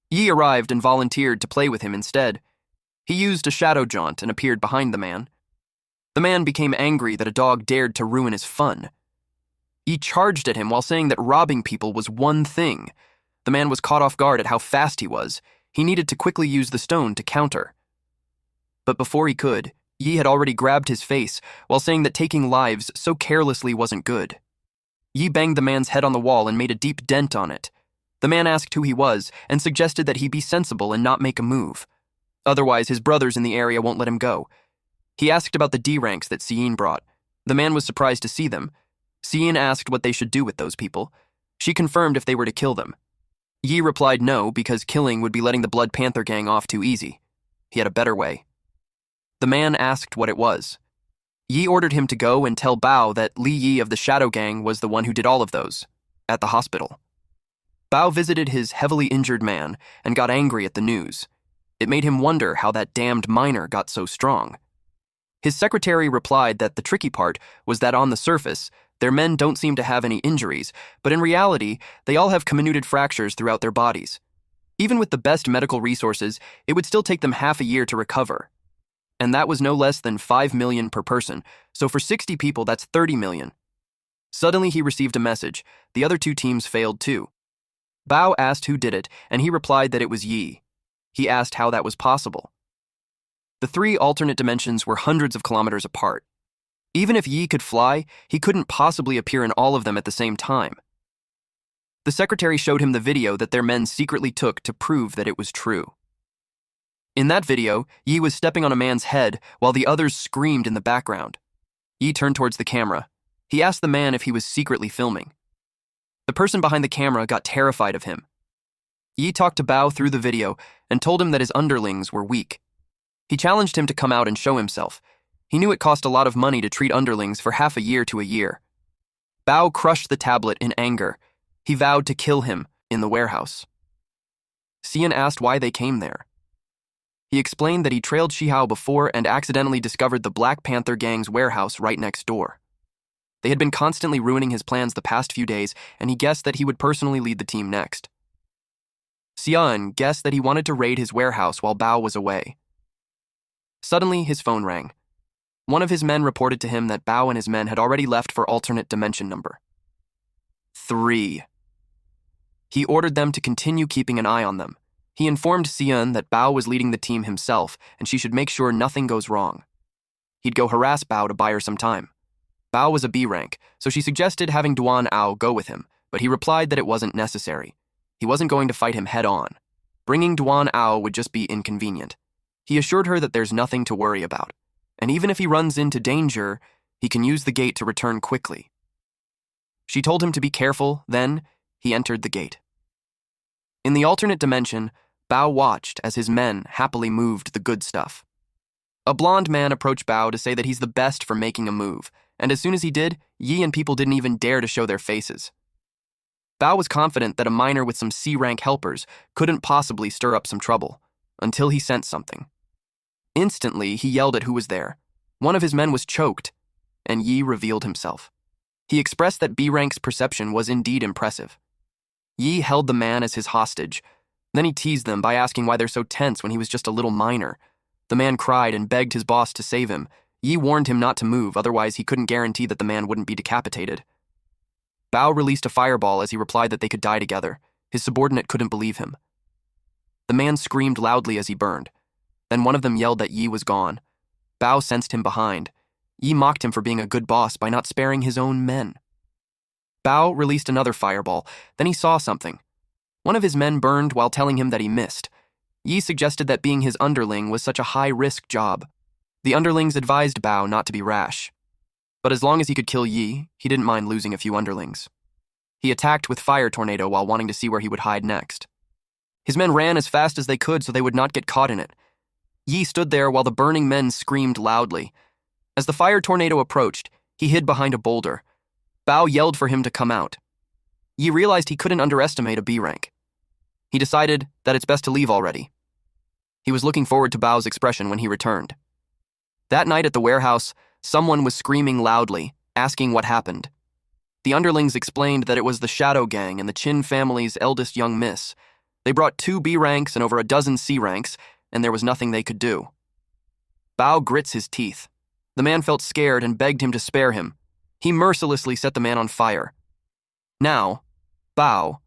Yi arrived and volunteered to play with him instead. He used a shadow jaunt and appeared behind the man. The man became angry that a dog dared to ruin his fun. Yi charged at him while saying that robbing people was one thing. The man was caught off guard at how fast he was. He needed to quickly use the stone to counter. But before he could, Yi had already grabbed his face while saying that taking lives so carelessly wasn't good. Yi banged the man's head on the wall and made a deep dent on it. The man asked who he was and suggested that he be sensible and not make a move. Otherwise, his brothers in the area won't let him go. He asked about the D ranks that Siyun brought. The man was surprised to see them. Siyun asked what they should do with those people. She confirmed if they were to kill them. Yi replied no, because killing would be letting the Blood Panther gang off too easy. He had a better way. The man asked what it was. Yi ordered him to go and tell Bao that Li Yi of the Shadow Gang was the one who did all of those, at the hospital. Bao visited his heavily injured man and got angry at the news. It made him wonder how that damned miner got so strong. His secretary replied that the tricky part was that on the surface, their men don't seem to have any injuries, but in reality, they all have comminuted fractures throughout their bodies. Even with the best medical resources, it would still take them half a year to recover. And that was no less than 5 million per person, so for 60 people, that's 30 million. Suddenly, he received a message. The other two teams failed too. Bao asked who did it, and he replied that it was Yi. He asked how that was possible. The three alternate dimensions were hundreds of kilometers apart. Even if Yi could fly, he couldn't possibly appear in all of them at the same time. The secretary showed him the video that their men secretly took to prove that it was true. In that video, Yi was stepping on a man's head while the others screamed in the background. Yi turned towards the camera. He asked the man if he was secretly filming. The person behind the camera got terrified of him. Yi talked to Bao through the video and told him that his underlings were weak. He challenged him to come out and show himself. He knew it cost a lot of money to treat underlings for half a year to a year. Bao crushed the tablet in anger. He vowed to kill him in the warehouse. Siyun asked why they came there. He explained that he trailed Shihao before and accidentally discovered the Black Panther gang's warehouse right next door. They had been constantly ruining his plans the past few days, and he guessed that he would personally lead the team next. Siyun guessed that he wanted to raid his warehouse while Bao was away. Suddenly, his phone rang. One of his men reported to him that Bao and his men had already left for alternate dimension number 3. He ordered them to continue keeping an eye on them. He informed Siyun that Bao was leading the team himself and she should make sure nothing goes wrong. He'd go harass Bao to buy her some time. Bao was a B rank, so she suggested having Duan Ao go with him, but he replied that it wasn't necessary. He wasn't going to fight him head on. Bringing Duan Ao would just be inconvenient. He assured her that there's nothing to worry about. And even if he runs into danger, he can use the gate to return quickly. She told him to be careful, then he entered the gate. In the alternate dimension, Bao watched as his men happily moved the good stuff. A blonde man approached Bao to say that he's the best for making a move, and as soon as he did, Yi and people didn't even dare to show their faces. Bao was confident that a miner with some C-rank helpers couldn't possibly stir up some trouble, until he sensed something. Instantly, he yelled at who was there. One of his men was choked, and Yi revealed himself. He expressed that B-Rank's perception was indeed impressive. Yi held the man as his hostage. Then he teased them by asking why they're so tense when he was just a little miner. The man cried and begged his boss to save him. Yi warned him not to move, otherwise he couldn't guarantee that the man wouldn't be decapitated. Bao released a fireball as he replied that they could die together. His subordinate couldn't believe him. The man screamed loudly as he burned. Then one of them yelled that Yi was gone. Bao sensed him behind. Yi mocked him for being a good boss by not sparing his own men. Bao released another fireball. Then he saw something. One of his men burned while telling him that he missed. Yi suggested that being his underling was such a high-risk job. The underlings advised Bao not to be rash. But as long as he could kill Yi, he didn't mind losing a few underlings. He attacked with Fire Tornado while wanting to see where he would hide next. His men ran as fast as they could so they would not get caught in it. Yi stood there while the burning men screamed loudly. As the fire tornado approached, he hid behind a boulder. Bao yelled for him to come out. Yi realized he couldn't underestimate a B rank. He decided that it's best to leave already. He was looking forward to Bao's expression when he returned. That night at the warehouse, someone was screaming loudly, asking what happened. The underlings explained that it was the Shadow Gang and the Qin family's eldest young miss. They brought 2 B ranks and over a dozen C ranks, and there was nothing they could do. Bao grits his teeth. The man felt scared and begged him to spare him. He mercilessly set the man on fire. Now, Bao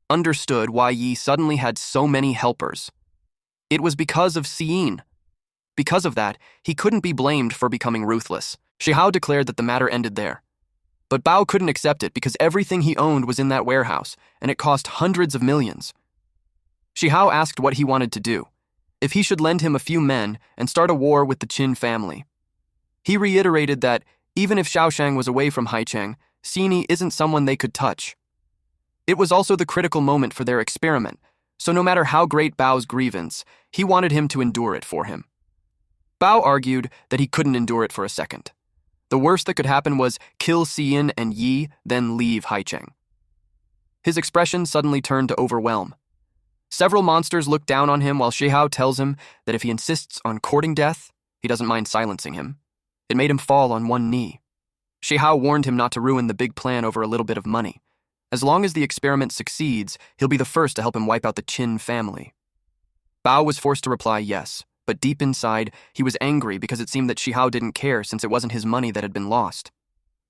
understood why Yi suddenly had so many helpers. It was because of Xiyin. Because of that, he couldn't be blamed for becoming ruthless. Shihao declared that the matter ended there. But Bao couldn't accept it because everything he owned was in that warehouse, and it cost hundreds of millions. Shihao asked what he wanted to do, if he should lend him a few men and start a war with the Qin family. He reiterated that, even if Shaoshang was away from Haicheng, Xini isn't someone they could touch. It was also the critical moment for their experiment, so no matter how great Bao's grievance, he wanted him to endure it for him. Bao argued that he couldn't endure it for a second. The worst that could happen was kill Xiyin and Yi, then leave Haicheng. His expression suddenly turned to overwhelm. Several monsters look down on him while Shihao tells him that if he insists on courting death, he doesn't mind silencing him. It made him fall on one knee. Shihao warned him not to ruin the big plan over a little bit of money. As long as the experiment succeeds, he'll be the first to help him wipe out the Qin family. Bao was forced to reply yes, but deep inside, he was angry because it seemed that Shihao didn't care since it wasn't his money that had been lost.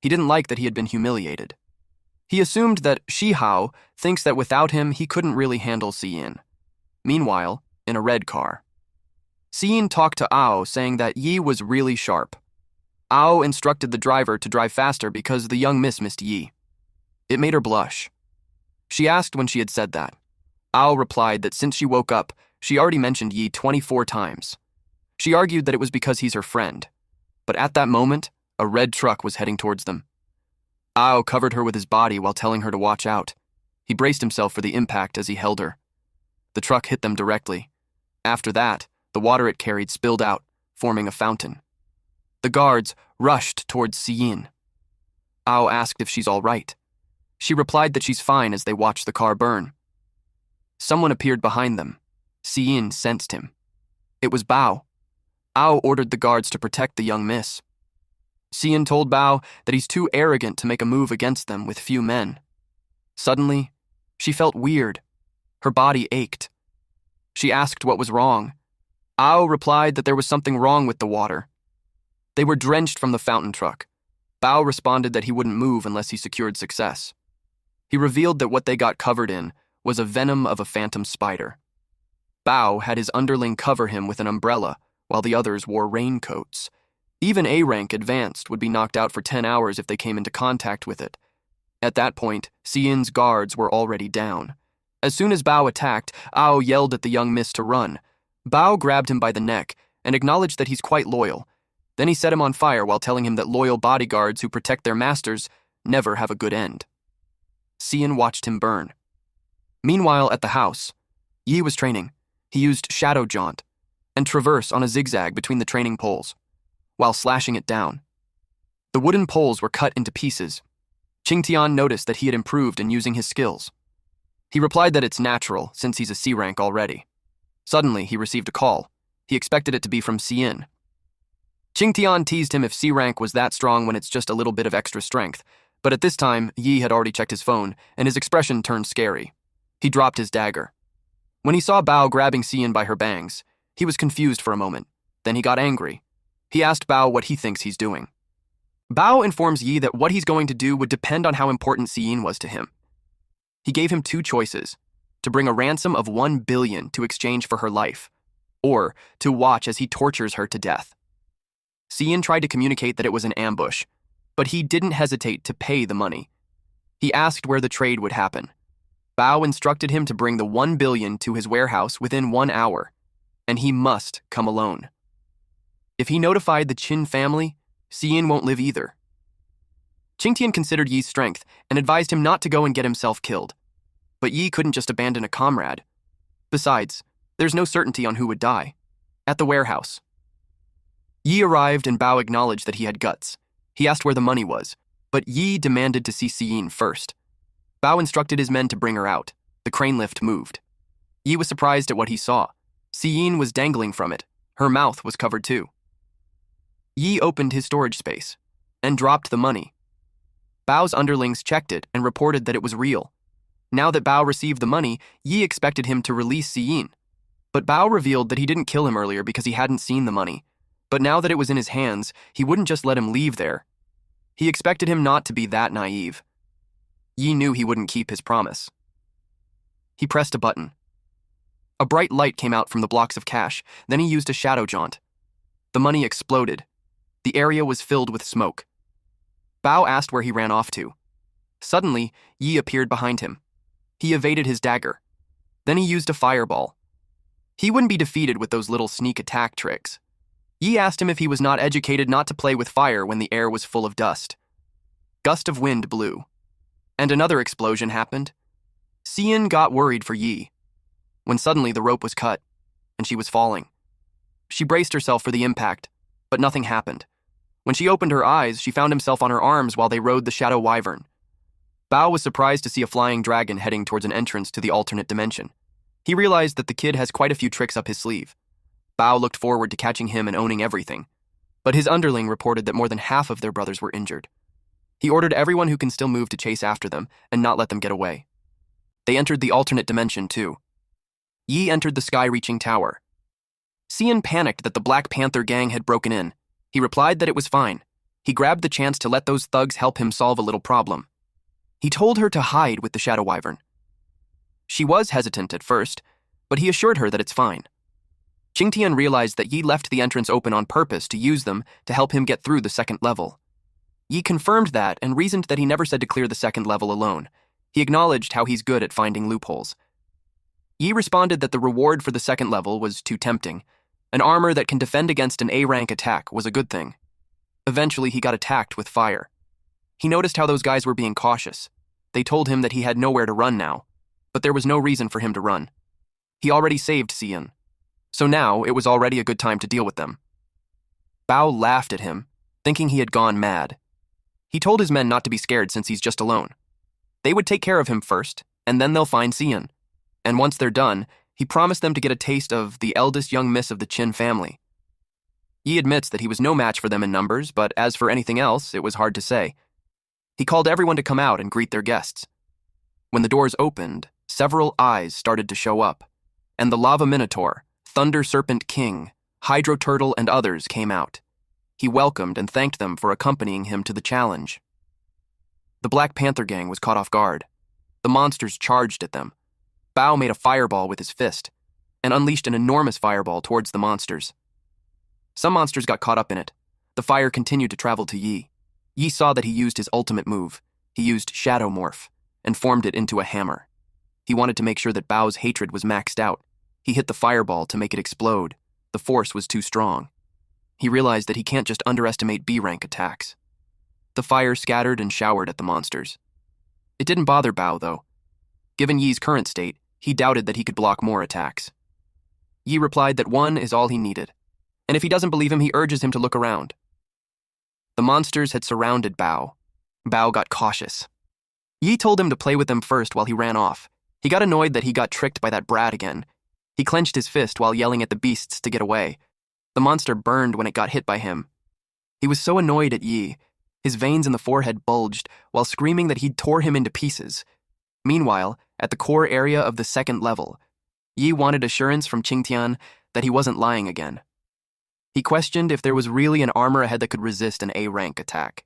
He didn't like that he had been humiliated. He assumed that Shihao thinks that without him, he couldn't really handle Xiyin. Meanwhile, in a red car, Xiyin talked to Ao, saying that Yi was really sharp. Ao instructed the driver to drive faster because the young miss missed Yi. It made her blush. She asked when she had said that. Ao replied that since she woke up, she already mentioned Yi 24 times. She argued that it was because he's her friend. But at that moment, a red truck was heading towards them. Ao covered her with his body while telling her to watch out. He braced himself for the impact as he held her. The truck hit them directly. After that, the water it carried spilled out, forming a fountain. The guards rushed towards Xiyin. Ao asked if she's all right. She replied that she's fine as they watched the car burn. Someone appeared behind them. Xiyin sensed him. It was Bao. Ao ordered the guards to protect the young miss. Xiyin told Bao that he's too arrogant to make a move against them with few men. Suddenly, she felt weird. Her body ached. She asked what was wrong. Ao replied that there was something wrong with the water. They were drenched from the fountain truck. Bao responded that he wouldn't move unless he secured success. He revealed that what they got covered in was a venom of a phantom spider. Bao had his underling cover him with an umbrella, while the others wore raincoats. Even A-rank advanced would be knocked out for 10 hours if they came into contact with it. At that point, Xiyin's guards were already down. As soon as Bao attacked, Ao yelled at the young miss to run. Bao grabbed him by the neck and acknowledged that he's quite loyal. Then he set him on fire while telling him that loyal bodyguards who protect their masters never have a good end. Xiyin watched him burn. Meanwhile, at the house, Yi was training. He used shadow jaunt and traverse on a zigzag between the training poles, while slashing it down. The wooden poles were cut into pieces. Qingtian noticed that he had improved in using his skills. He replied that it's natural, since he's a C rank already. Suddenly, he received a call. He expected it to be from Xiyin. Qingtian teased him if C rank was that strong when it's just a little bit of extra strength, but at this time, Yi had already checked his phone, and his expression turned scary. He dropped his dagger. When he saw Bao grabbing Xiyin by her bangs, he was confused for a moment. Then he got angry. He asked Bao what he thinks he's doing. Bao informs Yi that what he's going to do would depend on how important Xiyin was to him. He gave him 2 choices: to bring a ransom of 1 billion to exchange for her life, or to watch as he tortures her to death. Xiyin tried to communicate that it was an ambush, but he didn't hesitate to pay the money. He asked where the trade would happen. Bao instructed him to bring the 1 billion to his warehouse within 1 hour, and he must come alone. If he notified the Qin family, Xiyin won't live either. Qingtian considered Yi's strength and advised him not to go and get himself killed. But Yi couldn't just abandon a comrade. Besides, there's no certainty on who would die. At the warehouse. Yi arrived and Bao acknowledged that he had guts. He asked where the money was, but Yi demanded to see Siyin first. Bao instructed his men to bring her out. The crane lift moved. Yi was surprised at what he saw. Siyin was dangling from it. Her mouth was covered too. Yi opened his storage space and dropped the money. Bao's underlings checked it and reported that it was real. Now that Bao received the money, Yi expected him to release Siyin. But Bao revealed that he didn't kill him earlier because he hadn't seen the money. But now that it was in his hands, he wouldn't just let him leave there. He expected him not to be that naive. Yi knew he wouldn't keep his promise. He pressed a button. A bright light came out from the blocks of cash, then he used a shadow jaunt. The money exploded. The area was filled with smoke. Bao asked where he ran off to. Suddenly, Yi appeared behind him. He evaded his dagger. Then he used a fireball. He wouldn't be defeated with those little sneak attack tricks. Yi asked him if he was not educated not to play with fire when the air was full of dust. Gust of wind blew. And another explosion happened. Siyin got worried for Yi, when suddenly the rope was cut, and she was falling. She braced herself for the impact, but nothing happened. When she opened her eyes, she found himself on her arms while they rode the shadow wyvern. Bao was surprised to see a flying dragon heading towards an entrance to the alternate dimension. He realized that the kid has quite a few tricks up his sleeve. Bao looked forward to catching him and owning everything, but his underling reported that more than half of their brothers were injured. He ordered everyone who can still move to chase after them and not let them get away. They entered the alternate dimension too. Yi entered the sky-reaching tower. Siyin panicked that the Black Panther gang had broken in. He replied that it was fine. He grabbed the chance to let those thugs help him solve a little problem. He told her to hide with the shadow wyvern. She was hesitant at first, but he assured her that it's fine. Qingtian realized that Yi left the entrance open on purpose to use them to help him get through the second level. Yi confirmed that and reasoned that he never said to clear the second level alone. He acknowledged how he's good at finding loopholes. Yi responded that the reward for the second level was too tempting. An armor that can defend against an A-rank attack was a good thing. Eventually, he got attacked with fire. He noticed how those guys were being cautious. They told him that he had nowhere to run now, but there was no reason for him to run. He already saved Siyin, so now it was already a good time to deal with them. Bao laughed at him, thinking he had gone mad. He told his men not to be scared since he's just alone. They would take care of him first, and then they'll find Siyin. And once they're done, he promised them to get a taste of the eldest young miss of the Qin family. Yi admits that he was no match for them in numbers, but as for anything else, it was hard to say. He called everyone to come out and greet their guests. When the doors opened, several eyes started to show up, and the Lava Minotaur, Thunder Serpent King, Hydro Turtle, and others came out. He welcomed and thanked them for accompanying him to the challenge. The Black Panther gang was caught off guard. The monsters charged at them. Bao made a fireball with his fist and unleashed an enormous fireball towards the monsters. Some monsters got caught up in it. The fire continued to travel to Yi. Yi saw that he used his ultimate move. He used Shadow Morph and formed it into a hammer. He wanted to make sure that Bao's hatred was maxed out. He hit the fireball to make it explode. The force was too strong. He realized that he can't just underestimate B-rank attacks. The fire scattered and showered at the monsters. It didn't bother Bao, though. Given Yi's current state, he doubted that he could block more attacks. Yi replied that one is all he needed, and if he doesn't believe him, he urges him to look around. The monsters had surrounded Bao. Bao got cautious. Yi told him to play with them first while he ran off. He got annoyed that he got tricked by that brat again. He clenched his fist while yelling at the beasts to get away. The monster burned when it got hit by him. He was so annoyed at Yi. His veins in the forehead bulged while screaming that he'd tore him into pieces. Meanwhile, at the core area of the second level, Yi wanted assurance from Qingtian that he wasn't lying again. He questioned if there was really an armor ahead that could resist an A-rank attack.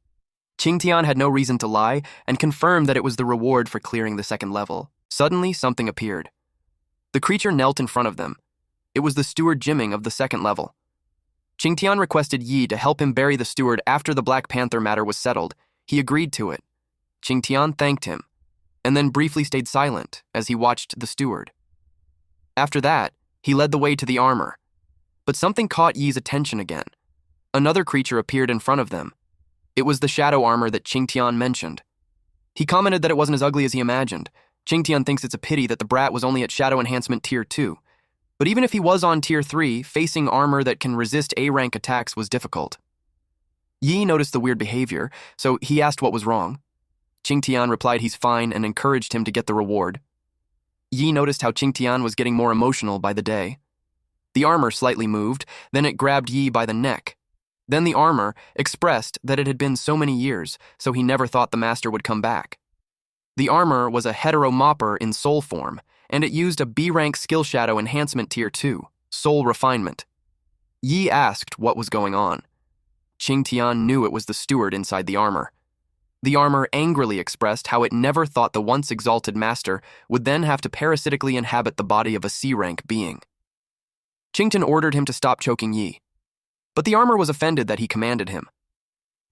Qingtian had no reason to lie and confirmed that it was the reward for clearing the second level. Suddenly, something appeared. The creature knelt in front of them. It was the steward Jimming of the second level. Qingtian requested Yi to help him bury the steward after the Black Panther matter was settled. He agreed to it. Qingtian thanked him, and then briefly stayed silent as he watched the steward. After that, he led the way to the armor. But something caught Yi's attention again. Another creature appeared in front of them. It was the shadow armor that Qingtian mentioned. He commented that it wasn't as ugly as he imagined. Qingtian thinks it's a pity that the brat was only at Shadow Enhancement Tier 2. But even if he was on Tier 3, facing armor that can resist A-rank attacks was difficult. Yi noticed the weird behavior, so he asked what was wrong. Qingtian replied he's fine and encouraged him to get the reward. Yi noticed how Qingtian was getting more emotional by the day. The armor slightly moved, then it grabbed Yi by the neck. Then the armor expressed that it had been so many years, so he never thought the master would come back. The armor was a hetero-mopper in soul form, and it used a B-rank skill shadow enhancement tier 2, soul refinement. Yi asked what was going on. Qingtian knew it was the steward inside the armor. The armor angrily expressed how it never thought the once exalted master would then have to parasitically inhabit the body of a C-rank being. Qingtian ordered him to stop choking Yi, but the armor was offended that he commanded him.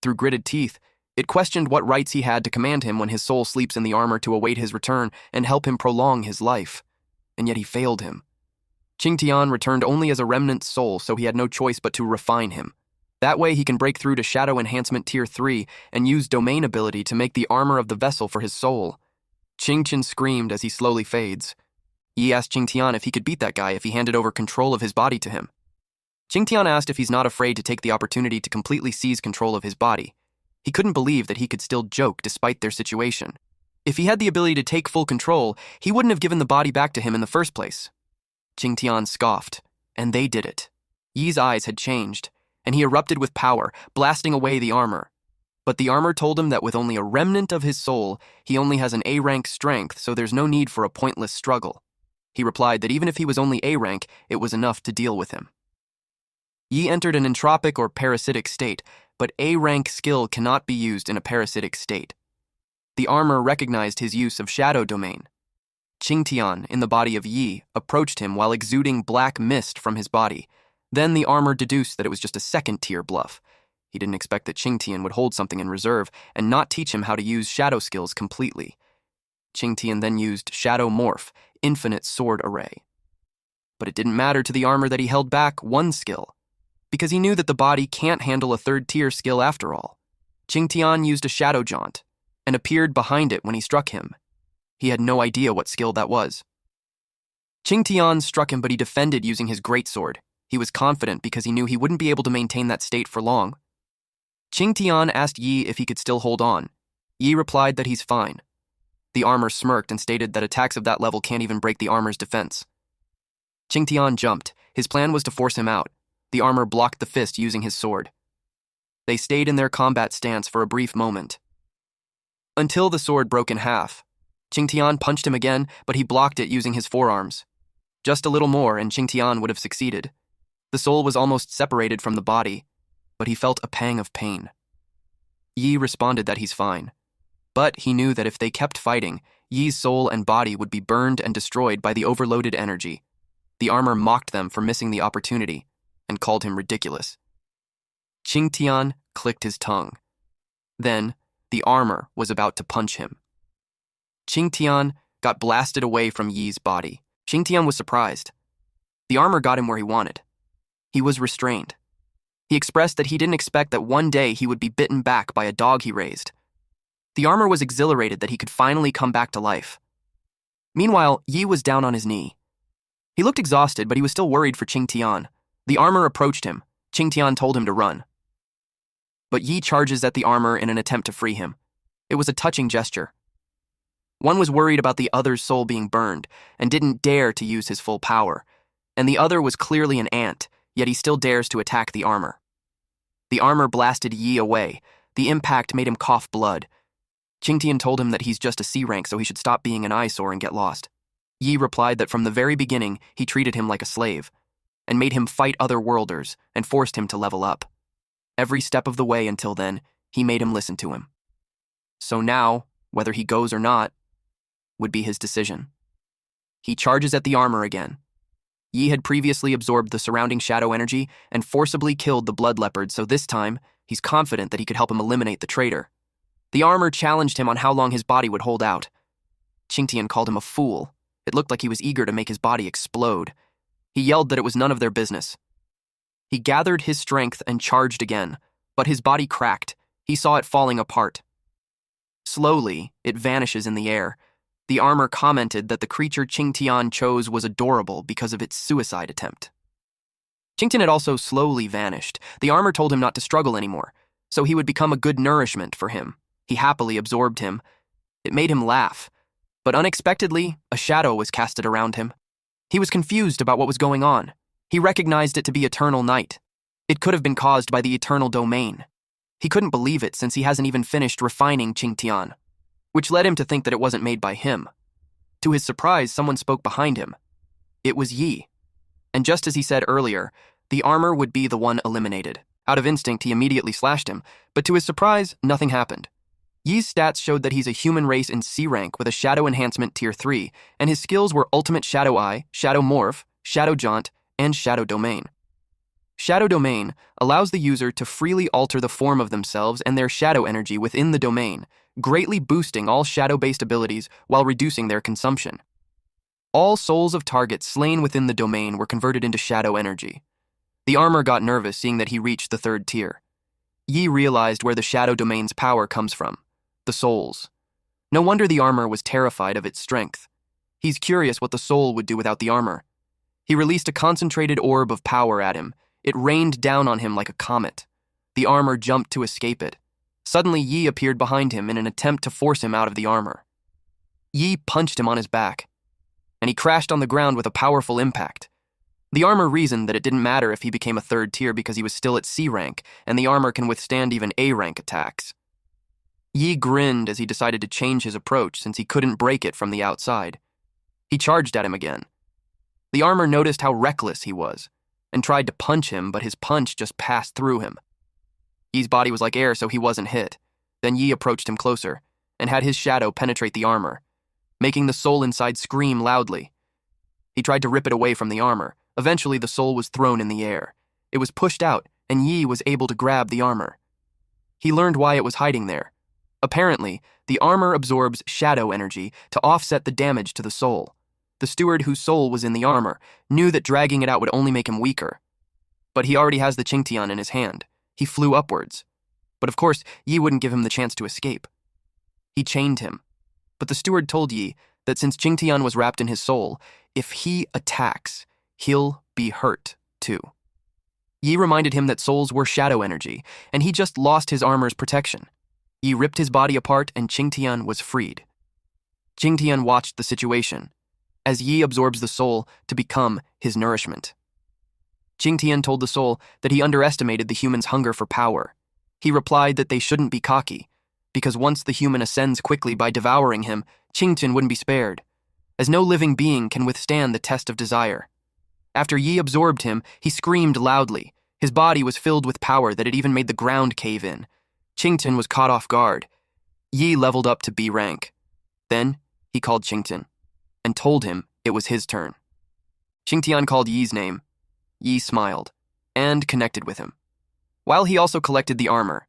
Through gritted teeth, it questioned what rights he had to command him when his soul sleeps in the armor to await his return and help him prolong his life, and yet he failed him. Qingtian returned only as a remnant soul, so he had no choice but to refine him. That way he can break through to Shadow Enhancement Tier 3 and use Domain ability to make the armor of the vessel for his soul. Qingtian screamed as he slowly fades. Yi asked Qingtian if he could beat that guy if he handed over control of his body to him. Qingtian asked if he's not afraid to take the opportunity to completely seize control of his body. He couldn't believe that he could still joke despite their situation. If he had the ability to take full control, he wouldn't have given the body back to him in the first place. Qingtian scoffed, and they did it. Yi's eyes had changed, and he erupted with power, blasting away the armor. But the armor told him that with only a remnant of his soul, he only has an A-rank strength, so there's no need for a pointless struggle. He replied that even if he was only A-rank, it was enough to deal with him. Yi entered an entropic or parasitic state, but A-rank skill cannot be used in a parasitic state. The armor recognized his use of shadow domain. Qingtian, in the body of Yi, approached him while exuding black mist from his body. Then the armor deduced that it was just a second-tier bluff. He didn't expect that Qingtian would hold something in reserve and not teach him how to use shadow skills completely. Qingtian then used Shadow Morph, Infinite Sword Array. But it didn't matter to the armor that he held back one skill, because he knew that the body can't handle a third-tier skill after all. Qingtian used a Shadow Jaunt and appeared behind it when he struck him. He had no idea what skill that was. Qingtian struck him, but he defended using his greatsword. He was confident because he knew he wouldn't be able to maintain that state for long. Qingtian asked Yi if he could still hold on. Yi replied that he's fine. The armor smirked and stated that attacks of that level can't even break the armor's defense. Qingtian jumped. His plan was to force him out. The armor blocked the fist using his sword. They stayed in their combat stance for a brief moment, until the sword broke in half. Qingtian punched him again, but he blocked it using his forearms. Just a little more and Qingtian would have succeeded. The soul was almost separated from the body, but he felt a pang of pain. Yi responded that he's fine, but he knew that if they kept fighting, Yi's soul and body would be burned and destroyed by the overloaded energy. The armor mocked them for missing the opportunity and called him ridiculous. Qingtian clicked his tongue. Then, the armor was about to punch him. Qingtian got blasted away from Yi's body. Qingtian was surprised. The armor got him where he wanted. He was restrained. He expressed that he didn't expect that one day he would be bitten back by a dog he raised. The armor was exhilarated that he could finally come back to life. Meanwhile, Yi was down on his knee. He looked exhausted, but he was still worried for Qingtian. The armor approached him. Qingtian told him to run. But Yi charges at the armor in an attempt to free him. It was a touching gesture. One was worried about the other's soul being burned and didn't dare to use his full power, and the other was clearly an ant, yet he still dares to attack the armor. The armor blasted Yi away. The impact made him cough blood. Qingtian told him that he's just a C-rank, so he should stop being an eyesore and get lost. Yi replied that from the very beginning, he treated him like a slave, and made him fight other worlders and forced him to level up. Every step of the way until then, he made him listen to him. So now, whether he goes or not, would be his decision. He charges at the armor again. Yi had previously absorbed the surrounding shadow energy and forcibly killed the blood leopard, so this time, he's confident that he could help him eliminate the traitor. The armor challenged him on how long his body would hold out. Qingtian called him a fool. It looked like he was eager to make his body explode. He yelled that it was none of their business. He gathered his strength and charged again, but his body cracked. He saw it falling apart. Slowly, it vanishes in the air. The armor commented that the creature Qingtian chose was adorable because of its suicide attempt. Qingtian had also slowly vanished. The armor told him not to struggle anymore, so he would become a good nourishment for him. He happily absorbed him. It made him laugh, but unexpectedly, a shadow was casted around him. He was confused about what was going on. He recognized it to be eternal night. It could have been caused by the eternal domain. He couldn't believe it since he hasn't even finished refining Qingtian, which led him to think that it wasn't made by him. To his surprise, someone spoke behind him. It was Yi. And just as he said earlier, the armor would be the one eliminated. Out of instinct, he immediately slashed him, but to his surprise, nothing happened. Yi's stats showed that he's a human race in C rank with a Shadow Enhancement Tier 3, and his skills were Ultimate Shadow Eye, Shadow Morph, Shadow Jaunt, and Shadow Domain. Shadow Domain allows the user to freely alter the form of themselves and their shadow energy within the domain, greatly boosting all shadow-based abilities while reducing their consumption. All souls of targets slain within the domain were converted into shadow energy. The armor got nervous seeing that he reached the 3rd tier. Yi realized where the shadow domain's power comes from. The souls. No wonder the armor was terrified of its strength. He's curious what the soul would do without the armor. He released a concentrated orb of power at him. It rained down on him like a comet. The armor jumped to escape it. Suddenly, Yi appeared behind him in an attempt to force him out of the armor. Yi punched him on his back, and he crashed on the ground with a powerful impact. The armor reasoned that it didn't matter if he became a 3rd tier because he was still at C rank, and the armor can withstand even A rank attacks. Yi grinned as he decided to change his approach since he couldn't break it from the outside. He charged at him again. The armor noticed how reckless he was, and tried to punch him, but his punch just passed through him. Yi's body was like air, so he wasn't hit. Then Yi approached him closer, and had his shadow penetrate the armor, making the soul inside scream loudly. He tried to rip it away from the armor. Eventually, the soul was thrown in the air. It was pushed out, and Yi was able to grab the armor. He learned why it was hiding there. Apparently, the armor absorbs shadow energy to offset the damage to the soul. The steward whose soul was in the armor knew that dragging it out would only make him weaker. But he already has the Qingtian in his hand. He flew upwards. But of course, Yi wouldn't give him the chance to escape. He chained him. But the steward told Yi that since Qingtian was wrapped in his soul, if he attacks, he'll be hurt too. Yi reminded him that souls were shadow energy, and he just lost his armor's protection. Yi ripped his body apart and Qingtian was freed. Qingtian watched the situation, as Yi absorbs the soul to become his nourishment. Qingtian told the soul that he underestimated the human's hunger for power. He replied that they shouldn't be cocky, because once the human ascends quickly by devouring him, Qingtian wouldn't be spared, as no living being can withstand the test of desire. After Yi absorbed him, he screamed loudly. His body was filled with power that it even made the ground cave in. Qingtian was caught off guard. Yi leveled up to B rank. Then, he called Qingtian, and told him it was his turn. Qingtian called Yi's name. Yi smiled, and connected with him, while he also collected the armor.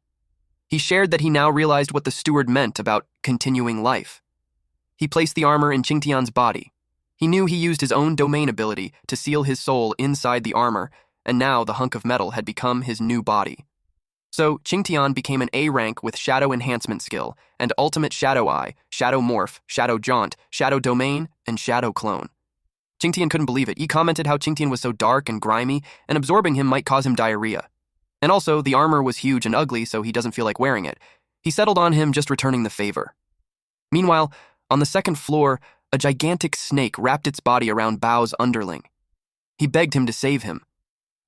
He shared that he now realized what the steward meant about continuing life. He placed the armor in Qingtian's body. He knew he used his own domain ability to seal his soul inside the armor, and now the hunk of metal had become his new body. So, Qingtian became an A rank with Shadow Enhancement skill, and Ultimate Shadow Eye, Shadow Morph, Shadow Jaunt, Shadow Domain, and Shadow Clone. Qingtian couldn't believe it. He commented how Qingtian was so dark and grimy, and absorbing him might cause him diarrhea. And also, the armor was huge and ugly, so he doesn't feel like wearing it. He settled on him, just returning the favor. Meanwhile, on the 2nd floor, a gigantic snake wrapped its body around Bao's underling. He begged him to save him.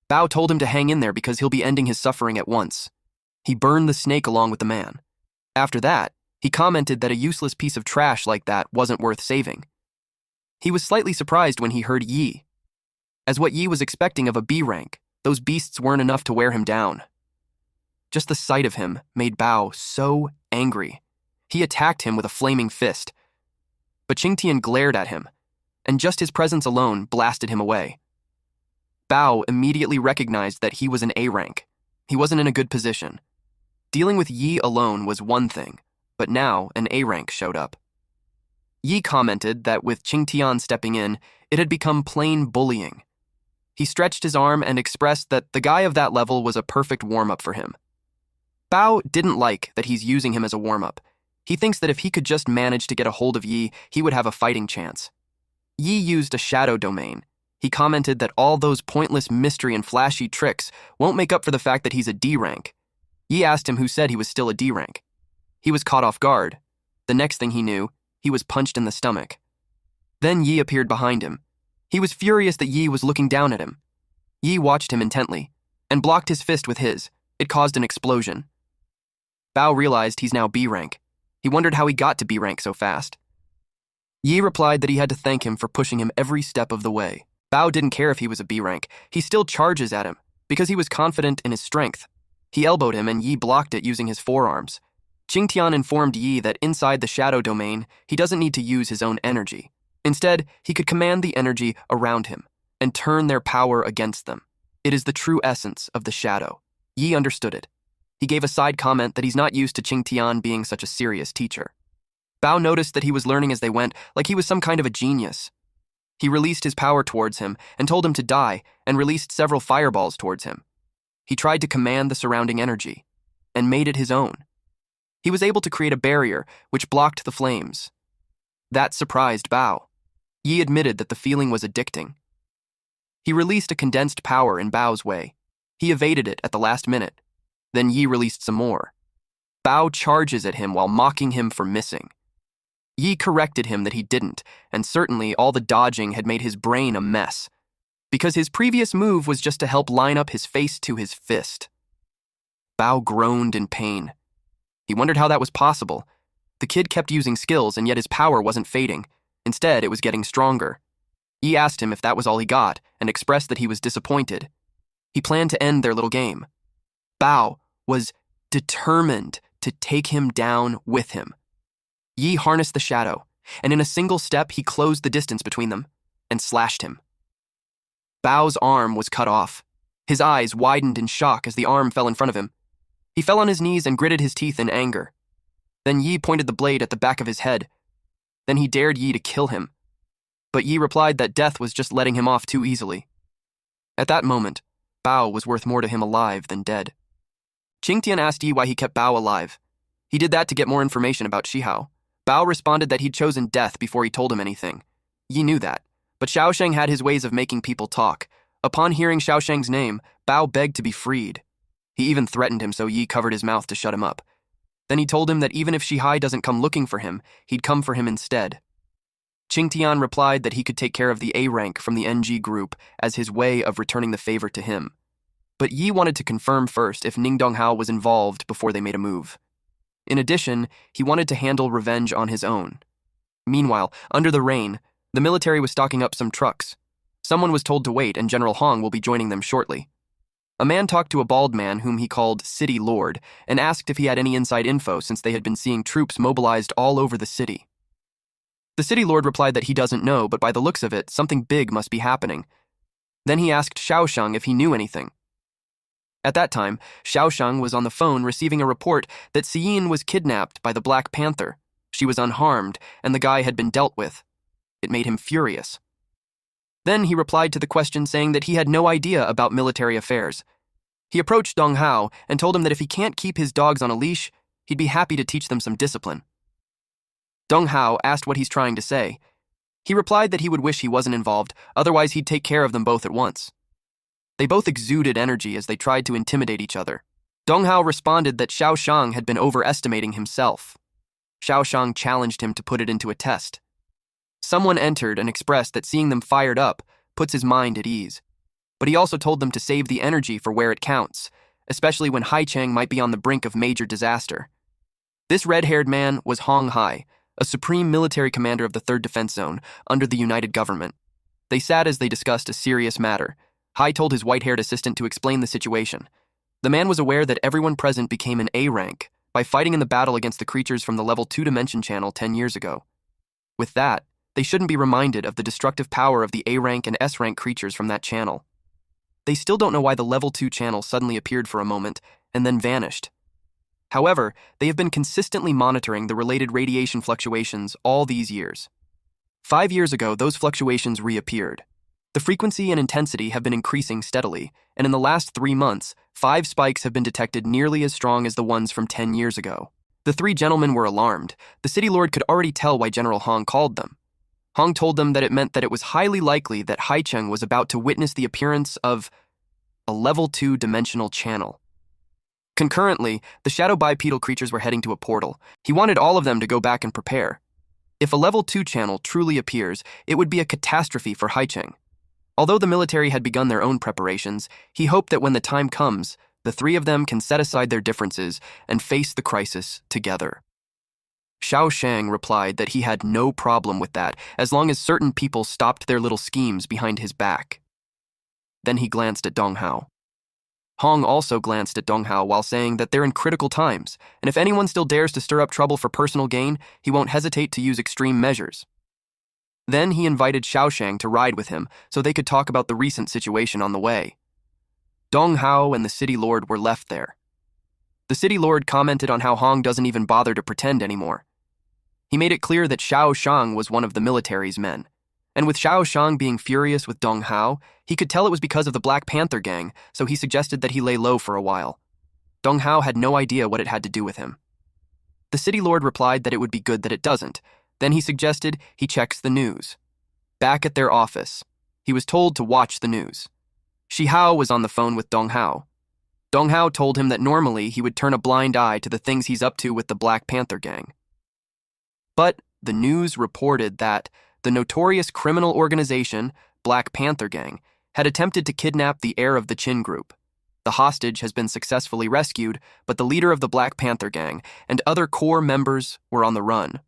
Bao told him to hang in there because he'll be ending his suffering at once. He burned the snake along with the man. After that, he commented that a useless piece of trash like that wasn't worth saving. He was slightly surprised when he heard Yi, as what Yi was expecting of a B rank. Those beasts weren't enough to wear him down. Just the sight of him made Bao so angry. He attacked him with a flaming fist. But Qingtian glared at him, and just his presence alone blasted him away. Bao immediately recognized that he was an A rank. He wasn't in a good position. Dealing with Yi alone was one thing, but now an A rank showed up. Yi commented that with Qingtian stepping in, it had become plain bullying. He stretched his arm and expressed that the guy of that level was a perfect warm-up for him. Bao didn't like that he's using him as a warm-up. He thinks that if he could just manage to get a hold of Yi, he would have a fighting chance. Yi used a shadow domain. He commented that all those pointless mystery and flashy tricks won't make up for the fact that he's a D rank. Yi asked him who said he was still a D rank. He was caught off guard. The next thing he knew, he was punched in the stomach. Then Yi appeared behind him. He was furious that Yi was looking down at him. Yi watched him intently and blocked his fist with his. It caused an explosion. Bao realized he's now B rank. He wondered how he got to B rank so fast. Yi replied that he had to thank him for pushing him every step of the way. Bao didn't care if he was a B rank. He still charges at him because he was confident in his strength. He elbowed him and Yi blocked it using his forearms. Qingtian informed Yi that inside the shadow domain, he doesn't need to use his own energy. Instead, he could command the energy around him and turn their power against them. It is the true essence of the shadow. Yi understood it. He gave a side comment that he's not used to Qingtian being such a serious teacher. Bao noticed that he was learning as they went, like he was some kind of a genius. He released his power towards him and told him to die and released several fireballs towards him. He tried to command the surrounding energy and made it his own. He was able to create a barrier which blocked the flames. That surprised Bao. Yi admitted that the feeling was addicting. He released a condensed power in Bao's way. He evaded it at the last minute. Then Yi released some more. Bao charges at him while mocking him for missing. Yi corrected him that he didn't, and certainly all the dodging had made his brain a mess, because his previous move was just to help line up his face to his fist. Bao groaned in pain. He wondered how that was possible. The kid kept using skills, and yet his power wasn't fading. Instead, it was getting stronger. Yi asked him if that was all he got, and expressed that he was disappointed. He planned to end their little game. Bao was determined to take him down with him. Yi harnessed the shadow, and in a single step he closed the distance between them and slashed him. Bao's arm was cut off. His eyes widened in shock as the arm fell in front of him. He fell on his knees and gritted his teeth in anger. Then Yi pointed the blade at the back of his head. Then he dared Yi to kill him. But Yi replied that death was just letting him off too easily. At that moment, Bao was worth more to him alive than dead. Qingtian asked Yi why he kept Bao alive. He did that to get more information about Shihao. Bao responded that he'd chosen death before he told him anything. Yi knew that, but Xiaosheng had his ways of making people talk. Upon hearing Xiaosheng's name, Bao begged to be freed. He even threatened him, so Yi covered his mouth to shut him up. Then he told him that even if Shihai doesn't come looking for him, he'd come for him instead. Qingtian replied that he could take care of the A rank from the NG group as his way of returning the favor to him. But Yi wanted to confirm first if Ning Donghao was involved before they made a move. In addition, he wanted to handle revenge on his own. Meanwhile, under the rain, the military was stocking up some trucks. Someone was told to wait, and General Hong will be joining them shortly. A man talked to a bald man whom he called City Lord and asked if he had any inside info since they had been seeing troops mobilized all over the city. The City Lord replied that he doesn't know, but by the looks of it, something big must be happening. Then he asked Xiaosheng if he knew anything. At that time, Xiaosheng was on the phone receiving a report that Xiyin was kidnapped by the Black Panther. She was unharmed, and the guy had been dealt with. It made him furious. Then he replied to the question saying that he had no idea about military affairs. He approached Dong Hao and told him that if he can't keep his dogs on a leash, he'd be happy to teach them some discipline. Dong Hao asked what he's trying to say. He replied that he would wish he wasn't involved, otherwise he'd take care of them both at once. They both exuded energy as they tried to intimidate each other. Dong Hao responded that Xiaosheng had been overestimating himself. Xiaosheng challenged him to put it into a test. Someone entered and expressed that seeing them fired up puts his mind at ease. But he also told them to save the energy for where it counts, especially when Haicheng might be on the brink of major disaster. This red-haired man was Hong Hai, a supreme military commander of the 3rd Defense Zone under the United Government. They sat as they discussed a serious matter. Hai told his white-haired assistant to explain the situation. The man was aware that everyone present became an A rank by fighting in the battle against the creatures from the level 2 dimension channel 10 years ago. With that, they shouldn't be reminded of the destructive power of the A rank and S rank creatures from that channel. They still don't know why the level 2 channel suddenly appeared for a moment and then vanished. However, they have been consistently monitoring the related radiation fluctuations all these years. 5 years ago, those fluctuations reappeared. The frequency and intensity have been increasing steadily, and in the last 3 months, 5 spikes have been detected nearly as strong as the ones from 10 years ago. The three gentlemen were alarmed. The city lord could already tell why General Hong called them. Hong told them that it meant that it was highly likely that Haicheng was about to witness the appearance of a level 2 dimensional channel. Concurrently, the shadow bipedal creatures were heading to a portal. He wanted all of them to go back and prepare. If a level 2 channel truly appears, it would be a catastrophe for Haicheng. Although the military had begun their own preparations, he hoped that when the time comes, the three of them can set aside their differences and face the crisis together. Xiao Shang replied that he had no problem with that as long as certain people stopped their little schemes behind his back. Then he glanced at Dong Hao. Hong also glanced at Dong Hao while saying that they're in critical times, and if anyone still dares to stir up trouble for personal gain, he won't hesitate to use extreme measures. Then he invited Xiao Shang to ride with him so they could talk about the recent situation on the way. Dong Hao and the city lord were left there. The city lord commented on how Hong doesn't even bother to pretend anymore. He made it clear that Xiao Shang was one of the military's men. And with Xiao Shang being furious with Dong Hao, he could tell it was because of the Black Panther gang, so he suggested that he lay low for a while. Dong Hao had no idea what it had to do with him. The city lord replied that it would be good that it doesn't. Then he suggested he checks the news. Back at their office, he was told to watch the news. Shi Hao was on the phone with Dong Hao. Dong Hao told him that normally he would turn a blind eye to the things he's up to with the Black Panther gang. But the news reported that the notorious criminal organization, Black Panther Gang, had attempted to kidnap the heir of the Qin group. The hostage has been successfully rescued, but the leader of the Black Panther Gang and other core members were on the run.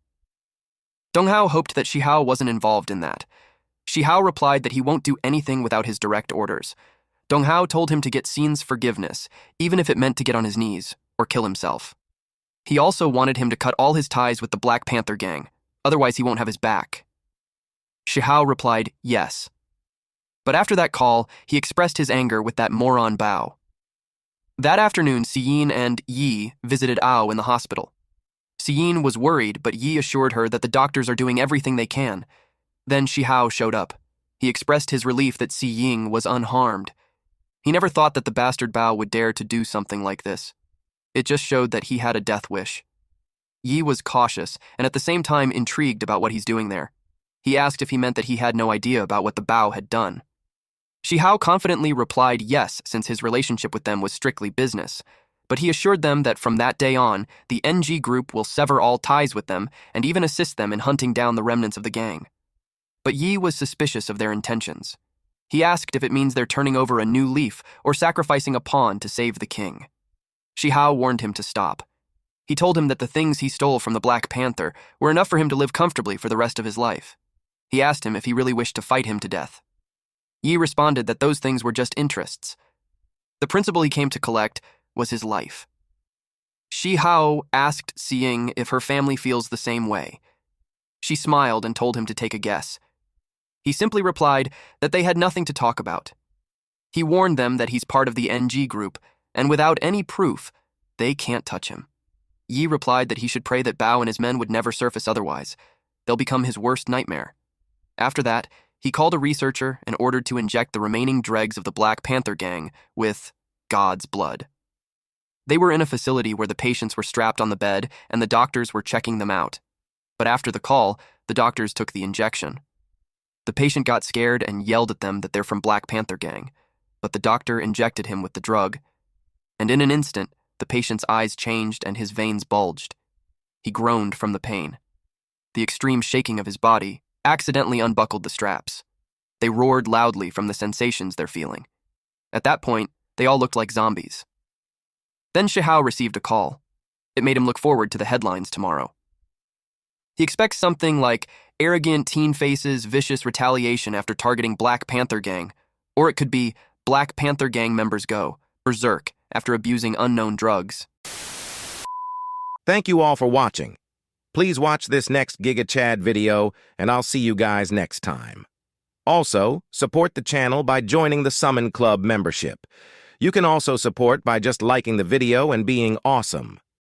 Dong Hao hoped that Shi Hao wasn't involved in that. Shi Hao replied that he won't do anything without his direct orders. Dong Hao told him to get Xin's forgiveness, even if it meant to get on his knees or kill himself. He also wanted him to cut all his ties with the Black Panther Gang, otherwise he won't have his back. Shi Hao replied, yes. But after that call, he expressed his anger with that moron Bao. That afternoon, Xiyin and Yi visited Ao in the hospital. Xiyin was worried, but Yi assured her that the doctors are doing everything they can. Then Shi Hao showed up. He expressed his relief that Xiyin was unharmed. He never thought that the bastard Bao would dare to do something like this. It just showed that he had a death wish. Yi was cautious and at the same time intrigued about what he's doing there. He asked if he meant that he had no idea about what the Bao had done. Shi Hao confidently replied yes, since his relationship with them was strictly business, but he assured them that from that day on, the NG group will sever all ties with them and even assist them in hunting down the remnants of the gang. But Yi was suspicious of their intentions. He asked if it means they're turning over a new leaf or sacrificing a pawn to save the king. Shi Hao warned him to stop. He told him that the things he stole from the Black Panther were enough for him to live comfortably for the rest of his life. He asked him if he really wished to fight him to death. Yi responded that those things were just interests. The principal he came to collect was his life. Shi Hao asked Xiying if her family feels the same way. She smiled and told him to take a guess. He simply replied that they had nothing to talk about. He warned them that he's part of the NG group, and without any proof, they can't touch him. Yi replied that he should pray that Bao and his men would never surface otherwise. They'll become his worst nightmare. After that, he called a researcher and ordered to inject the remaining dregs of the Black Panther Gang with God's blood. They were in a facility where the patients were strapped on the bed and the doctors were checking them out. But after the call, the doctors took the injection. The patient got scared and yelled at them that they're from Black Panther Gang, but the doctor injected him with the drug. And in an instant, the patient's eyes changed and his veins bulged. He groaned from the pain. The extreme shaking of his body accidentally unbuckled the straps. They roared loudly from the sensations they're feeling. At that point, they all looked like zombies. Then Shi Hao received a call. It made him look forward to the headlines tomorrow. He expects something like arrogant teen faces, vicious retaliation after targeting Black Panther Gang, or it could be Black Panther Gang members go berserk after abusing unknown drugs. Thank you all for watching. Please watch this next Giga Chad video, and I'll see you guys next time. Also, support the channel by joining the Summon Club membership. You can also support by just liking the video and being awesome.